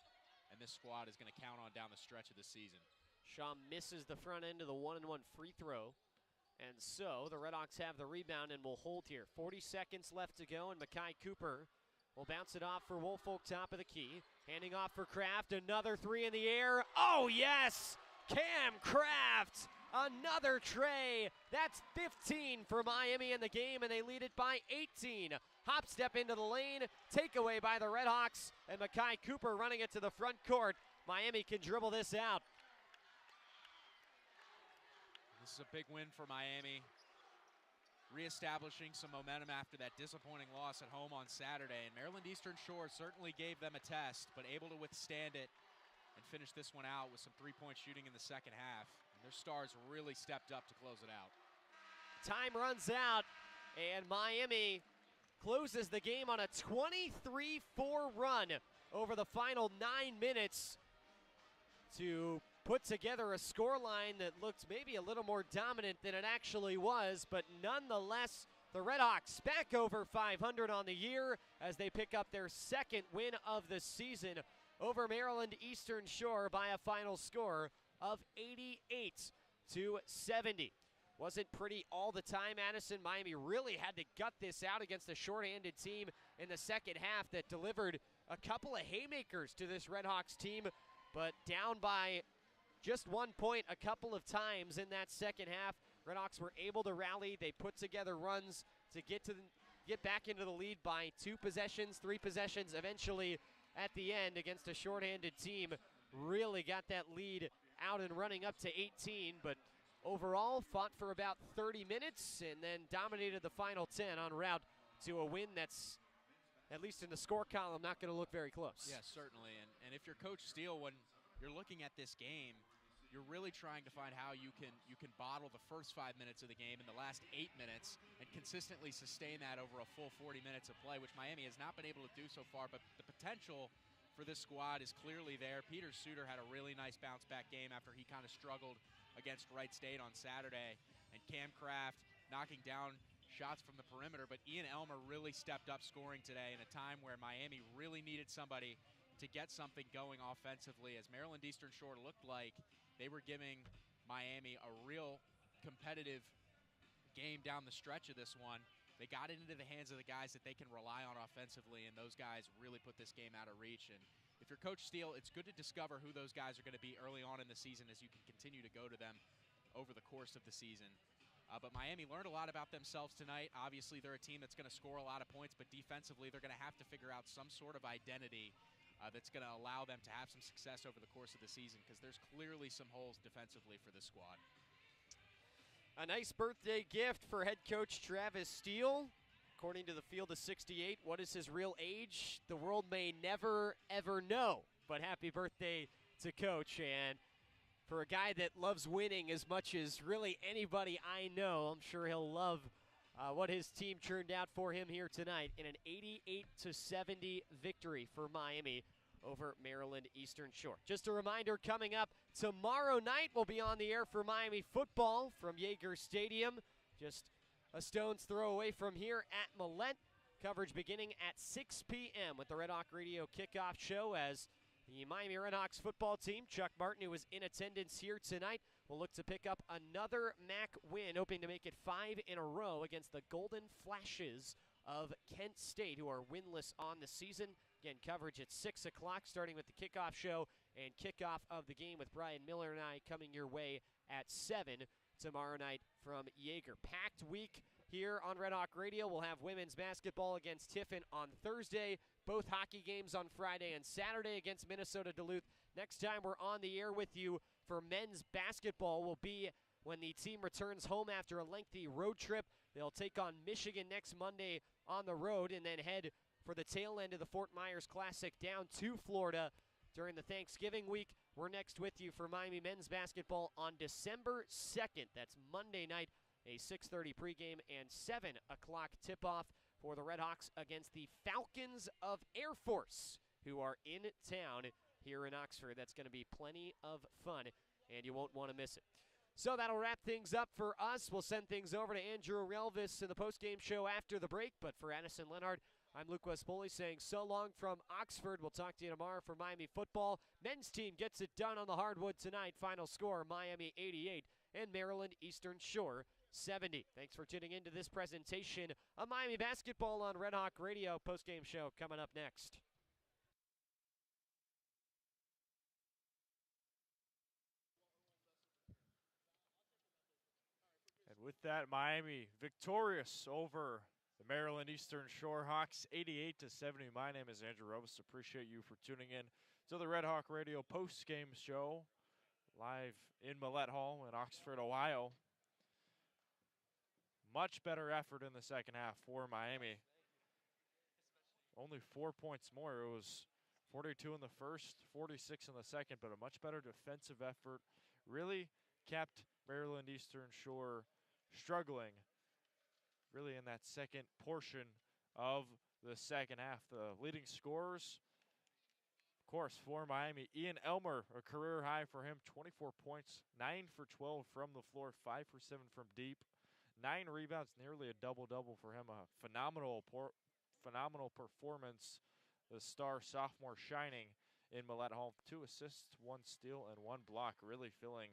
and this squad is going to count on down the stretch of the season. Shaw misses the front end of the 1-and-1 free throw. And so the RedHawks have the rebound and will hold here. 40 seconds left to go, and Makai Cooper will bounce it off for Woolfolk, top of the key. Handing off for Kraft, another three in the air. Oh, yes! Cam Kraft, another tray. That's 15 for Miami in the game, and they lead it by 18. Hop step into the lane, takeaway by the RedHawks, and Makai Cooper running it to the front court. Miami can dribble this out. This is a big win for Miami, reestablishing some momentum after that disappointing loss at home on Saturday. And Maryland Eastern Shore certainly gave them a test, but able to withstand it and finish this one out with some three-point shooting in the second half. And their stars really stepped up to close it out. Time runs out, and Miami closes the game on a 23-4 run over the final 9 minutes to put together a scoreline that looked maybe a little more dominant than it actually was, but nonetheless, the RedHawks back over 500 on the year as they pick up their second win of the season over Maryland Eastern Shore by a final score of 88-70. Wasn't pretty all the time, Addison. Miami really had to gut this out against a shorthanded team in the second half that delivered a couple of haymakers to this RedHawks team, but down by just 1 point a couple of times in that second half. RedHawks were able to rally. They put together runs to get back into the lead by 2 possessions, 3 possessions. Eventually, at the end, against a shorthanded team, really got that lead out and running up to 18. But overall, fought for about 30 minutes and then dominated the final 10 en route to a win that's, at least in the score column, not going to look very close. Yeah, certainly. And if you're Coach Steele, when you're looking at this game, you're really trying to find how you can bottle the first 5 minutes of the game and the last 8 minutes and consistently sustain that over a full 40 minutes of play, which Miami has not been able to do so far, but the potential for this squad is clearly there. Peter Suter had a really nice bounce-back game after he kind of struggled against Wright State on Saturday, and Cam Kraft knocking down shots from the perimeter, but Ian Elmer really stepped up scoring today in a time where Miami really needed somebody to get something going offensively, as Maryland Eastern Shore looked like they were giving Miami a real competitive game down the stretch of this one. They got it into the hands of the guys that they can rely on offensively, and those guys really put this game out of reach. And if you're Coach Steele, it's good to discover who those guys are going to be early on in the season as you can continue to go to them over the course of the season. But Miami learned a lot about themselves tonight. Obviously, they're a team that's going to score a lot of points, but defensively, they're going to have to figure out some sort of identity that's going to allow them to have some success over the course of the season, because there's clearly some holes defensively for this squad. A nice birthday gift for head coach Travis Steele. According to the Field of 68, what is his real age? The world may never, ever know. But happy birthday to Coach. And for a guy that loves winning as much as really anybody I know, I'm sure he'll love what his team turned out for him here tonight in an 88-70 victory for Miami over Maryland Eastern Shore. Just a reminder, coming up tomorrow night, we'll be on the air for Miami football from Yager Stadium, just a stone's throw away from here at Millett. Coverage beginning at 6 p.m. with the Red Hawk Radio kickoff show, as the Miami RedHawks football team, Chuck Martin, who was in attendance here tonight, will look to pick up another MAC win, hoping to make it 5 in a row against the Golden Flashes of Kent State, who are winless on the season. Again, coverage at 6 o'clock, starting with the kickoff show and kickoff of the game with Brian Miller and I coming your way at 7 tomorrow night from Yager. Packed week here on Red Hawk Radio. We'll have women's basketball against Tiffin on Thursday, both hockey games on Friday and Saturday against Minnesota Duluth. Next time we're on the air with you for men's basketball will be when the team returns home after a lengthy road trip. They'll take on Michigan next Monday on the road and then head for the tail end of the Fort Myers Classic down to Florida during the Thanksgiving week. We're next with you for Miami men's basketball on December 2nd. That's Monday night, a 6:30 pregame and 7 o'clock tip-off for the RedHawks against the Falcons of Air Force, who are in town here in Oxford. That's going to be plenty of fun, and you won't want to miss it. So that'll wrap things up for us. We'll send things over to Andrew Relvas in the postgame show after the break. But for Addison, Lenhart, I'm Luke Poley saying so long from Oxford. We'll talk to you tomorrow for Miami football. Men's team gets it done on the hardwood tonight. Final score, Miami 88 and Maryland Eastern Shore 70. Thanks for tuning into this presentation of Miami basketball on Red Hawk Radio. Postgame show coming up next. And with that, Miami victorious over the Maryland Eastern Shore Hawks, 88-70. My name is Andrew Relvas. Appreciate you for tuning in to the Red Hawk Radio post-game show live in Millett Hall in Oxford, Ohio. Much better effort in the second half for Miami. Only 4 points more. It was 42 in the first, 46 in the second, but a much better defensive effort. Really kept Maryland Eastern Shore struggling really in that second portion of the second half. The leading scorers, of course, for Miami, Ian Elmer, a career high for him, 24 points, 9 for 12 from the floor, 5 for 7 from deep, 9 rebounds, nearly a double-double for him. A phenomenal performance. The star sophomore shining in Millett Hall. 2 assists, 1 steal, and 1 block, really filling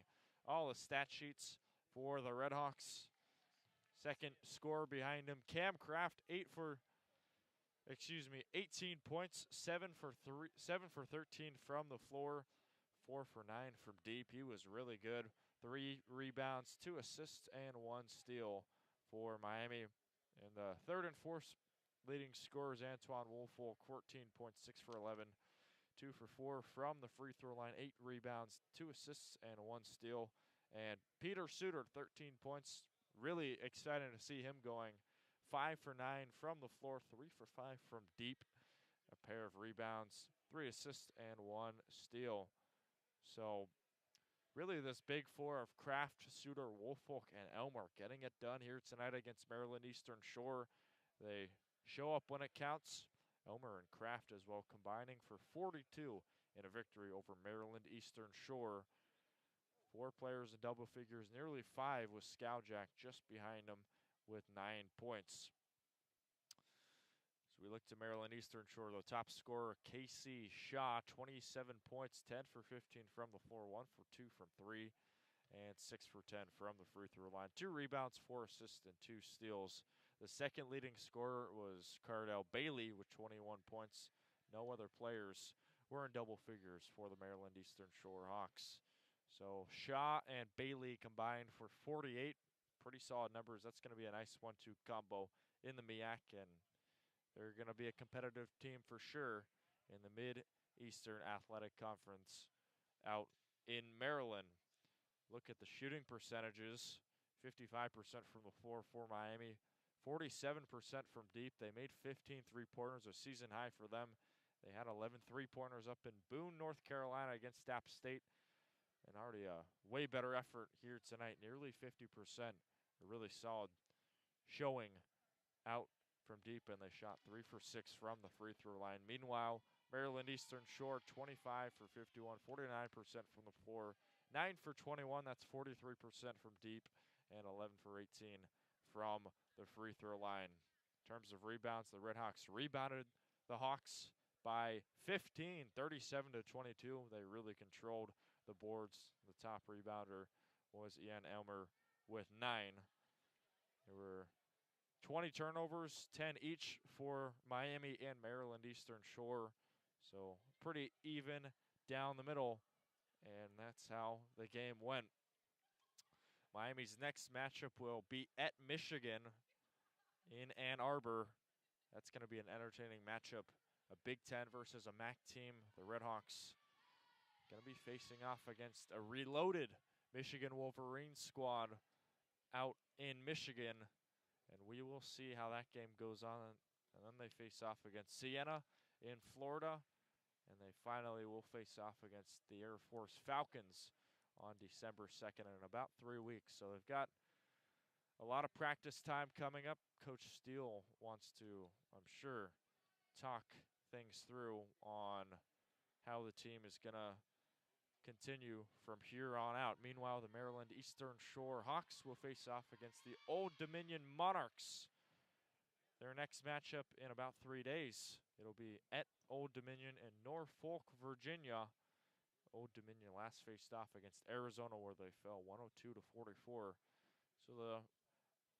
all the stat sheets for the RedHawks. Second scorer behind him, Cam Kraft, 18 points, 7 for 13 from the floor, 4 for 9 from deep. He was really good. 3 rebounds, 2 assists, and 1 steal for Miami. And the third and fourth leading scorers, Antoine Woolfolk, 14 points, 6 for 11, 2 for 4 from the free throw line, 8 rebounds, 2 assists, and 1 steal. And Peter Suter, 13 points. Really exciting to see him going 5 for 9 from the floor, 3 for 5 from deep. A pair of rebounds, 3 assists, and 1 steal. So really this big four of Kraft, Suter, Woolfolk, and Elmer getting it done here tonight against Maryland Eastern Shore. They show up when it counts. Elmer and Kraft as well combining for 42 in a victory over Maryland Eastern Shore. 4 players in double figures, nearly 5 with Skowjack just behind them with 9 points. So we look to Maryland Eastern Shore, the top scorer, Casey Shaw, 27 points, 10 for 15 from the floor, 1 for 2 from 3, and 6 for 10 from the free throw line. 2 rebounds, 4 assists, and 2 steals. The second leading scorer was Cardell Bailey with 21 points. No other players were in double figures for the Maryland Eastern Shore Hawks. So Shaw and Bailey combined for 48. Pretty solid numbers. That's going to be a nice 1-2 combo in the MEAC, and they're going to be a competitive team for sure in the Mid-Eastern Athletic Conference out in Maryland. Look at the shooting percentages. 55% from the floor for Miami, 47% from deep. They made 15 three-pointers, a season high for them. They had 11 three-pointers up in Boone, North Carolina against App State. And already a way better effort here tonight, nearly 50%. A really solid showing out from deep, and they shot 3 for 6 from the free throw line. Meanwhile, Maryland Eastern Shore, 25 for 51, 49% from the floor, 9 for 21, that's 43% from deep, and 11 for 18 from the free throw line. In terms of rebounds, the RedHawks rebounded the Hawks by 15, 37-22. They really controlled the boards. The top rebounder was Ian Elmer with 9. There were 20 turnovers, 10 each for Miami and Maryland Eastern Shore. So pretty even down the middle, and that's how the game went. Miami's next matchup will be at Michigan in Ann Arbor. That's going to be an entertaining matchup. A Big Ten versus a MAC team. The RedHawks going to be facing off against a reloaded Michigan Wolverines squad out in Michigan. And we will see how that game goes on. And then they face off against Siena in Florida. And they finally will face off against the Air Force Falcons on December 2nd in about 3 weeks. So they've got a lot of practice time coming up. Coach Steele wants to, I'm sure, talk things through on how the team is going to continue from here on out. Meanwhile, the Maryland Eastern Shore Hawks will face off against the Old Dominion Monarchs. Their next matchup in about 3 days. It'll be at Old Dominion in Norfolk, Virginia. Old Dominion last faced off against Arizona, where they fell 102-44. So the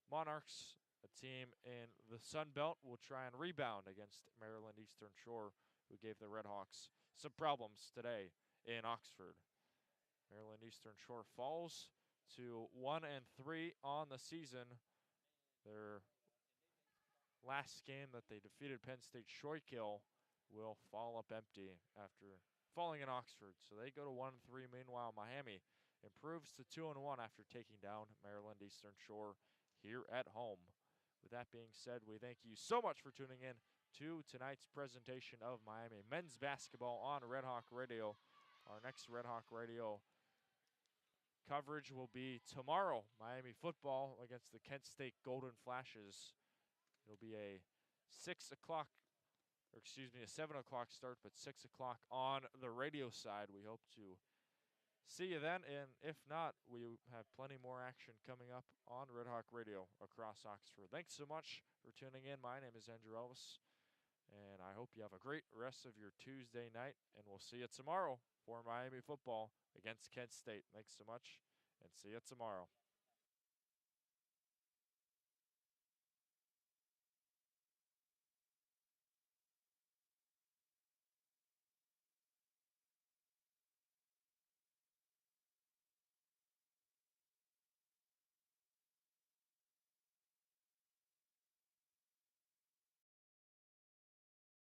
Monarchs, a team in the Sun Belt, will try and rebound against Maryland Eastern Shore, who gave the RedHawks some problems today in Oxford. Maryland Eastern Shore falls to 1-3 on the season. Their last game that they defeated Penn State Schuylkill will fall up empty after falling in Oxford. So they go to 1-3. Meanwhile, Miami improves to 2-1 after taking down Maryland Eastern Shore here at home. With that being said, we thank you so much for tuning in to tonight's presentation of Miami men's basketball on RedHawk Radio. Our next RedHawk Radio coverage will be tomorrow. Miami football against the Kent State Golden Flashes. It'll be a 7 o'clock start, but 6 o'clock on the radio side. We hope to see you then, and if not, we have plenty more action coming up on RedHawk Radio across Oxford. Thanks so much for tuning in. My name is Andrew Relvas, and I hope you have a great rest of your Tuesday night, and we'll see you tomorrow for Miami football against Kent State. Thanks so much, and see you tomorrow.